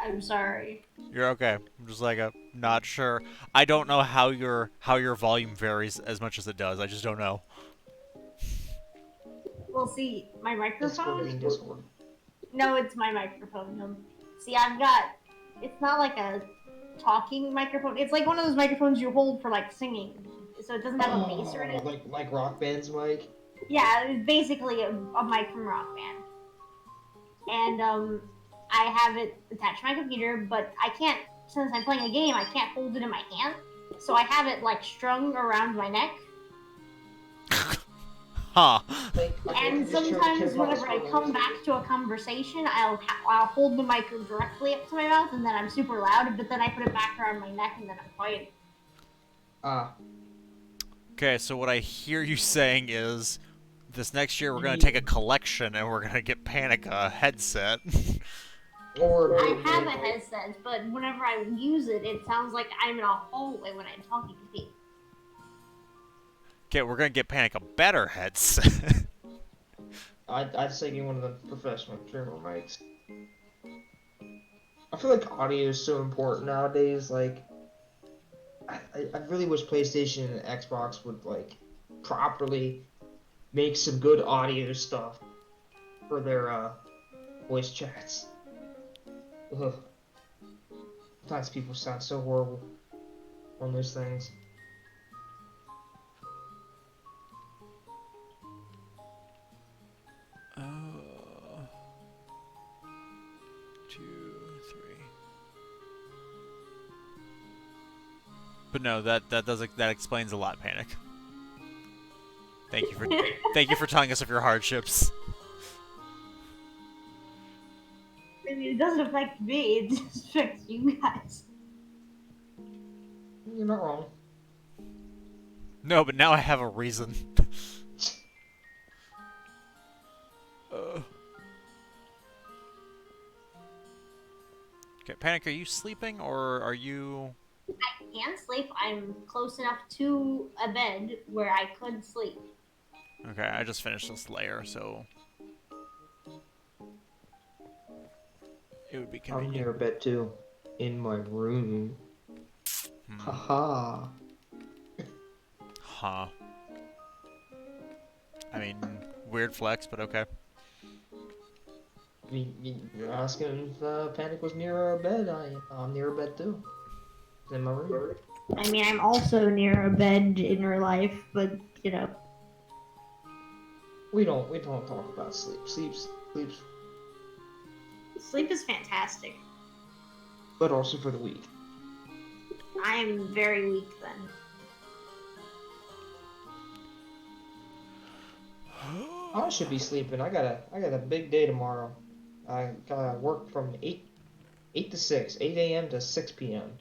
I'm sorry. You're okay. I'm just like not sure. I don't know how your volume varies as much as it does. I just don't know. Well, see, my Discord being microphone. Discord. No, it's my microphone. See, I've got. It's not like a talking microphone. It's like one of those microphones you hold for like singing, so it doesn't have a bass or anything. Like Rock Band's mic. Yeah, it's basically a mic from Rock Band. And I have it attached to my computer, but I can't. Since I'm playing a game, I can't hold it in my hand. So I have it like strung around my neck. Huh. And sometimes whenever I come back to a conversation, I'll hold the mic directly up to my mouth, and then I'm super loud. But then I put it back around my neck, and then I'm quiet. Okay, so what I hear you saying is, this next year we're gonna take a collection and we're gonna get Panic a headset. Or I have a headset, but whenever I use it, it sounds like I'm in a hallway when I'm talking to people. Okay, we're gonna get Panic a better headset. I'd say get one of the professional streamer mics. I feel like audio is so important nowadays. Like, I really wish PlayStation and Xbox would like properly make some good audio stuff for their voice chats. Ugh. Sometimes people sound so horrible on those things. But no, that explains a lot, Panic. Thank you for telling us of your hardships. I mean, it doesn't affect me, it just affects you guys. You're not wrong. No, but now I have a reason. Okay, Panic, are you sleeping or are you? I can sleep. I'm close enough to a bed where I could sleep. Okay, I just finished this layer, so it would be I'm convenient. near bed too, in my room. Haha. Huh. I mean, weird flex, but okay. You're asking if Panic was near a bed. I'm near a bed too. It's in my room. I mean, I'm also near a bed in real life, but you know. We don't talk about sleep. Sleep is fantastic. But also for the weak. I am very weak then. I should be sleeping. I got a big day tomorrow. I gotta work from 8 to 6, 8 a.m. to 6 p.m.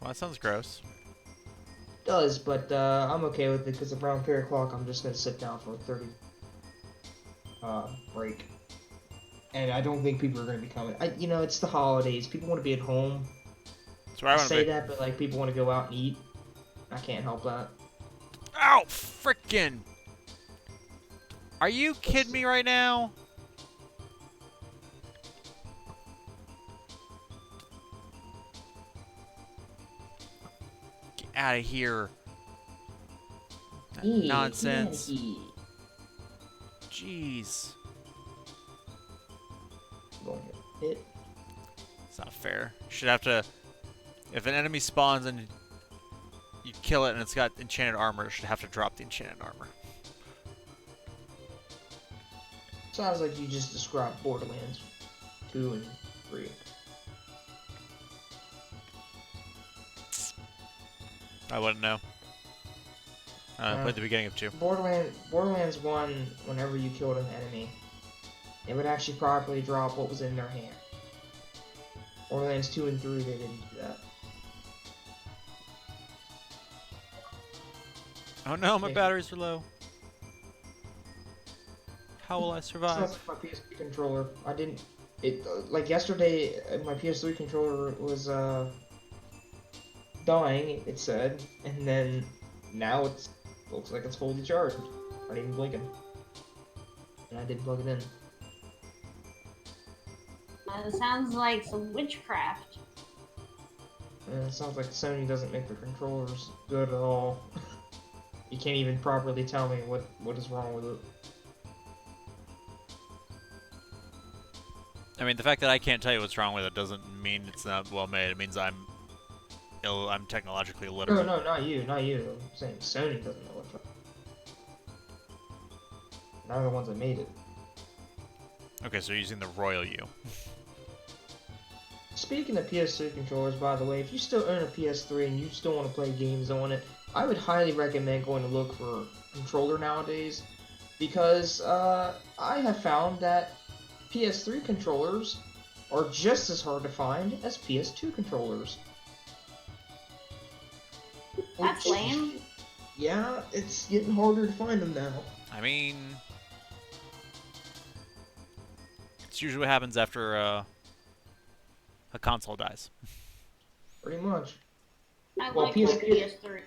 Well, that sounds gross. Does, but I'm okay with it because around 3 o'clock I'm just gonna sit down for a 30 break. And I don't think people are gonna be coming. It's the holidays. People want to be at home. That's where I I want to say be. that, but like people want to go out and eat. I can't help that. Ow! Frickin'! Are you kidding me right now? Get out of here. That nonsense. Jeez. Going to hit. It's not fair. You should have to... If an enemy spawns and you kill it and it's got enchanted armor, it should have to drop the enchanted armor. Sounds like you just described Borderlands 2 and 3. I wouldn't know. I played the beginning of 2. Borderlands 1, whenever you killed an enemy, it would actually properly drop what was in their hand. Borderlands 2 and 3, they didn't do that. Oh no, my Yeah. batteries are low. How will I It's survive? not my PS3 controller. I didn't. It like yesterday, my PS3 controller was dying. It said, and then now it's looks like it's fully charged. Not even blinking. And I did plug it in. It sounds like some witchcraft. And it sounds like Sony doesn't make their controllers good at all. You can't even properly tell me what is wrong with it. I mean, the fact that I can't tell you what's wrong with it doesn't mean it's not well made. It means I'm technologically illiterate. No, not you. I'm saying Sony doesn't know what's wrong. They're the ones that made it. Okay, so you're using the Royal U. Speaking of PS3 controllers, by the way, if you still own a PS3 and you still want to play games on it, I would highly recommend going to look for a controller nowadays, because I have found that PS3 controllers are just as hard to find as PS2 controllers. That's Which- lame. Yeah, it's getting harder to find them now. I mean, it's usually what happens after a console dies. Pretty much. I Well, like my PS3.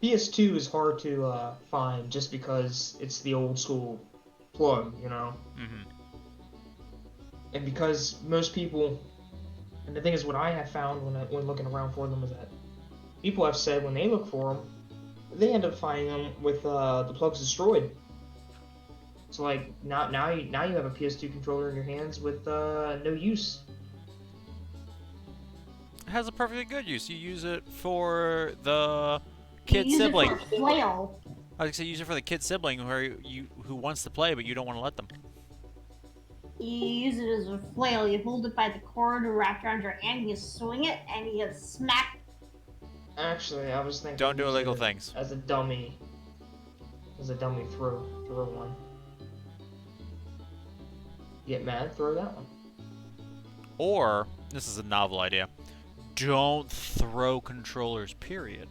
PS2 is hard to find just because it's the old school plug, you know? Mm-hmm. And because most people, and the thing is, what I have found when looking around for them is that people have said when they look for them, they end up finding them with the plugs destroyed. So like now you have a PS2 controller in your hands with no use. It has a perfectly good use. You use it for the You kid use it sibling. for a flail. I was gonna say use it for the kid sibling who wants to play, but you don't want to let them. You use it as a flail. You hold it by the cord wrapped around your hand. You swing it and you smack. Actually, I was thinking Don't do use illegal it things. as a dummy throw one. Get mad, throw that one. Or this is a novel idea. Don't throw controllers. Period.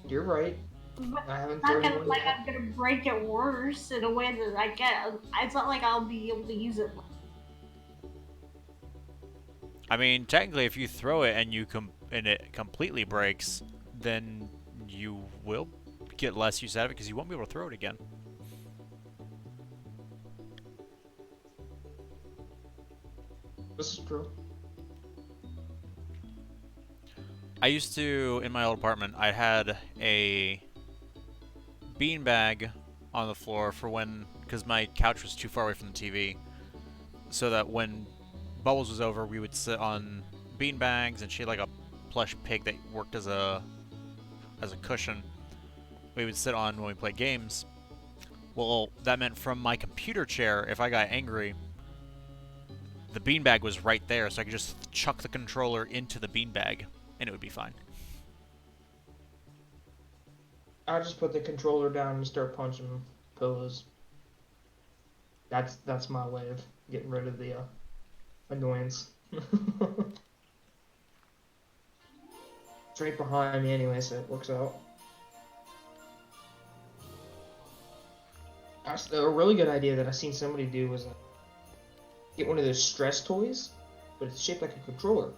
You're right. But I haven't it's not thrown gonna, one like yet. I'm gonna break it worse in a way that I get. It's not like I'll be able to use it. I mean, technically, if you throw it and and it completely breaks, then you will get less use out of it because you won't be able to throw it again. This is true. I used to, in my old apartment, I had a beanbag on the floor for when, because my couch was too far away from the TV, so that when Bubbles was over, we would sit on beanbags, and she had like a plush pig that worked as a cushion. We would sit on when we played games. Well, that meant from my computer chair, if I got angry, the beanbag was right there, so I could just chuck the controller into the beanbag, and it would be fine. I just put the controller down and start punching pillows. That's my way of getting rid of the annoyance. It's right behind me anyway, so it works out. Actually, a really good idea that I seen somebody do was get one of those stress toys, but it's shaped like a controller.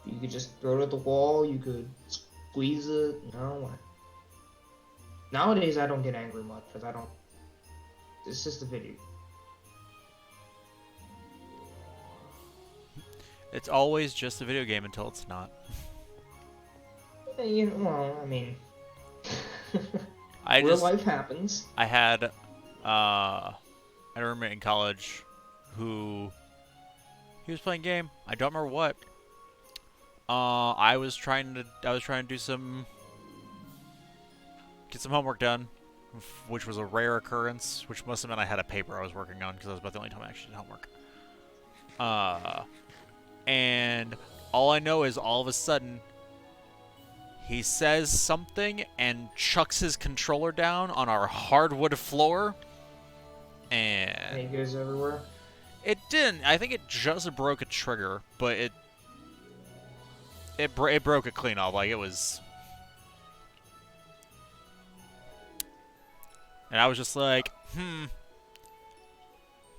You could just throw it at the wall, you could squeeze it, you know. Nowadays, I don't get angry much, because I don't... It's just a video. It's always just a video game until it's not. You know, well, I mean... I real just, life happens. I had a roommate in college who he was playing a game. I don't remember what. I was trying to do get some homework done, which was a rare occurrence, which must have meant I had a paper I was working on because that was about the only time I actually did homework. And all I know is all of a sudden he says something and chucks his controller down on our hardwood floor. And it And goes everywhere. it didn't. I think it just broke a trigger, but it broke it clean off. Like, it was. And I was just like,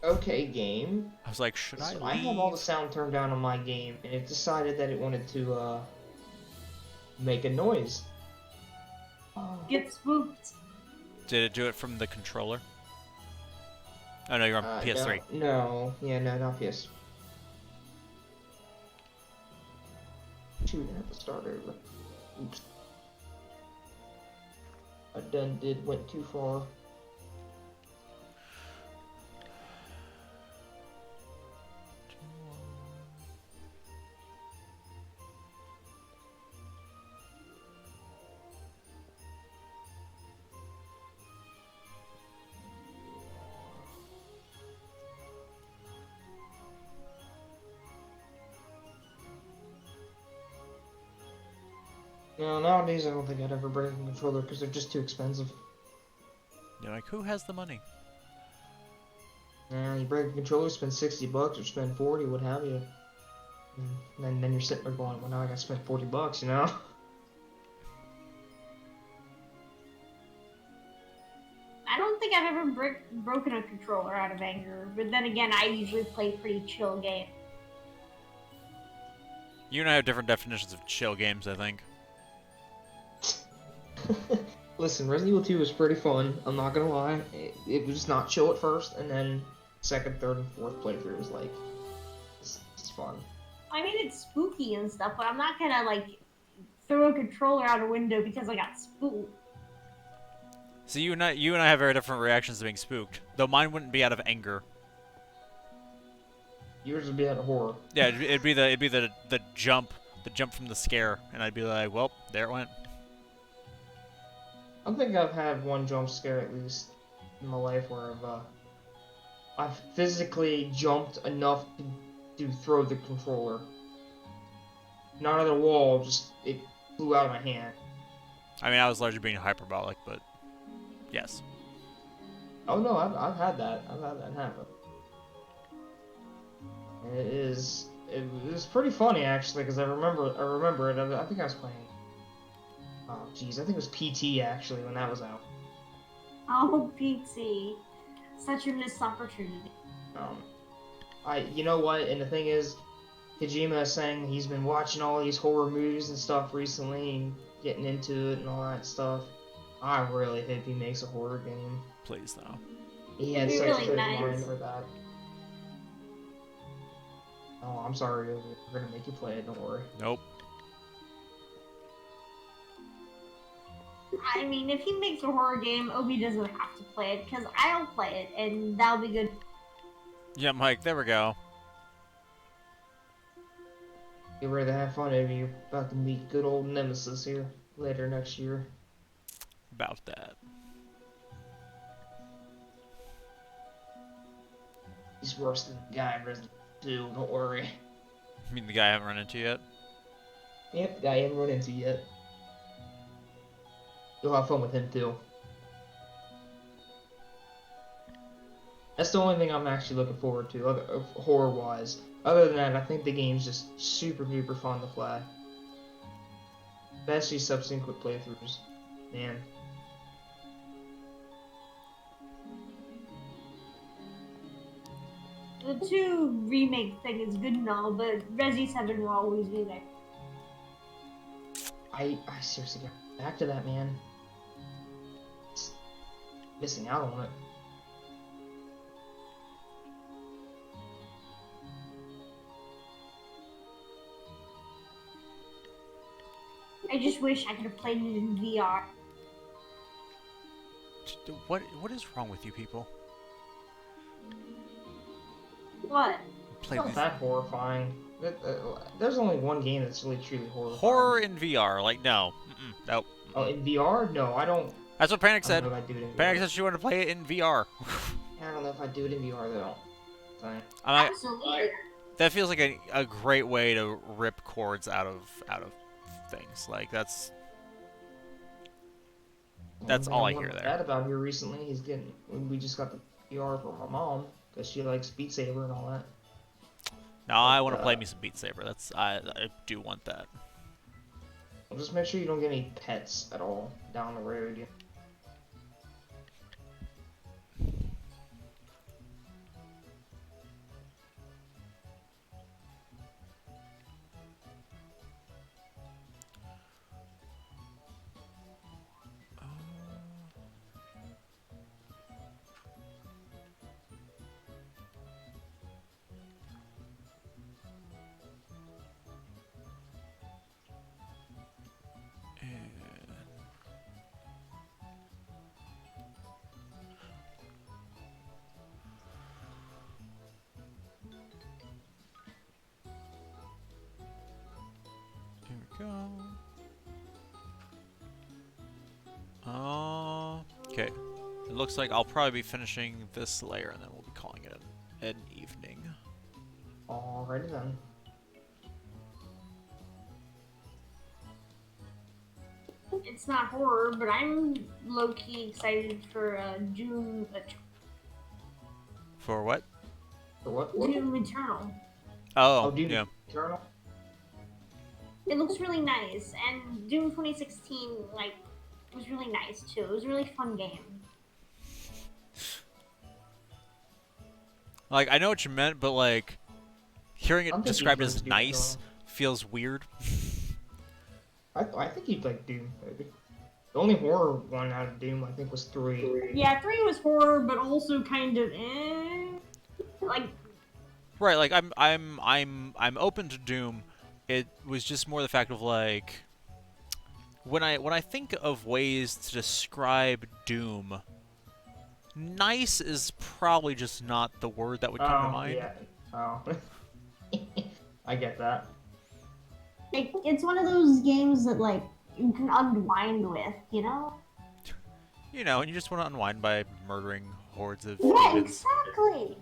Okay, game. I was like, should I So leave? I have all the sound turned down on my game, and it decided that it wanted to make a noise. Oh. Get spooked. Did it do it from the controller? Oh, no, you're on PS3. No, yeah, no, not PS. Shoot, I have to start over. Oops. I went too far. No, nowadays I don't think I'd ever break a controller because they're just too expensive. You're like, who has the money? You break a controller, spend $60 or spend 40, what have you. And then you're sitting there going, well, now I gotta spend $40, you know? I don't think I've ever broken a controller out of anger, but then again, I usually play pretty chill games. You and I have different definitions of chill games, I think. Listen, Resident Evil 2 was pretty fun, I'm not gonna lie. It was not chill at first, and then second, third, and fourth playthrough was like, it's fun. I mean, it's spooky and stuff, but I'm not gonna, like, throw a controller out a window because I got spooked. So you and I have very different reactions to being spooked. Though mine wouldn't be out of anger. Yours would be out of horror. Yeah, it'd be the jump from the scare, and I'd be like, well, there it went. I think I've had one jump scare at least in my life where I've physically jumped enough to throw the controller. Not at the wall, just it flew out of my hand. I mean, I was largely being hyperbolic, but yes. Oh no, I've had that. I've had that happen. And it was pretty funny actually because I remember it. I think I was playing. Oh jeez, I think it was PT actually when that was out. Oh, PT. Such a missed opportunity. You know what? And the thing is, Kojima is saying he's been watching all these horror movies and stuff recently and getting into it and all that stuff. I really hope he makes a horror game. Please, no. He had It'd such be a really good nice. mind for that. Oh, I'm sorry, we're gonna make you play it, don't worry. Nope. I mean, if he makes a horror game, Obi doesn't have to play it, because I'll play it, and that'll be good. Yeah, Mike, there we go. Get ready to have fun, Obi. You're about to meet good old Nemesis here later next year. About that. He's worse than the guy in Resident Evil 2, don't worry. You mean the guy I haven't run into yet? Yep, the guy you haven't run into yet. You'll have fun with him too. That's the only thing I'm actually looking forward to, horror-wise. Other than that, I think the game's just super duper fun to play. Especially subsequent playthroughs. Man. The 2 remake thing is good and all, but Resi 7 will always be there. I seriously got back to that, man. It's missing out on it. I just wish I could have played it in VR. What is wrong with you people? What? Play It's not these that horrifying. There's only one game that's really truly horrifying. horror in VR. Like, no. Nope. Oh, in VR? No, I don't. That's what Panic I said. don't know if I do it in Panic VR. said she wanted to play it in VR. I don't know if I do it in VR though. Fine. Absolutely. That feels like a great way to rip cords out of things. Like, that's all I hear there. Bad about here recently. We just got the VR for my mom because she likes Beat Saber and all that. Now I want to uh, play me some Beat Saber. I do want that. Well, just make sure you don't get any pets at all down the road. Here we go. Okay. It looks like I'll probably be finishing this layer and then we'll be calling it an evening. Alrighty then. It's not horror, but I'm low-key excited for For what? For what? Doom Eternal. Oh, Doom yeah. Eternal? It looks really nice, and Doom 2016 was really nice too. It was a really fun game. Like, I know what you meant, but like, hearing I'm it thinking described Doom as Eternal. nice feels weird. I think you'd like Doom, maybe. The only horror one out of Doom, I think, was 3. Yeah, 3 was horror, but also kind of like Right, like I'm open to Doom. It was just more the fact of like when I think of ways to describe Doom, nice is probably just not the word that would come to mind. Yeah. Oh. I get that. it's one of those games that like you can unwind with, you know? You know, and you just want to unwind by murdering hordes of Yeah, demons. exactly.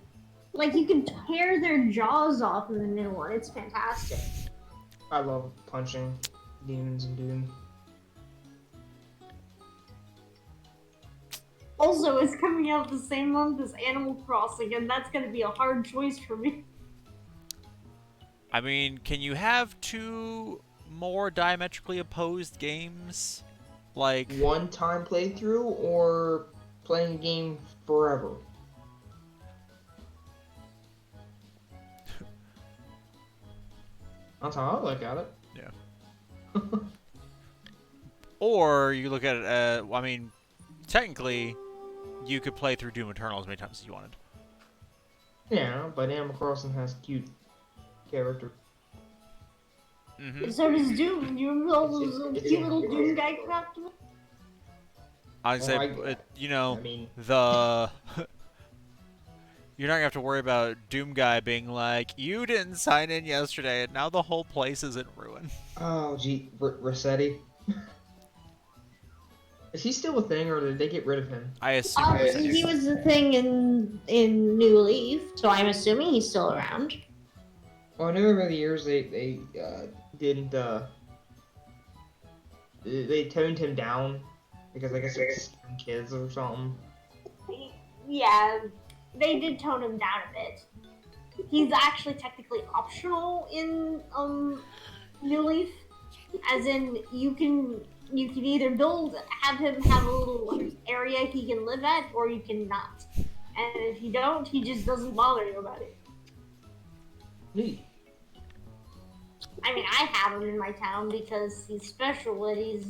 Like you can tear their jaws off in the middle, and it's fantastic. I love punching demons in Doom. Also, it's coming out the same month as Animal Crossing, and that's gonna be a hard choice for me. I mean, can you have two more diametrically opposed games? Like, One-time playthrough or playing a game forever? That's how I look at it. Yeah. Or you look at it, I mean, technically, you could play through Doom Eternal as many times as you wanted. Yeah, but Animal Crossing has cute character. Mm-hmm. So does Doom. You remember all those It's- cute little Doom guy crap? I'd say, I you know, mean, the... You're not gonna have to worry about Doom Guy being like, you didn't sign in yesterday, and now the whole place is in ruin. oh gee, Rossetti. Is he still a thing, or did they get rid of him? I assume it's- He was the thing in New Leaf, so I'm assuming he's still around. Well, I know over the years they didn't they toned him down because I guess it's kids or something. Yeah, they did tone him down a bit. He's actually technically optional in New Leaf, as in you can either have him have a little area he can live at, or you can not. And if you don't, he just doesn't bother you about it. Neat. I mean, I have him in my town because he's special and he's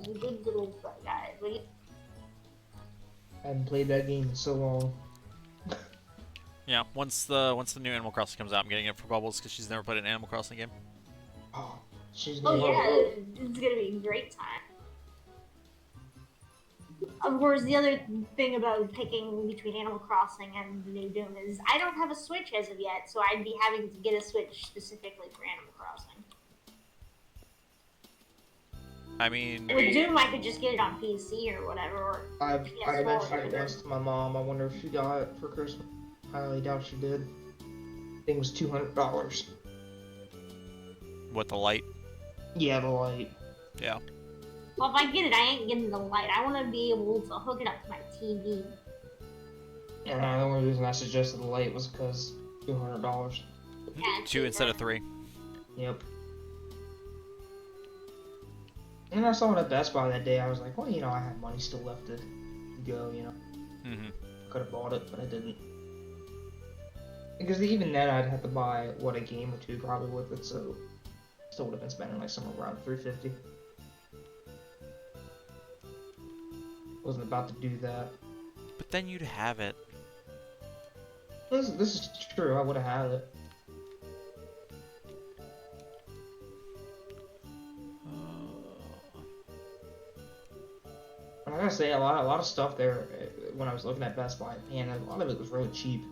a good little guy. But I haven't played that game in so long. Yeah, once the new Animal Crossing comes out, I'm getting it for Bubbles because she's never played an Animal Crossing game. Oh, she's oh gonna yeah, it's gonna be a great time. Of course, the other thing about picking between Animal Crossing and the new Doom is I don't have a Switch as of yet, so I'd be having to get a Switch specifically for Animal Crossing. I mean, With Doom, I could just get it on PC or whatever. Or I PS4 mentioned it or once to my mom. I wonder if she got it for Christmas. I highly doubt she did. I think it was $200. what, the light? Yeah, the light. Yeah. well, if I get it, I ain't getting the light. I want to be able to hook it up to my TV. And the only reason I suggested the light was because $200. Yeah, 2 instead of 3. Yep. And I saw it at Best Buy that day. I was like, well, I had money still left to go. Mm-hmm. Could have bought it, but I didn't. Because even then, I'd have to buy a game or two probably with it, so still would have been spending like somewhere around $350. Wasn't about to do that. But then you'd have it. This is true. I would have had it. I gotta say, a lot of stuff there when I was looking at Best Buy, man, a lot of it was really cheap.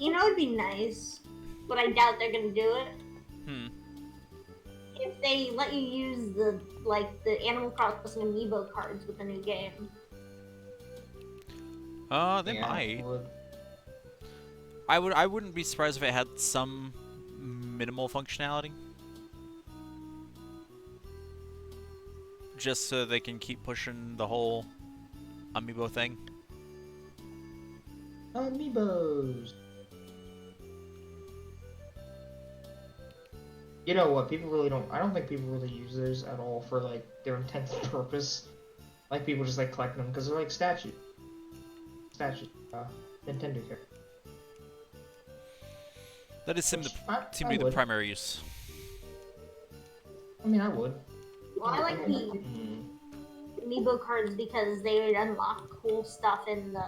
It'd be nice, but I doubt they're gonna do it. Hmm. If they let you use the Animal Crossing amiibo cards with the new game. They Yeah, might. would. I wouldn't be surprised if it had some minimal functionality. Just so they can keep pushing the whole amiibo thing. Amiibos. You know what? People really don't. I don't think people really use those at all for like their intended purpose. Like people just like collecting them because they're like statue, Nintendo character. That is seem Which to I be the would. primary use. I mean, I would. Well, I like the amiibo cards because they would unlock cool stuff in the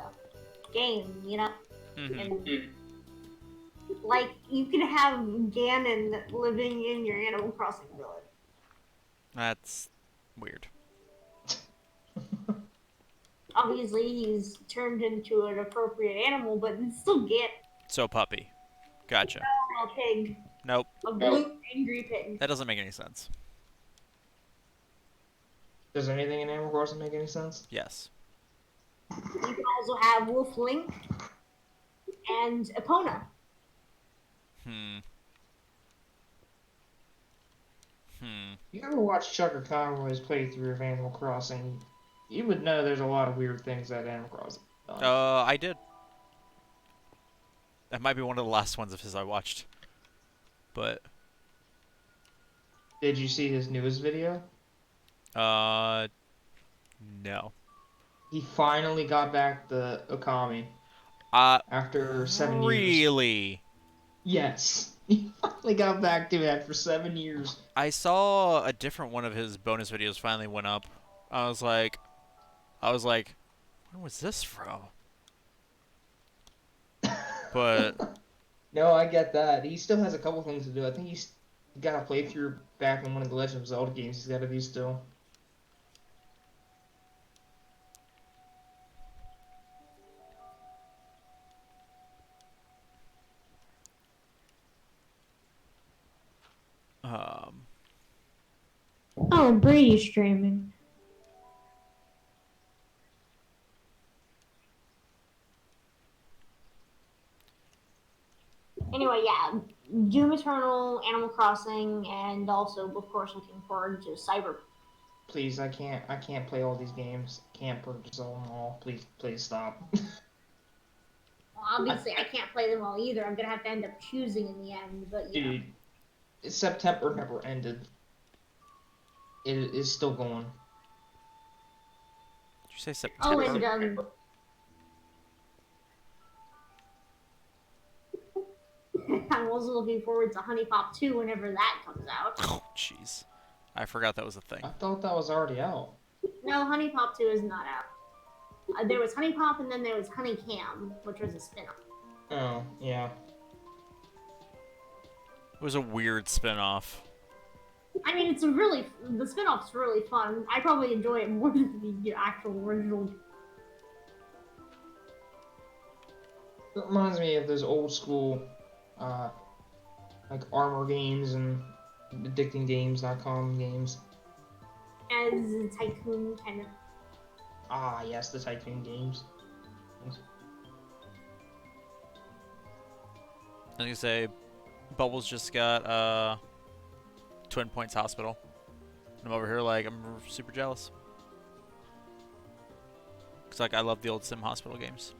game, Mm-hmm. And like you could have Ganon living in your Animal Crossing village. That's weird. Obviously, he's turned into an appropriate animal, but it's still Ganon, So puppy. Gotcha. a pig, Nope. a blue angry pig. That doesn't make any sense. Does anything in Animal Crossing make any sense? Yes. You can also have Wolf Link and Epona. Hmm. You ever watch Chucker Conroy's playthrough of Animal Crossing? You would know there's a lot of weird things that Animal Crossing does. I did. That might be one of the last ones of his I watched. But, Did you see his newest video? no. He finally got back the Okami after 7 years. Really? Yes. He finally got back to it after 7 years. I saw a different one of his bonus videos finally went up. I was like, when was this from? But No, I get that. He still has a couple things to do. I think he's got a playthrough back in one of the Legend of Zelda games he's got to do still. Oh, Brady's streaming. Anyway, yeah, Doom Eternal, Animal Crossing, and also, of course, looking forward to Cyber. Please, I can't play all these games. Can't purchase them all. Please stop. Well, obviously, I can't play them all either. I'm gonna have to end up choosing in the end, but yeah. Dude, September never ended. It is still going. did you say Oh, September? and I'm also looking forward to Honey Pop 2 whenever that comes out. Oh, jeez. I forgot that was a thing. I thought that was already out. No, Honey Pop 2 is not out. There was Honey Pop and then there was Honey Cam, which was a spin-off. Oh, yeah. It was a weird spin-off. I mean, the spin-off's really fun. I probably enjoy it more than the actual original. It reminds me of those old school, like Armor games and addictinggames.com games. As a tycoon kind of. Ah, yes, the Tycoon games. I was gonna say, Bubbles just got Twin Points Hospital. I'm over here like I'm super jealous. Because like I love the old Sim Hospital games.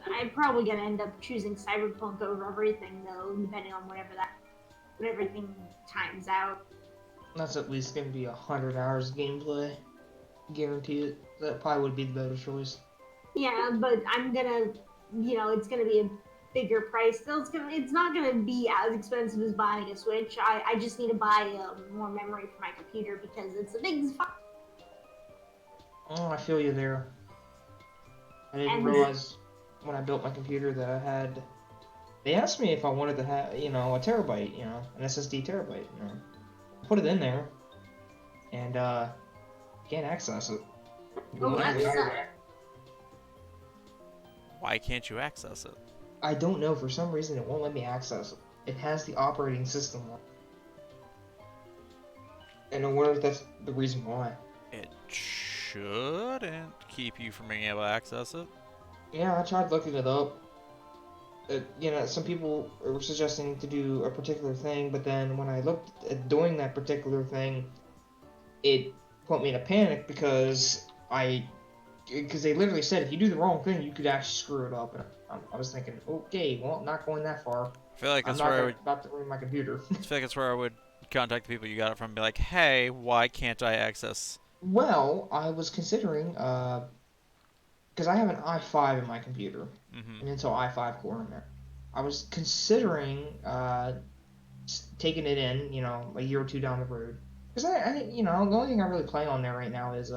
I'm probably gonna end up choosing Cyberpunk over everything though, depending on when everything times out. That's at least gonna be 100 hours of gameplay. Guarantee it. That probably would be the better choice. Yeah, but I'm gonna, it's gonna be a bigger price. Still, it's not gonna be as expensive as buying a Switch. I just need to buy more memory for my computer because it's a big. Oh, I feel you there. I didn't And- realize when I built my computer that I had. They asked me if I wanted to have, a terabyte, an SSD terabyte, Put it in there, and can't access it. Oh, that's Why can't you access it? I don't know. For some reason, it won't let me access it. It has the operating system on. And I wonder if that's the reason why. It shouldn't keep you from being able to access it. Yeah, I tried looking it up. Some people were suggesting to do a particular thing, but then when I looked at doing that particular thing, it put me in a panic because they literally said if you do the wrong thing, you could actually screw it up. And I was thinking, okay, well, I'm not going that far. I feel like I'm that's not where I would. about to ruin my computer. I feel like that's where I would contact the people you got it from and be like, hey, why can't I access? Well, I was considering, because I have an i5 in my computer, Mm-hmm. an Intel i5 core in there. I was considering taking it in, a year or two down the road. Because the only thing I really play on there right now is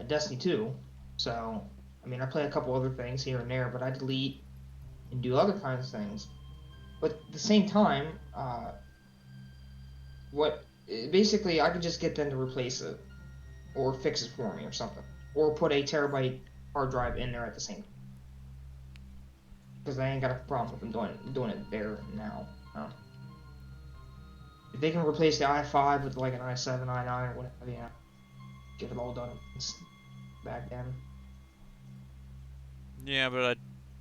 Destiny 2. So, I mean, I play a couple other things here and there, but I delete and do other kinds of things. But at the same time, basically I could just get them to replace it or fix it for me or something, or put a terabyte hard drive in there at the same time, because I ain't got a problem with them doing it there now. If they can replace the i5 with like an i7, i9, or whatever, yeah, get it all done back then. Yeah, but I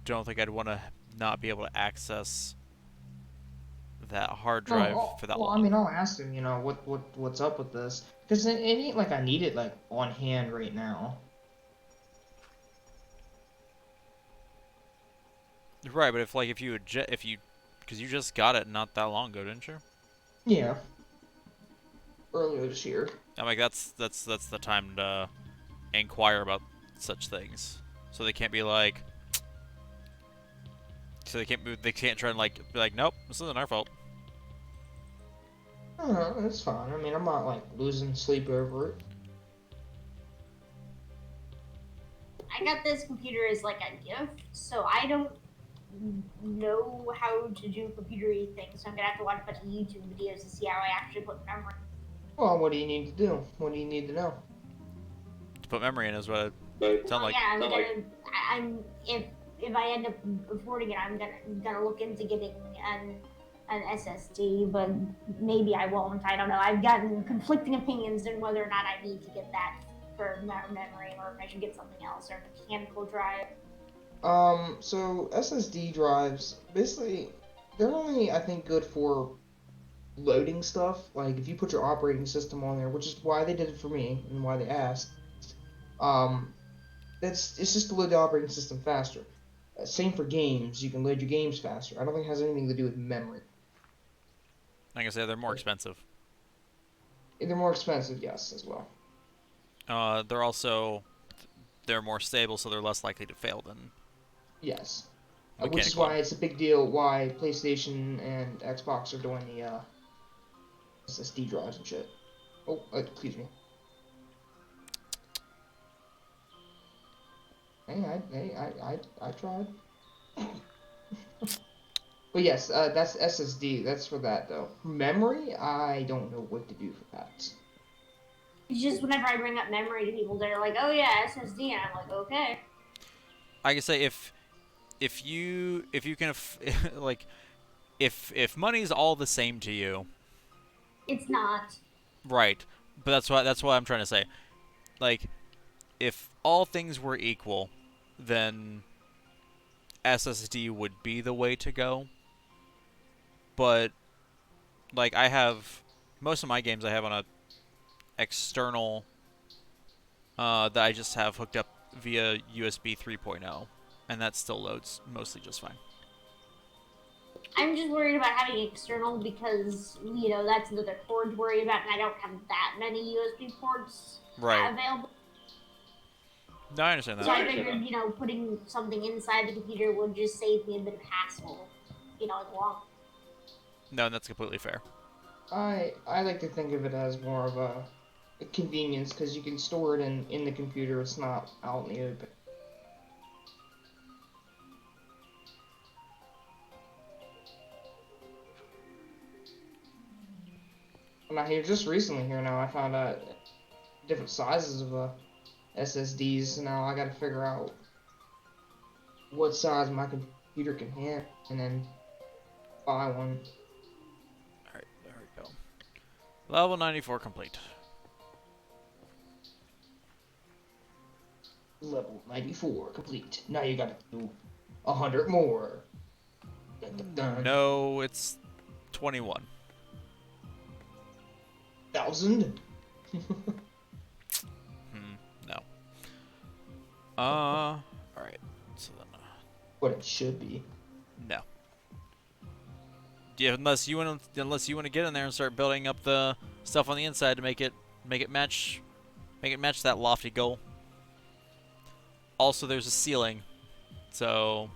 don't think I'd want to not be able to access that hard drive for that well, long. I mean, I'll ask them, what's up with this, because it ain't like I need it like on hand right now. Right, but if you because you just got it not that long ago, didn't you? Yeah. Earlier this year. I'm like that's the time to inquire about such things, so they can't be like, they can't try and like be like, nope, this isn't our fault. Oh, that's fine. I mean, I'm not like losing sleep over it. I got this computer as like a gift, so I don't know how to do computery things. So I'm gonna have to watch a bunch of YouTube videos to see how I actually put memory. Well, what do you need to do? What do you need to know? To put memory in is what it sounds like. Yeah, I'm if I end up affording it, I'm gonna look into getting an SSD, but maybe I won't. I don't know. I've gotten conflicting opinions on whether or not I need to get that for memory, or if I should get something else, or a mechanical drive. So SSD drives, basically, they're only, I think, good for loading stuff. Like, if you put your operating system on there, which is why they did it for me, and why they asked, it's just to load the operating system faster. Same for games, you can load your games faster. I don't think it has anything to do with memory. Like I said, they're more expensive. They're more expensive, yes, as well. They're more stable, so they're less likely to fail than. Yes. Which is Mechanical. why it's a big deal why PlayStation and Xbox are doing the SSD drives and shit. Oh, excuse me. I tried. But yes, that's SSD. That's for that though. Memory, I don't know what to do for that. It's just whenever I bring up memory to people, they're like, "Oh yeah, SSD," and I'm like, "Okay." I can say if you can like if money's all the same to you, It's not. right? But that's why I'm trying to say, like, if all things were equal, then SSD would be the way to go. But like I have most of my games I have on a external that I just have hooked up via USB 3.0, and that still loads mostly just fine. I'm just worried about having external because, you know, that's another port to worry about, and I don't have that many USB ports Right. available. No, I understand So that. I figured, you know, putting something inside the computer would just save me a bit of hassle, you know, as well. No, that's completely fair. I like to think of it as more of a convenience because you can store it in the computer. It's not out in the open. Now here, just recently here now, I found out different sizes of SSDs. So now I got to figure out what size my computer can handle, and then buy one. Alright, there we go. Level 94 complete. Level 94 complete. Now you got to do 100 more. Dun, dun, dun. No, it's 21. 1,000. No. Alright. So then, What it should be. no. Yeah, unless you want to get in there and start building up the stuff on the inside to make it match that lofty goal. Also, there's a ceiling, so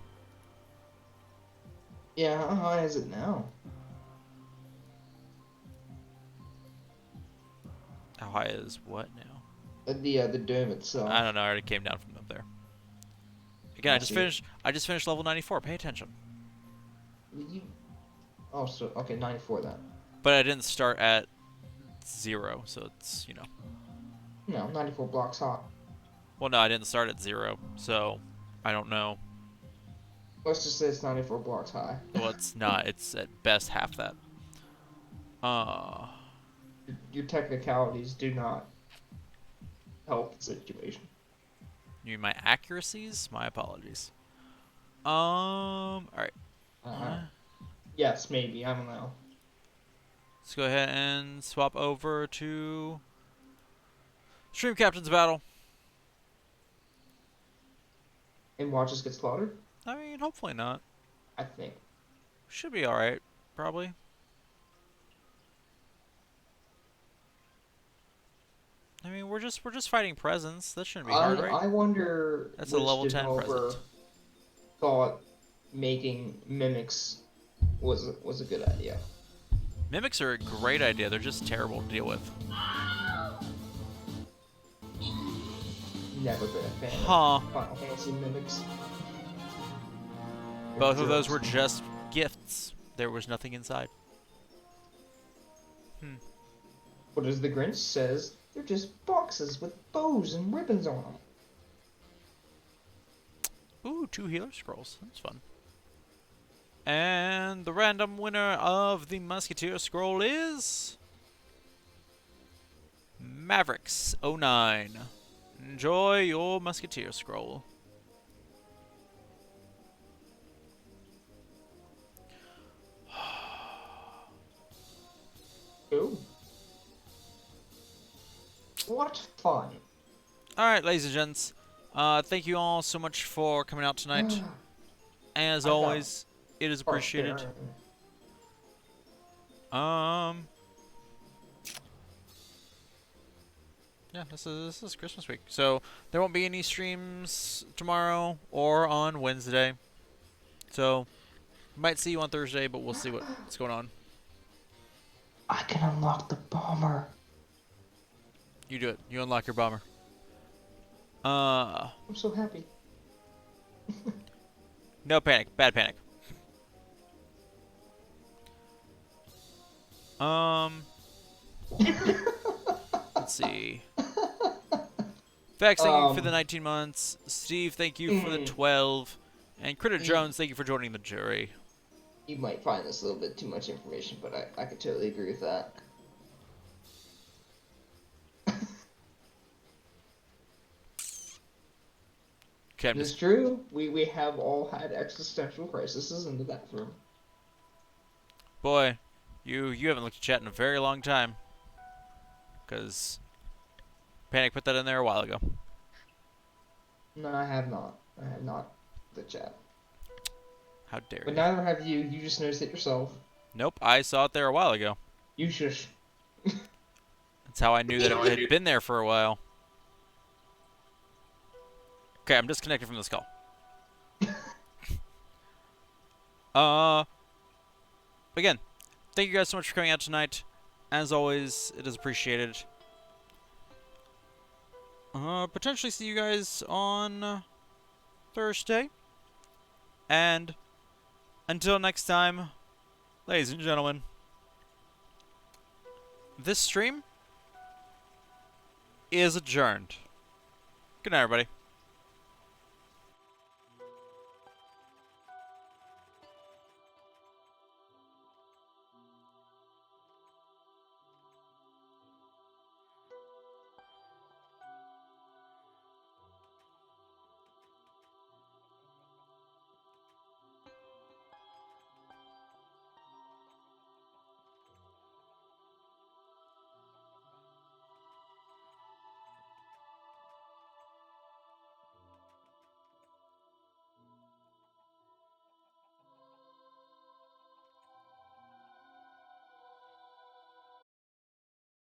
Yeah, how high is it now? how high is what now? The dome itself. I don't know. I already came down from up there. Again, I see. I just finished level 94. Pay attention. You... Oh, so okay, 94 then. But I didn't start at 0, so it's, you know. No, 94 blocks high. Well, no, I didn't start at 0, so I don't know. Let's just say it's 94 blocks high. Well, it's not. It's at best half that. Your technicalities do not help the situation. You mean my accuracies? My apologies. Alright. Yes, maybe. I don't know. Let's go ahead and swap over to Stream Captain's Battle. And watches get slaughtered? I mean, hopefully not. I think. Should be alright, probably. I mean, we're just fighting presence. That shouldn't be hard, right? I wonder. That's a level 10 developer present. thought making mimics was a good idea. Mimics are a great idea. They're just terrible to deal with. Never been a fan Huh. of Final Fantasy mimics. Both of those were just gifts. There was nothing inside. What as the Grinch says, they're just boxes with bows and ribbons on them. Ooh, 2 healer scrolls. That's fun. And the random winner of the Musketeer scroll is Mavericks09. Enjoy your Musketeer scroll. Ooh. What fun. Alright, ladies and gents. Thank you all so much for coming out tonight. As I got always, it is appreciated. Yeah, this is Christmas week. So there won't be any streams tomorrow or on Wednesday. So might see you on Thursday, but we'll see what's going on. I can unlock the bomber. You do it. You unlock your bomber. I'm so happy. No panic. Bad panic. Let's see. Vex, thank you for the 19 months. Steve, thank you for the 12. And Critter Jones, thank you for joining the jury. You might find this a little bit too much information, but I could totally agree with that. Okay, I'm It's just, true. We have all had existential crises in the bathroom. boy, you haven't looked at chat in a very long time. Cause Panic put that in there a while ago. No, I have not. I have not. The chat. How dare But you? neither have you. You just noticed it yourself. Nope, I saw it there a while ago. You shush. That's how I knew that it had been there for a while. Okay, I'm disconnected from this call. Again, thank you guys so much for coming out tonight. As always, it is appreciated. Potentially see you guys on Thursday. And until next time, ladies and gentlemen, this stream is adjourned. Good night, everybody.